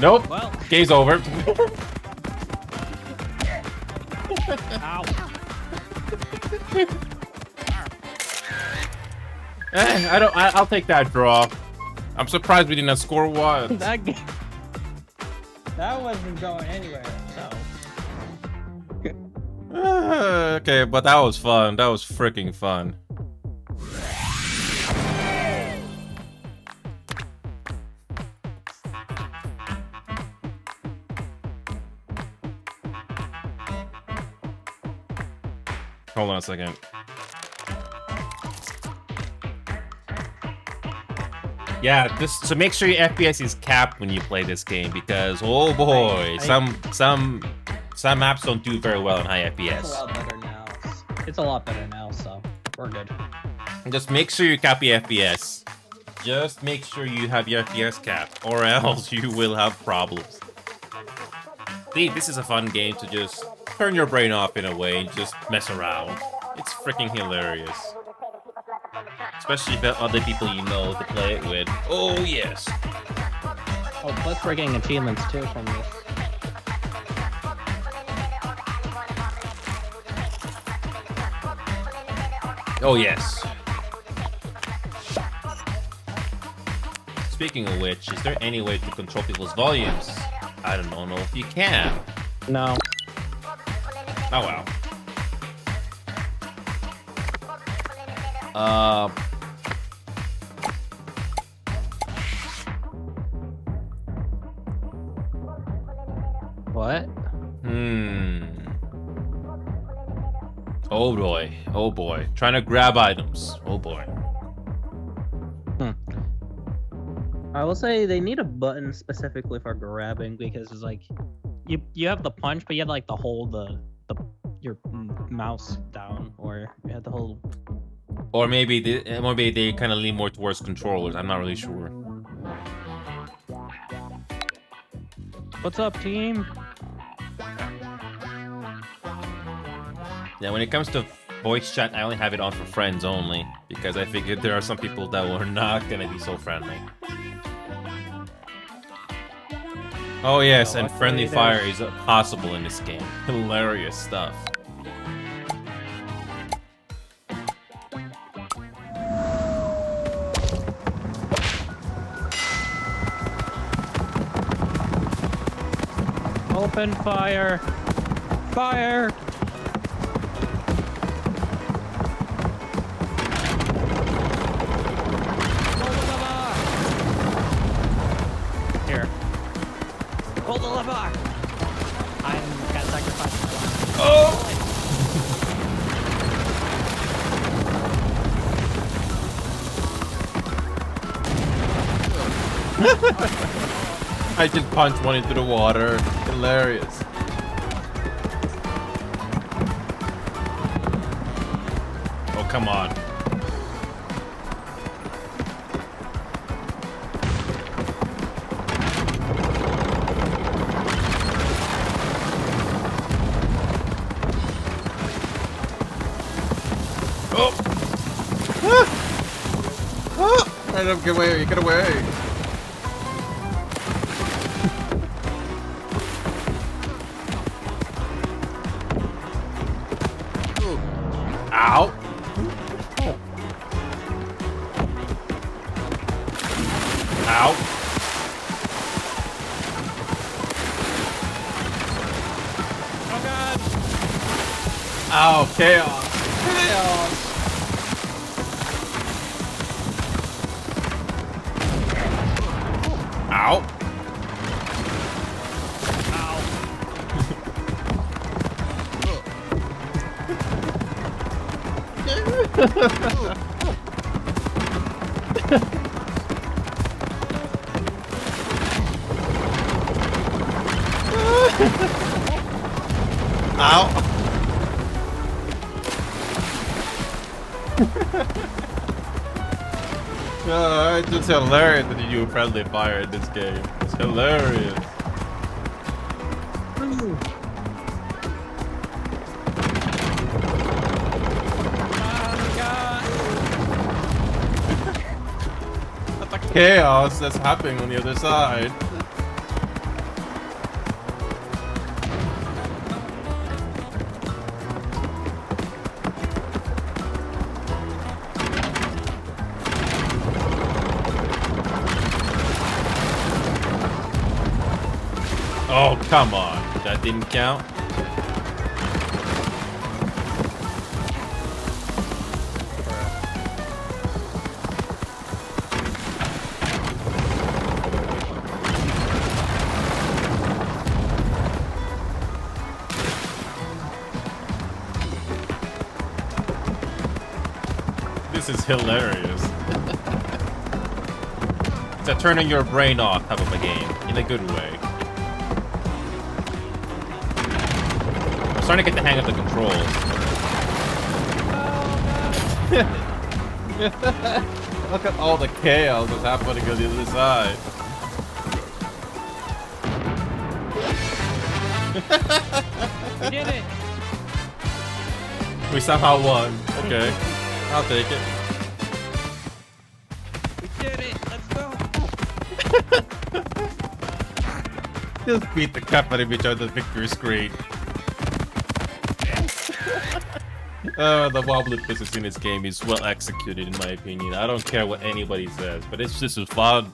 Nope. Well. Game's over. Ow. I'll take that draw. I'm surprised we didn't score once. That game. That wasn't going anywhere, so. Okay, but that was fun. That was freaking fun. Hold on a second. Yeah, just so make sure your FPS is capped when you play this game because oh boy, some maps don't do very well in high FPS. It's a lot better now. It's a lot better now, so we're good. Just make sure you cap your FPS. Just make sure you have your FPS capped, or else you will have problems. See, this is a fun game to just turn your brain off in a way and just mess around. It's freaking hilarious. Especially if other people you know to play it with. Oh, yes. Oh, plus we're getting achievements too from this. Oh, yes. Speaking of which, is there any way to control people's volumes? I don't know if you can. No. Oh, wow. What? Oh boy. Oh boy. Trying to grab items. Oh boy. I will say they need a button specifically for grabbing because it's like you have the punch, but you have like to hold your mouse down, or you have to hold. Or maybe they kind of lean more towards controllers. I'm not really sure. What's up, team? Yeah, when it comes to voice chat, I only have it on for friends only because I figured there are some people that were not gonna be so friendly. Oh yes, and friendly fire is possible in this game. Hilarious stuff. Open fire! Fire! Here. Pull the lever! I'm gonna sacrifice my life. Oh! I just punched one into the water. Hilarious. Oh, come on. Oh! Ah! Ah! Get away, get away. Ow! Ow! Oh god! Ow! Chaos! Chaos! Ow! Ow! It's just hilarious that you do friendly fire in this game. It's hilarious. Chaos that's happening on the other side. Oh, come on. That didn't count. This is hilarious. It's a turning your brain off type of a game, in a good way. I'm starting to get the hang of the controls. Look at all the chaos that's happening on the other side. We did it! We somehow won. Okay. I'll take it. We did it! Let's go! Just beat the crap out of each other victory screen. The wobbly physics in this game is well executed in my opinion. I don't care what anybody says, but it's just fun.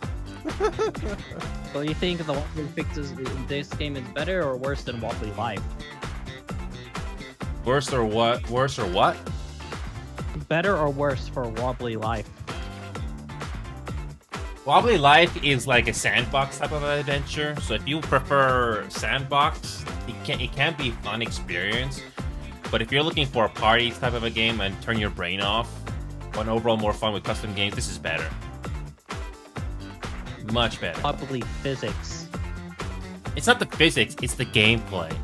So you think the wobbly fixes in this game is better or worse than Wobbly Life? Worse or what? Worse or what? Better or worse for Wobbly Life? Wobbly Life is like a sandbox type of adventure. So if you prefer sandbox, it can be a fun experience. But if you're looking for a party type of a game and turn your brain off, or an overall more fun with custom games, this is better. Much better. Wobbly physics. It's not the physics, it's the gameplay.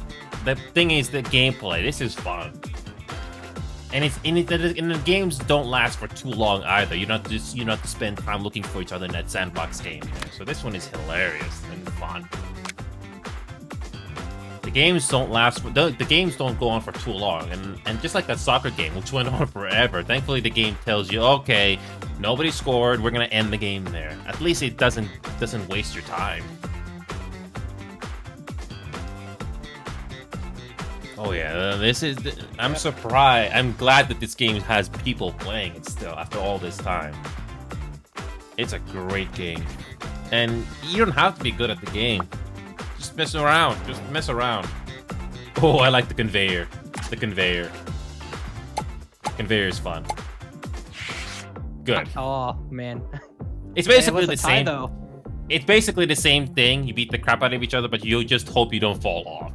The thing is the gameplay. This is fun. And the games don't last for too long either. You don't have to spend time looking for each other in that sandbox game. So this one is hilarious and fun. The games don't last for the games don't go on for too long, and just like that soccer game, which went on forever. Thankfully, the game tells you, okay, nobody scored. We're gonna end the game there. At least it doesn't waste your time. Oh yeah, I'm surprised. I'm glad that this game has people playing it still after all this time. It's a great game, and you don't have to be good at the game. Just mess around. Just mess around. Oh, I like the conveyor. The conveyor. Conveyor is fun. Good. Oh man. It's basically What's the a tie, same. though? It's basically the same thing. You beat the crap out of each other, but you just hope you don't fall off.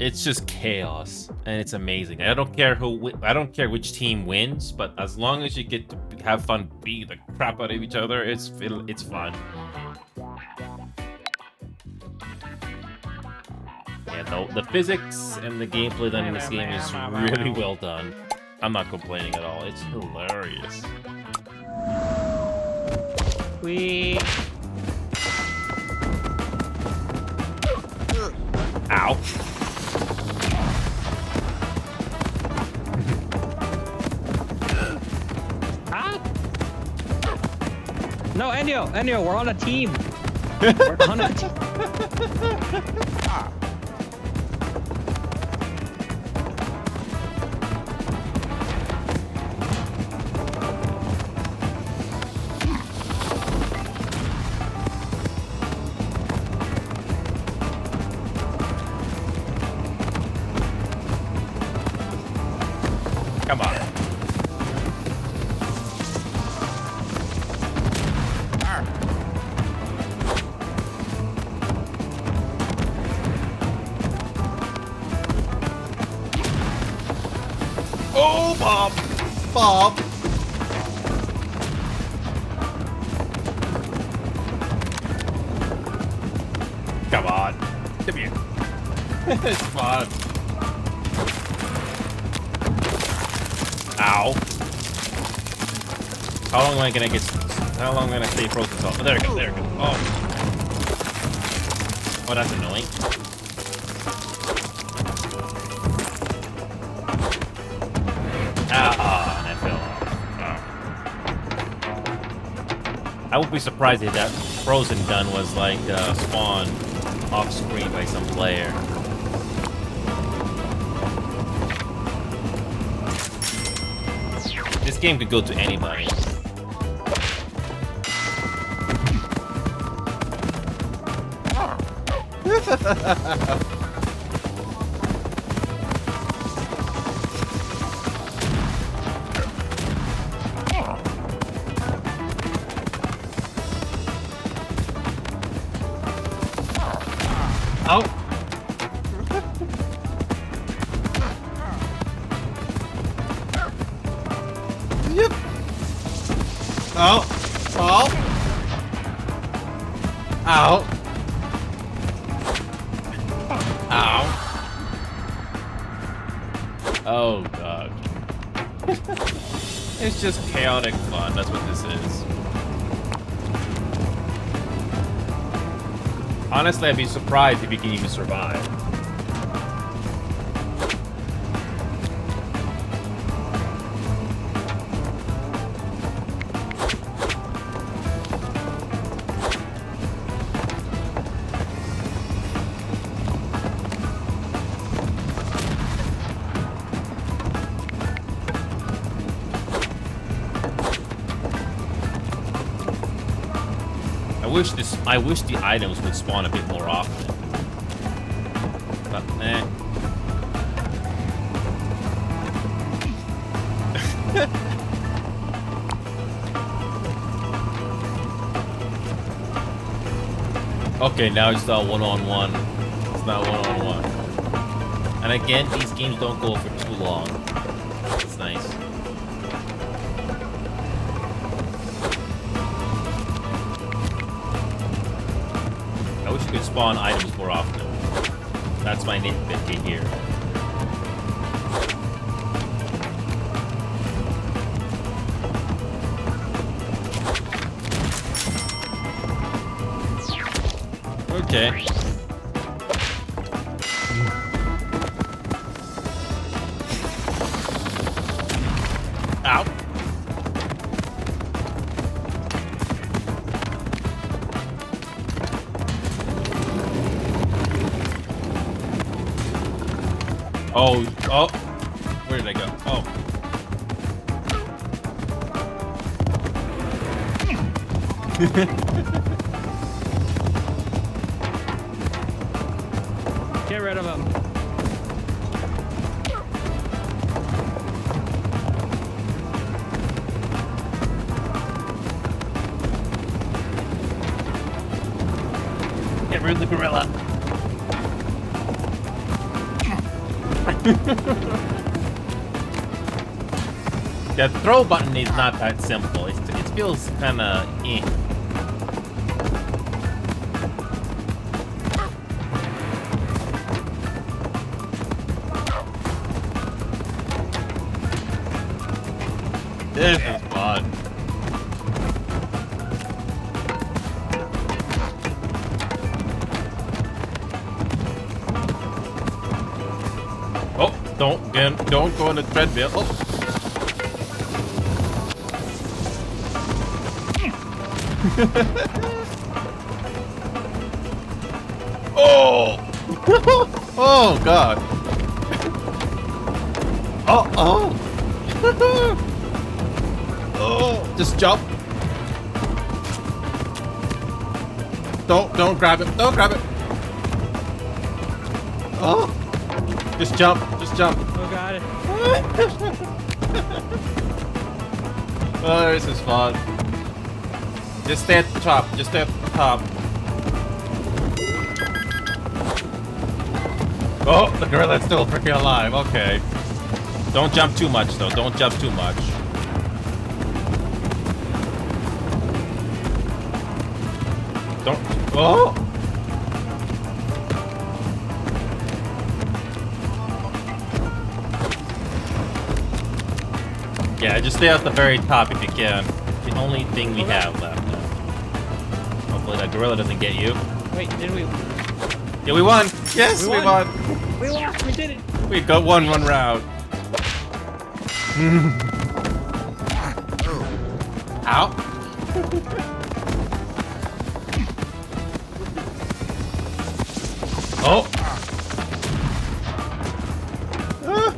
It's just chaos, and it's amazing. I don't care I don't care which team wins, but as long as you get to have fun, beat the crap out of each other, it's fun. Yeah, the physics and the gameplay done in this game is really well done. I'm not complaining at all. It's hilarious. Ow. No, Ennio, we're on a team. We're on a team. Come on. Oh, Bob! Bob! Come on. Come here. It's fun. Ow. How long am I gonna stay frozen? Oh, there we go, there we go. Oh. Oh, that's annoying. Ah, that fell off. Oh. I would be surprised if that frozen gun was like spawned off screen by some player. This game could go to anybody. Oh. Yep. Oh. Oh. Ow. Ow. Oh, God. It's just chaotic fun. That's what this is. Honestly, I'd be surprised if you can even survive. I wish the items would spawn a bit more often. But eh. Okay, now it's not one-on-one. It's not one-on-one. And again, these games don't go for too long. It's nice. I wish you could spawn items more often. That's my nitpick here. Okay. Ow. Oh, oh. Where did I go? Oh. Get rid of him. Get rid of the gorilla. The throw button is not that simple. It feels kind of eh. This is fun. Oh, don't go on the treadmill. Oh! Oh God! Oh! Oh! Just jump! Don't grab it! Don't grab it! Oh! Just jump! Just jump! Oh god. Oh, this is fun. Just stay at the top. Just stay at the top. Oh, the gorilla's still freaking alive. Okay. Don't jump too much, though. Don't jump too much. Don't. Oh! Yeah, just stay at the very top if you can. The only thing we have left now. Hopefully that gorilla doesn't get you. Wait, did we? Yeah, we won! Yes, we won! We won! We did it! We got one round. Ow! Oh! Ah.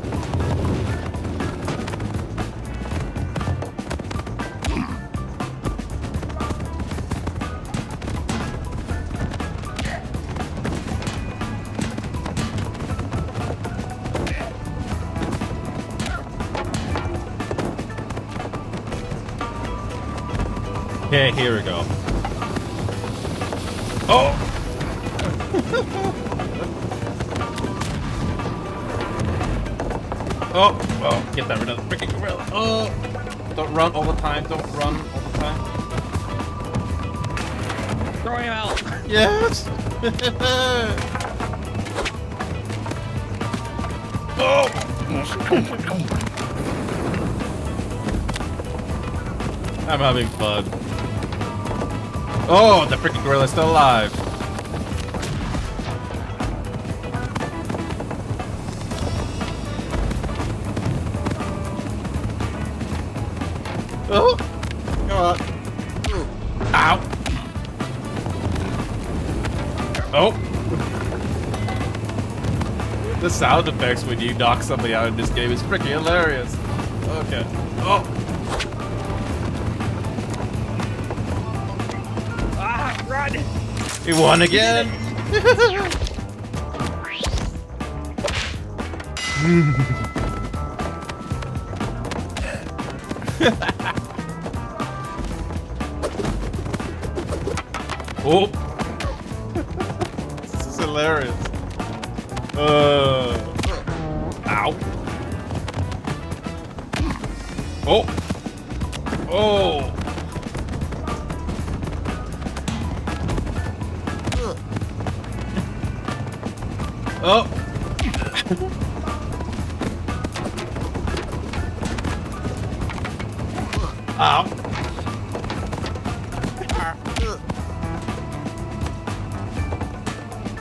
Okay, here we go. Oh! Oh, get that rid of the freaking gorilla. Oh! Don't run all the time, don't run all the time. Throw him out! Yes! Oh! I'm having fun. Oh, the freaking gorilla's still alive. Oh! Come on. Ow! Oh! The sound effects when you knock somebody out in this game is freaking hilarious. Okay. Oh! Ah, run! We won again! Oh! This is hilarious. Ow. Oh! Oh! Oh! Ow!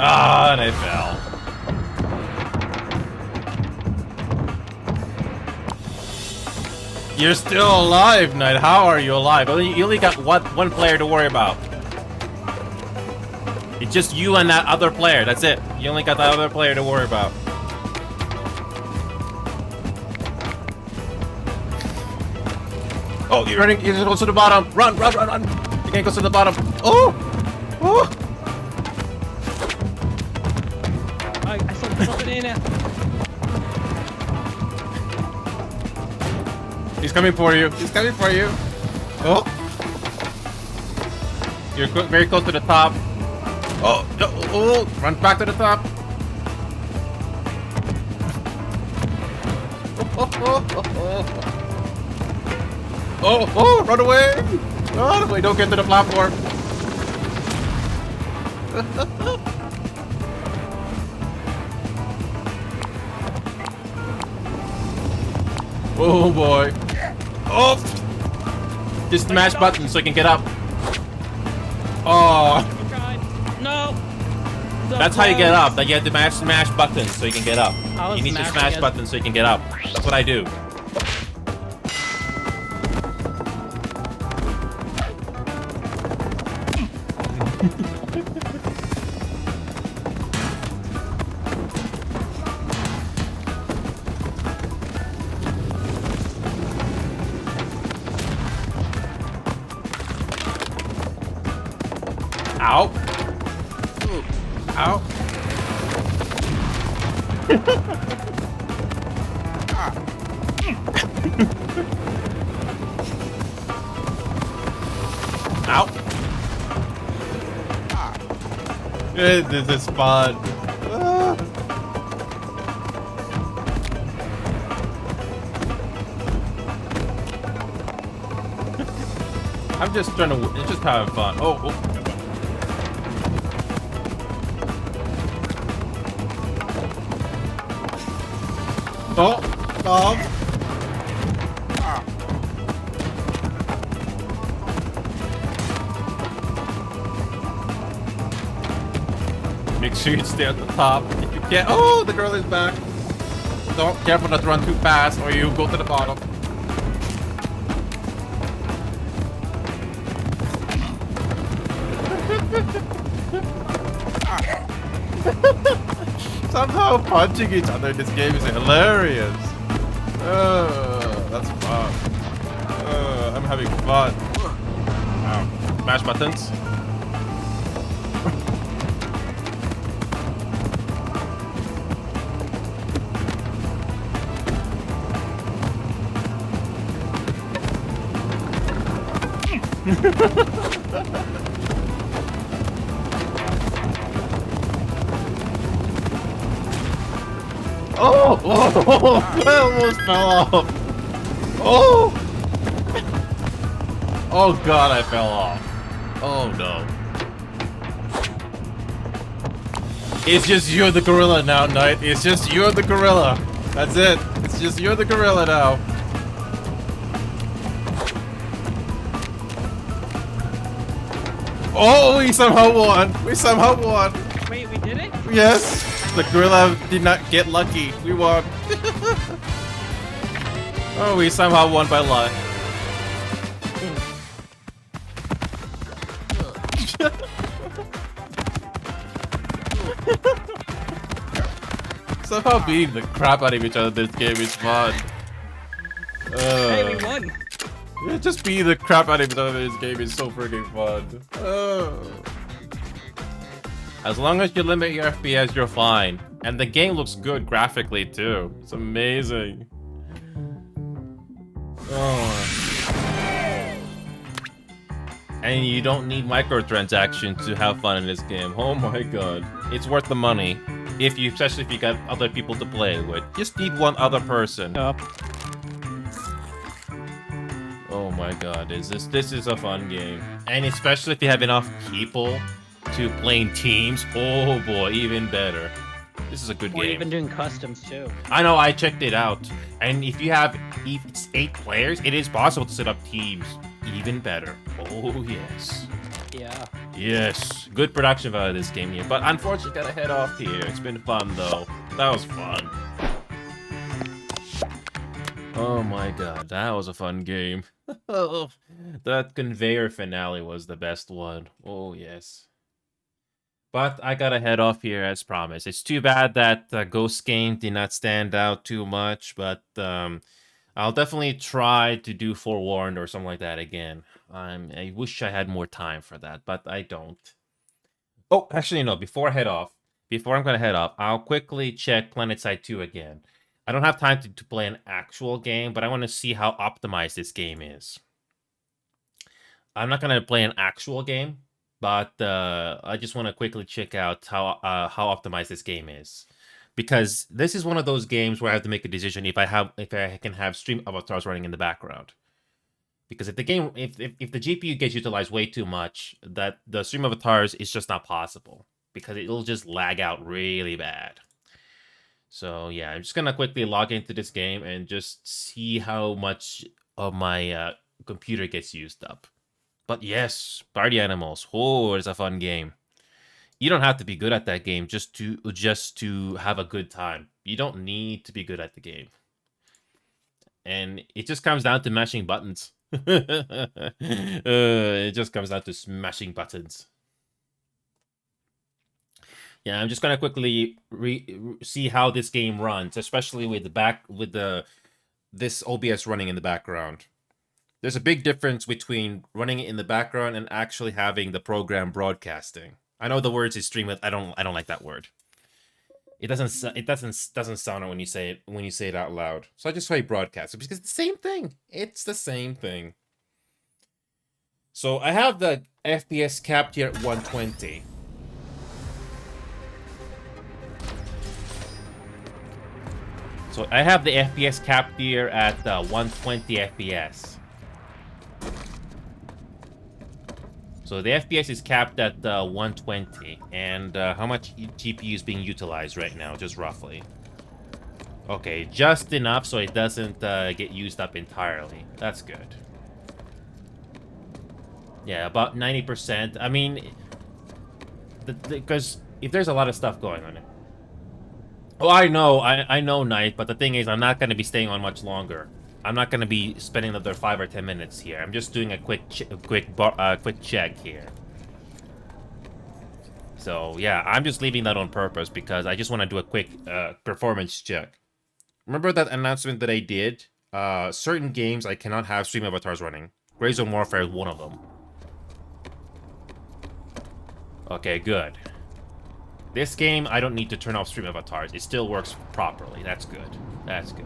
Ah, and I fell. You're still alive, Knight. How are you alive? You only got one player to worry about. It's just you and that other player. That's it. You only got that other player to worry about. Oh, you're running. You're gonna go to the bottom. Run, run, run, run. You're gonna go to the bottom. Oh! Oh! I saw something in it. He's coming for you. He's coming for you. Oh! You're very close to the top. Oh! Oh! Run back to the top. Oh, run away! Run away, don't get to the platform. Oh boy. Oh! Just smash button so I can get up. Oh, No. So that's how you get close. up. That you have to smash buttons so you can get up. I was You need to smashing smash it. buttons so you can get up. That's what I do. Ow. Ow. Ow. This is fun. Ah. I'm just trying to, it's just having fun. Oh. Oh, make sure you stay at the top. If you can't, oh, the girl is back. Don't careful not to run too fast, or you go to the bottom. Somehow punching each other in this game is hilarious. That's fun. I'm having fun. Wow. Smash buttons. Oh, I almost fell off. Oh! Oh god, I fell off. Oh no. It's just you and the gorilla now, Knight. It's just you and the gorilla. That's it. It's just you and the gorilla now. Oh, we somehow won. We somehow won. Wait, we did it? Yes. The gorilla did not get lucky. We won. Oh, we somehow won by luck. Somehow beating the crap out of each other in this game is fun. Hey, we won. Yeah, just beating the crap out of each other in this game is so freaking fun. As long as you limit your FPS, you're fine. And the game looks good graphically too. It's amazing. Oh. And you don't need microtransactions to have fun in this game. Oh my god. It's worth the money. Especially if you got other people to play with. Just need one other person. Up. Oh my god, this is a fun game. And especially if you have enough people to play in teams. Oh boy, even better. This is a good We're game. even doing customs too. I know, I checked it out. And if you have it's 8 players, it is possible to set up teams. Even better. Oh yes. Yeah. Yes. Good production value of this game here. But unfortunately, gotta head off here. It's been fun though. That was fun. Oh my god, that was a fun game. That conveyor finale was the best one. Oh yes. But I gotta head off here as promised. It's too bad that Ghost game did not stand out too much, but I'll definitely try to do Forewarned or something like that again. I wish I had more time for that, but I don't. Oh, actually, no. Before I'm gonna head off, I'll quickly check PlanetSide 2 again. I don't have time to play an actual game, but I want to see how optimized this game is. I'm not gonna play an actual game, but I just want to quickly check out how optimized this game is. because this is one of those games where I have to make a decision if I can have stream avatars running in the background. Because if the game, if the GPU gets utilized way too much, that the stream avatars is just not possible because it'll just lag out really bad. So yeah, I'm just gonna quickly log into this game and just see how much of my computer gets used up. But yes, Party Animals. Oh, it's a fun game. You don't have to be good at that game just to have a good time. You don't need to be good at the game. And it just comes down to mashing buttons. It just comes down to smashing buttons. Yeah, I'm just gonna quickly see how this game runs, especially with this OBS running in the background. There's a big difference between running it in the background and actually having the program broadcasting. I know the word is stream, but I don't like that word. It doesn't sound it when you say it out loud. So I just say broadcast because it's the same thing. It's the same thing. So I have the FPS capped here at 120. So I have the FPS capped here at 120 FPS. So the FPS is capped at 120. And how much GPU is being utilized right now, just roughly? Okay, just enough so it doesn't get used up entirely. That's good. Yeah, about 90%. I mean, because if there's a lot of stuff going on. Oh, I know, Knight, but the thing is, I'm not going to be staying on much longer. I'm not going to be spending another 5 or 10 minutes here. I'm just doing a quick check here. So, yeah, I'm just leaving that on purpose because I just want to do a quick performance check. Remember that announcement that I did? Certain games I cannot have stream avatars running. Gray Zone Warfare is one of them. Okay, good. This game, I don't need to turn off stream avatars. It still works properly. That's good. That's good.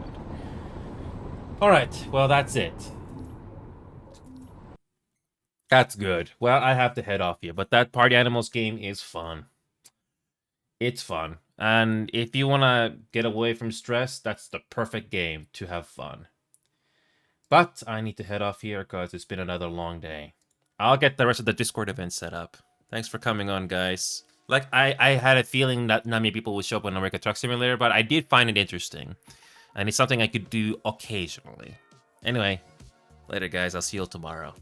Alright, well, that's it. That's good. Well, I have to head off here, but that Party Animals game is fun. It's fun. And if you want to get away from stress, that's the perfect game to have fun. But I need to head off here because it's been another long day. I'll get the rest of the Discord event set up. Thanks for coming on, guys. Like, I had a feeling that not many people would show up on American Truck Simulator, but I did find it interesting. And it's something I could do occasionally. Anyway, later, guys. I'll see you all tomorrow.